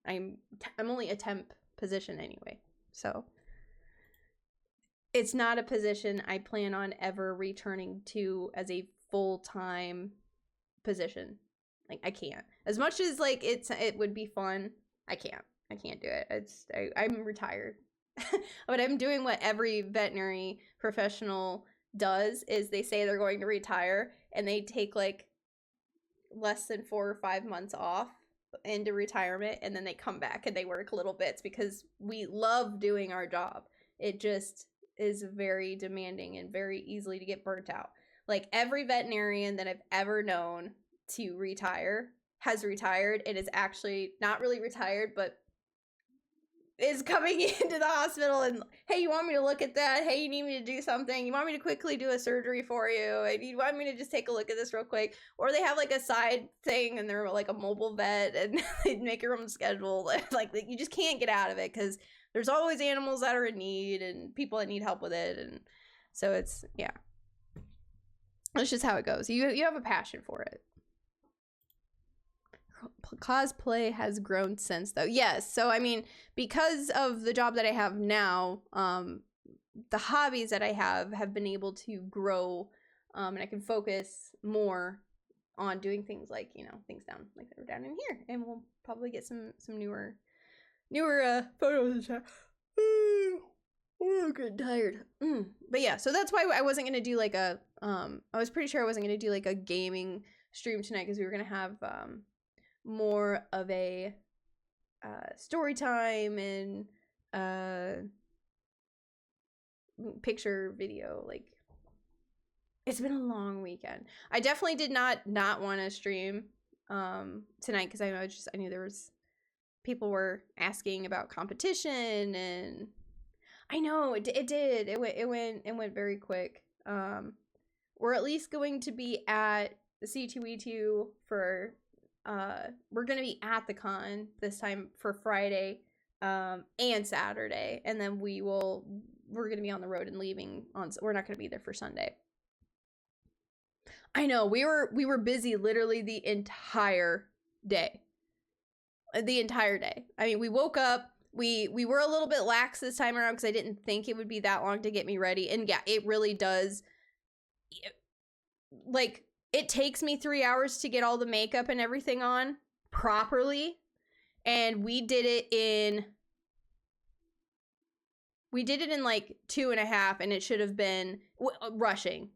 I'm only a temp position anyway. So it's not a position I plan on ever returning to as a full-time position. Like, I can't. As much as like it would be fun, I can't do it. I'm retired. But I'm doing what every veterinary professional does, is they say they're going to retire and they take like less than 4 or 5 months off into retirement, and then they come back and they work little bits because we love doing our job. It just is very demanding and very easily to get burnt out. Like, every veterinarian that I've ever known to retire has retired and is actually not really retired, but is coming into the hospital and, hey, you want me to look at that? Hey, you need me to do something? You want me to quickly do a surgery for you? You want me to just take a look at this real quick? Or they have like a side thing and they're like a mobile vet and they make your own schedule. Like, you just can't get out of it because there's always animals that are in need and people that need help with it. And so it's, yeah. That's just how it goes. You have a passion for it. Cosplay has grown since, though. Yes. So I mean, because of the job that I have now, the hobbies that I have been able to grow, and I can focus more on doing things like, you know, things down like that are down in here, and we'll probably get some newer photos and stuff. Oh, I'm getting tired. But yeah, so that's why I wasn't gonna do like a I was pretty sure I wasn't gonna do like a gaming stream tonight, because we were gonna have more of a story time and picture video. Like, it's been a long weekend. I definitely did not want to stream tonight, because I knew there was people were asking about competition, and I know it did. It went very quick. We're at least going to be at the C2E2 for we're gonna be at the con this time for Friday and Saturday, and then we're gonna be on the road and leaving we're not gonna be there for Sunday. I know, we were busy literally the entire day. I mean, we woke up, we were a little bit lax this time around because I didn't think it would be that long to get me ready, and yeah, it really does. Like, it takes me 3 hours to get all the makeup and everything on properly. And we did it in like 2.5, and it should have been rushing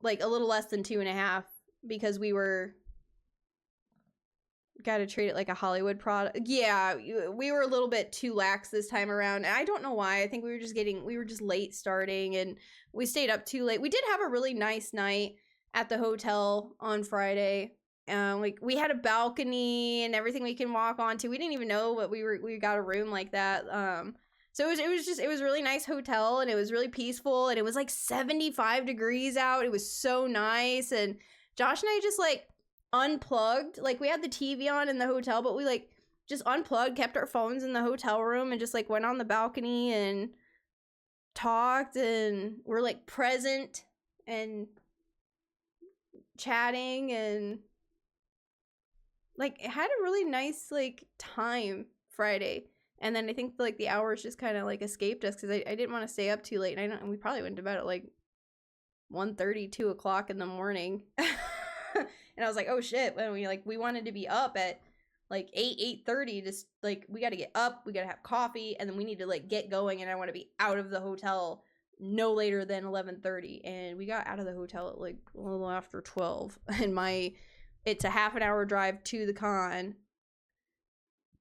like a little less than 2.5, because we were gotta treat it like a Hollywood product. Yeah, we were a little bit too lax this time around. And I don't know why. I think we were just late starting and we stayed up too late. We did have a really nice night at the hotel on Friday. Like we had a balcony and everything we can walk onto. We didn't even know what we got a room like that. So it was really nice hotel and it was really peaceful and it was like 75 degrees out. It was so nice. And Josh and I just like unplugged. Like we had the TV on in the hotel, but we like just unplugged, kept our phones in the hotel room and just like went on the balcony and talked and we're like present and chatting and like had a really nice like time Friday. And then I think like the hours just kind of like escaped us because I didn't want to stay up too late. And we probably went to bed at like 1:30, 2 o'clock in the morning. And I was like, oh shit, when we wanted to be up at like 8:30, just like we got to get up, we got to have coffee, and then we need to like get going, and I want to be out of the hotel no later than 11:30. And we got out of the hotel at like a little after 12. And it's a half an hour drive to the con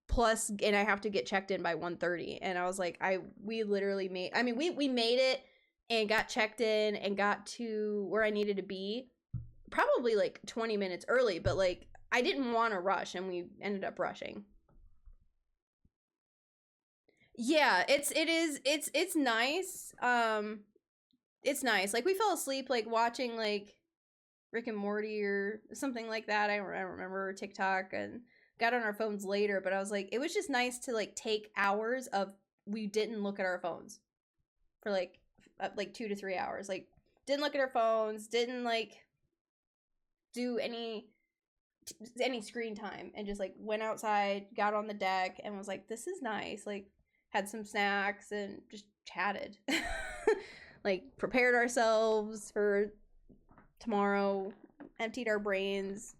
plus, and I have to get checked in by 1:30. And I was like, we literally made, I mean, we made it and got checked in and got to where I needed to be probably like 20 minutes early, but like I didn't want to rush and we ended up rushing. Yeah, it's nice. It's nice. Like we fell asleep like watching like Rick and Morty or something like that. I remember TikTok and got on our phones later, but I was like, it was just nice to like take hours of we didn't look at our phones for like 2 to 3 hours. Like didn't look at our phones, didn't like do any screen time and just like went outside, got on the deck and was like, this is nice. Like had some snacks and just chatted. Like prepared ourselves for tomorrow, emptied our brains.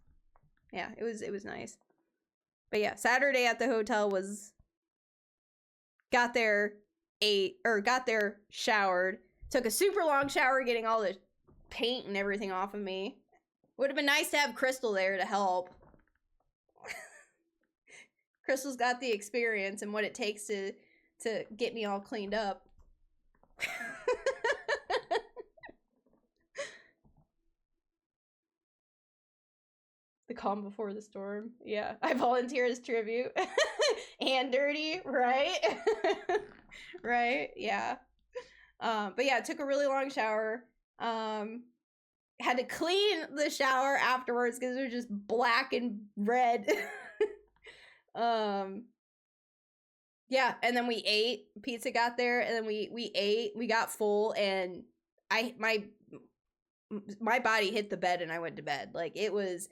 Yeah, it was nice. But yeah, Saturday at the hotel was got there, showered, took a super long shower getting all the paint and everything off of me. Would have been nice to have Crystal there to help. Crystal's got the experience and what it takes to get me all cleaned up. The calm before the storm. Yeah, I volunteer as tribute. And dirty, right? Right, yeah. But yeah, took a really long shower. Had to clean the shower afterwards because it was just black and red. Yeah, and then we ate. Pizza got there, and then we ate. We got full, and my body hit the bed, and I went to bed. Like it was.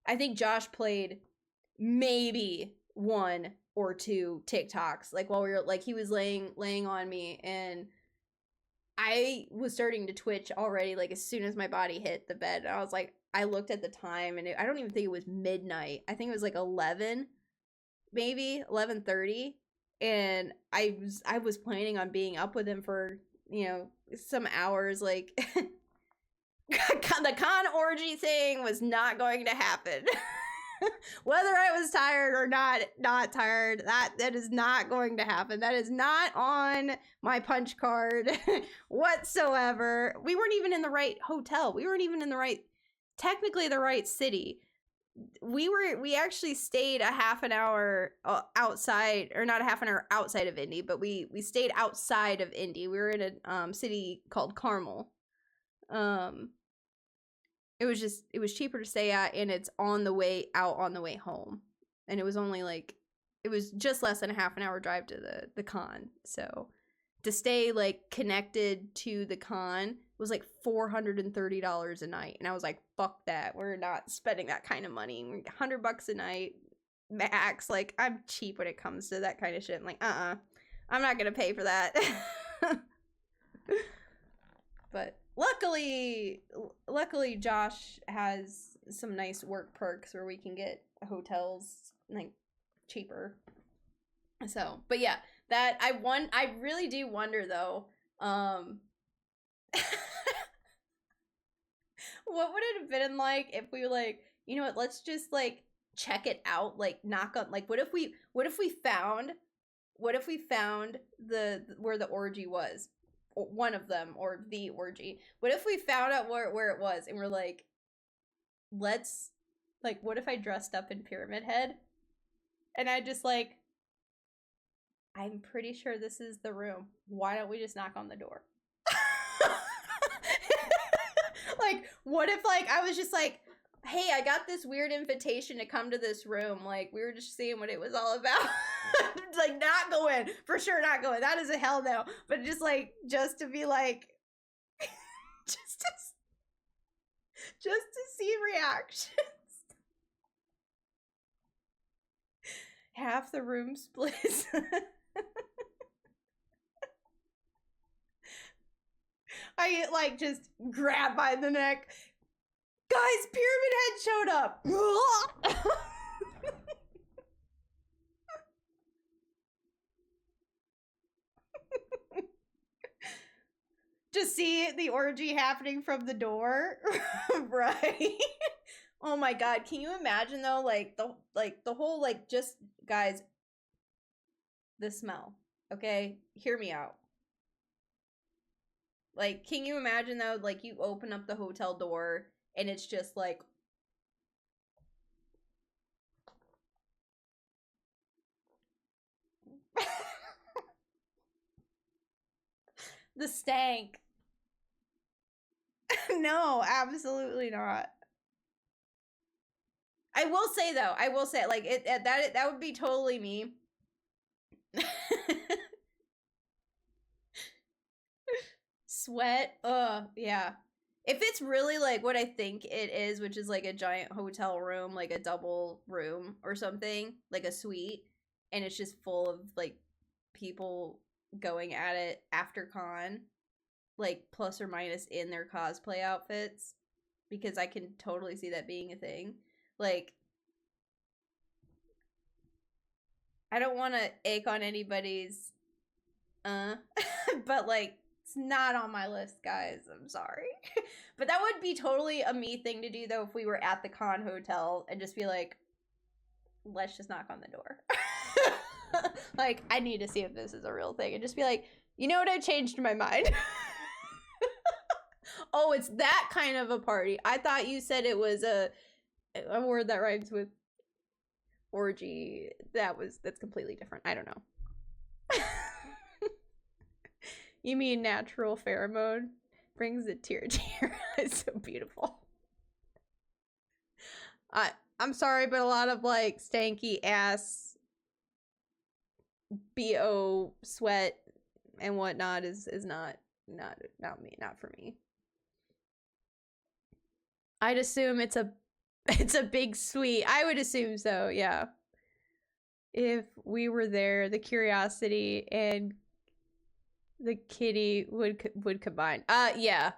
I think Josh played maybe 1 or 2 TikToks. Like while we were like he was laying on me, and I was starting to twitch already. Like as soon as my body hit the bed, I was like, I looked at the time, and I don't even think it was midnight. I think it was like 11, maybe 11:30. And I was planning on being up with him for, some hours. Like the con orgy thing was not going to happen. Whether I was tired or not tired, that is not going to happen. That is not on my punch card whatsoever. We weren't even in the right hotel. We weren't even in technically the right city. We actually stayed a half an hour outside, or not a half an hour outside of Indy, but we stayed outside of Indy. We were in a city called Carmel. It was cheaper to stay at, and it's on the way out on the way home. And it was only like, it was just less than a half an hour drive to the con. So to stay like connected to the con was like $430 a night. And I was like, fuck that. We're not spending that kind of money. $100 a night max. Like I'm cheap when it comes to that kind of shit. I'm like, I'm not going to pay for that. But luckily Josh has some nice work perks where we can get hotels like cheaper. So, but yeah, that I really do wonder though, what would it have been like if we were like, you know what, let's just like check it out, like knock on, like what if we found the where the orgy was, one of them, or the orgy. What if we found out where it was, and we're like, let's, like, what if I dressed up in Pyramid Head and I just like, I'm pretty sure this is the room, why don't we just knock on the door? Like, what if, like, I was just like, hey, I got this weird invitation to come to this room, like, we were just seeing what it was all about. Like, not going, for sure not going, that is a hell no, but just like, just to be like, just to see reactions. Half the room splits. I get, like, just grabbed by the neck. Guys, Pyramid Head showed up. Just see the orgy happening from the door. Right? Oh my god, can you imagine though, like the whole, like, just, guys, the smell, okay? Hear me out. Like, can you imagine though, like, you open up the hotel door and it's just like the stank. No, absolutely not. I will say though, like, that would be totally me. Sweat, yeah. If it's really like what I think it is, which is like a giant hotel room, like a double room or something, like a suite, and it's just full of like people going at it after con, like plus or minus in their cosplay outfits, because I can totally see that being a thing. Like, I don't want to ache on anybody's, but like, it's not on my list, guys. I'm sorry. But that would be totally a me thing to do, though, if we were at the con hotel and just be like, let's just knock on the door. Like, I need to see if this is a real thing. And just be like, you know what? I changed my mind. Oh, it's that kind of a party. I thought you said it was a word that rhymes with orgy. That's completely different. I don't know. You mean natural pheromone? Brings a tear to your eyes. So beautiful. I'm sorry, but a lot of like stanky ass BO sweat and whatnot is not me, not for me. I'd assume it's a big suite. I would assume so, yeah. If we were there, the curiosity and the kitty would combine. Yeah,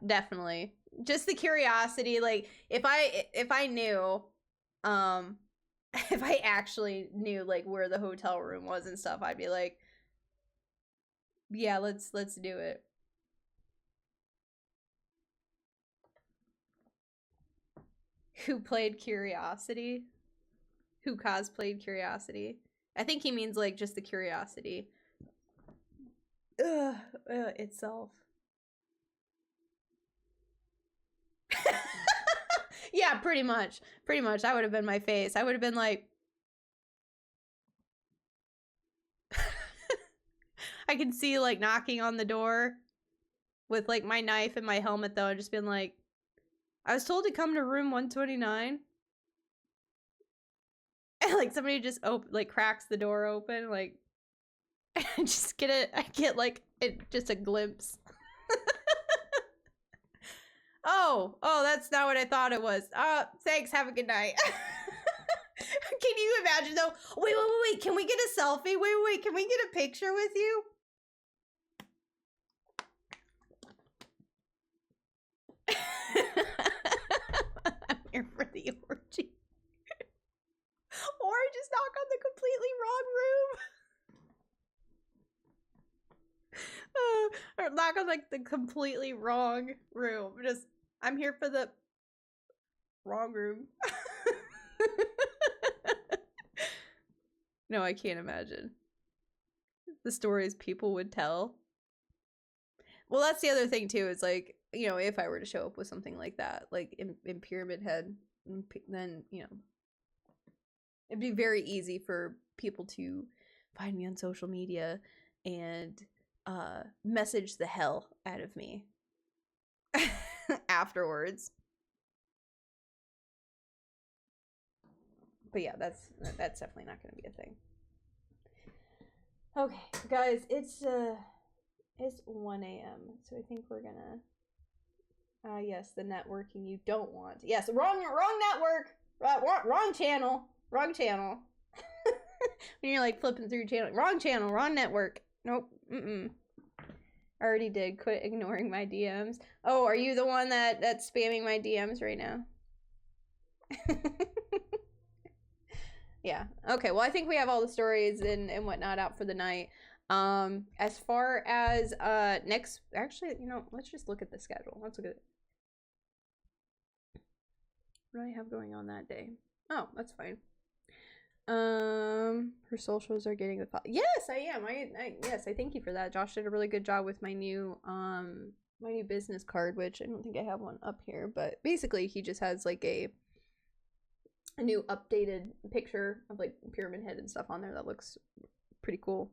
definitely. Just the curiosity, like, if I knew, if I actually knew like where the hotel room was and stuff, I'd be like, yeah, let's do it. Who played Curiosity? Who cosplayed Curiosity? I think he means like just the curiosity. Itself. Yeah, pretty much. Pretty much. That would have been my face. I would have been like, I can see like knocking on the door with like my knife and my helmet though, and just been like, I was told to come to room 129. And like somebody just like cracks the door open, like, and just I get like just a glimpse. Oh, that's not what I thought it was. Thanks, have a good night. Can you imagine though? Wait, can we get a selfie? Wait, can we get a picture with you? I'm here for the orgy. Or just knock on the completely wrong room. Or knock on like the completely wrong room. I'm here for the wrong room. No, I can't imagine the stories people would tell. Well, that's the other thing too, is like, you know, if I were to show up with something like that, like in Pyramid Head, then, you know, it'd be very easy for people to find me on social media and message the hell out of me afterwards. But yeah, that's definitely not going to be a thing. Okay, guys, it's 1 a.m. So I think we're gonna. Yes, the networking you don't want. Yes, wrong network. Wrong channel. Wrong channel. When you're like flipping through channel, wrong network. Nope. Already did. Quit ignoring my DMs. Oh, are you the one that's spamming my DMs right now? Yeah. Okay, well, I think we have all the stories and whatnot out for the night. As far as next, actually, you know, let's just look at the schedule. Let's look at it. What do I have going on that day? Oh, that's fine. Her socials are getting the yes, I am. Yes, I thank you for that. Josh did a really good job with my new business card, which I don't think I have one up here, but basically he just has like a new updated picture of like Pyramid Head and stuff on there that looks pretty cool.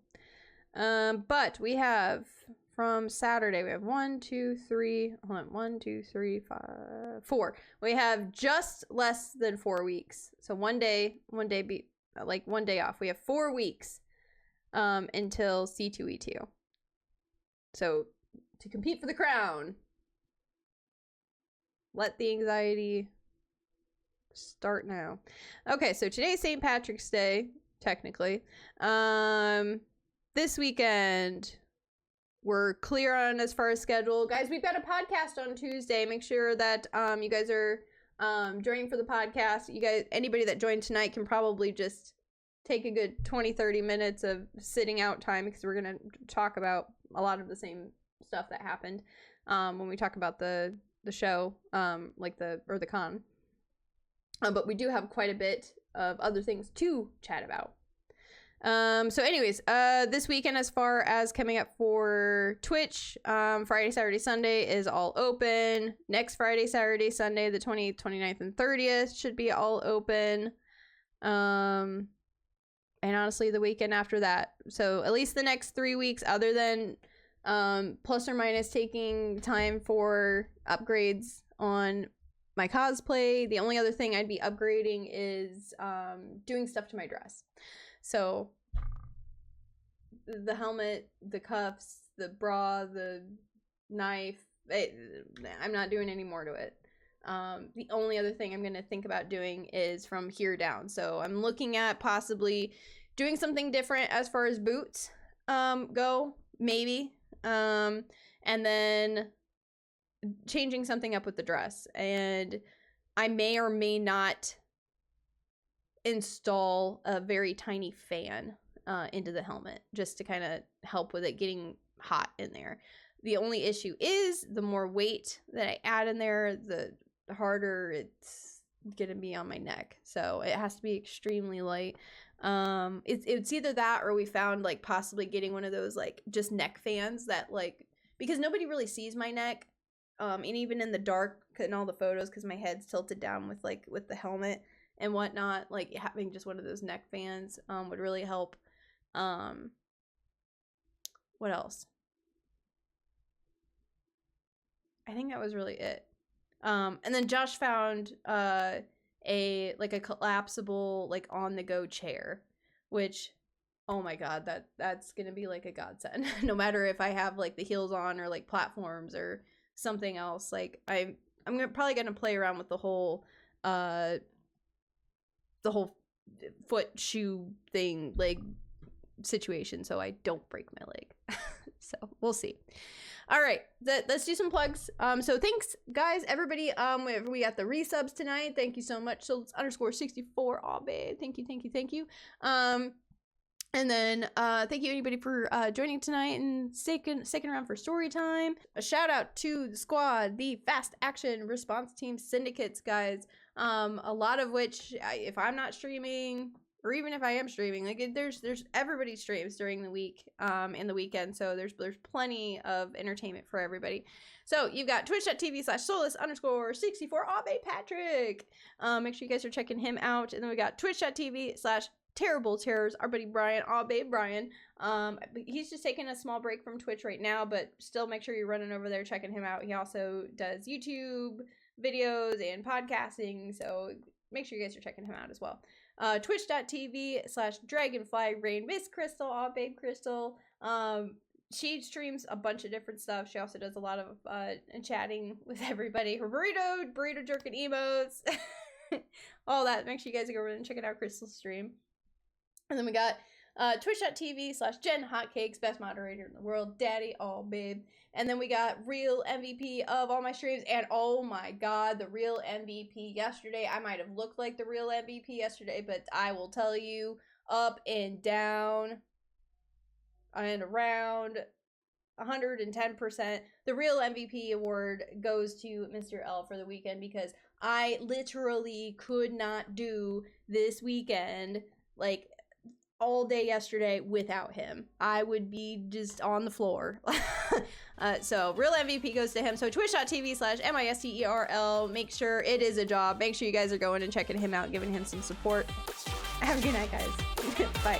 But we have from Saturday, we have 1, 2, 3, hold on, 1, 2, 3, 5, 4. We have just less than 4 weeks. So one day off. We have 4 weeks until C2E2. So to compete for the crown, let the anxiety start now. Okay, so today's St. Patrick's Day, technically. This weekend, we're clear on as far as schedule. Guys, we've got a podcast on Tuesday. Make sure that you guys are joining for the podcast. You guys, anybody that joined tonight can probably just take a good 20-30 minutes of sitting out time, because we're going to talk about a lot of the same stuff that happened when we talk about the show, like the con. But we do have quite a bit of other things to chat about. So anyways, this weekend, as far as coming up for Twitch, Friday, Saturday, Sunday is all open. Next Friday, Saturday, Sunday, the 28th, 29th, and 30th should be all open. And honestly, the weekend after that. So at least the next 3 weeks, other than plus or minus taking time for upgrades on my cosplay, the only other thing I'd be upgrading is doing stuff to my dress. So the helmet, the cuffs, the bra, the knife, I'm not doing any more to it. The only other thing I'm going to think about doing is from here down. So I'm looking at possibly doing something different as far as boots go, maybe. And then changing something up with the dress. And I may or may not install a very tiny fan into the helmet, just to kind of help with it getting hot in there. The only issue is the more weight that I add in there, the harder it's gonna be on my neck. So it has to be extremely light. It's either that, or we found like possibly getting one of those like just neck fans that, like, because nobody really sees my neck, and even in the dark in all the photos, because my head's tilted down with the helmet and whatnot, like having just one of those neck fans would really help. What else? I think that was really it. And then Josh found a collapsible, like, on the go chair, which, oh my god, that's gonna be like a godsend. No matter if I have like the heels on or like platforms or something else, like I'm probably gonna play around with the whole foot shoe thing, leg situation, so I don't break my leg. So we'll see. All right, let's do some plugs. So thanks, guys, everybody. We got the resubs tonight. Thank you so much. So _64. Oh, babe. Thank you. And then thank you anybody for joining tonight and sticking around for story time. A shout out to the squad, the Fast Action Response Team Syndicates, guys. A lot of which, if I'm not streaming, or even if I am streaming, like there's everybody streams during the week and the weekend, so there's plenty of entertainment for everybody. So you've got twitch.tv/solus_64 Abe Patrick. Make sure you guys are checking him out. And then we got twitch.tv/Terrible Terrors, our buddy Brian, Abe Brian. He's just taking a small break from Twitch right now, but still make sure you're running over there checking him out. He also does YouTube videos and podcasting, so make sure you guys are checking him out as well. Twitch.tv/Dragonfly Rain Miss Crystal, Babe Crystal. She streams a bunch of different stuff. She also does a lot of chatting with everybody. Her burrito jerking emotes, all that. Make sure you guys go over and check it out, Crystal's stream. And then we got twitch.tv/Jen Hotcakes, best moderator in the world, Daddy, babe. And then we got real MVP of all my streams, and oh my god, the real MVP yesterday. I might have looked like the real MVP yesterday, but I will tell you, up and down and around 110%, the real MVP award goes to Mr. L for the weekend, because I literally could not do this weekend, like, all day yesterday without him. I would be just on the floor. So real MVP goes to him. So twitch.tv/MISTERL. Make sure it is a job. Make sure you guys are going and checking him out, giving him some support. Have a good night, guys. Bye.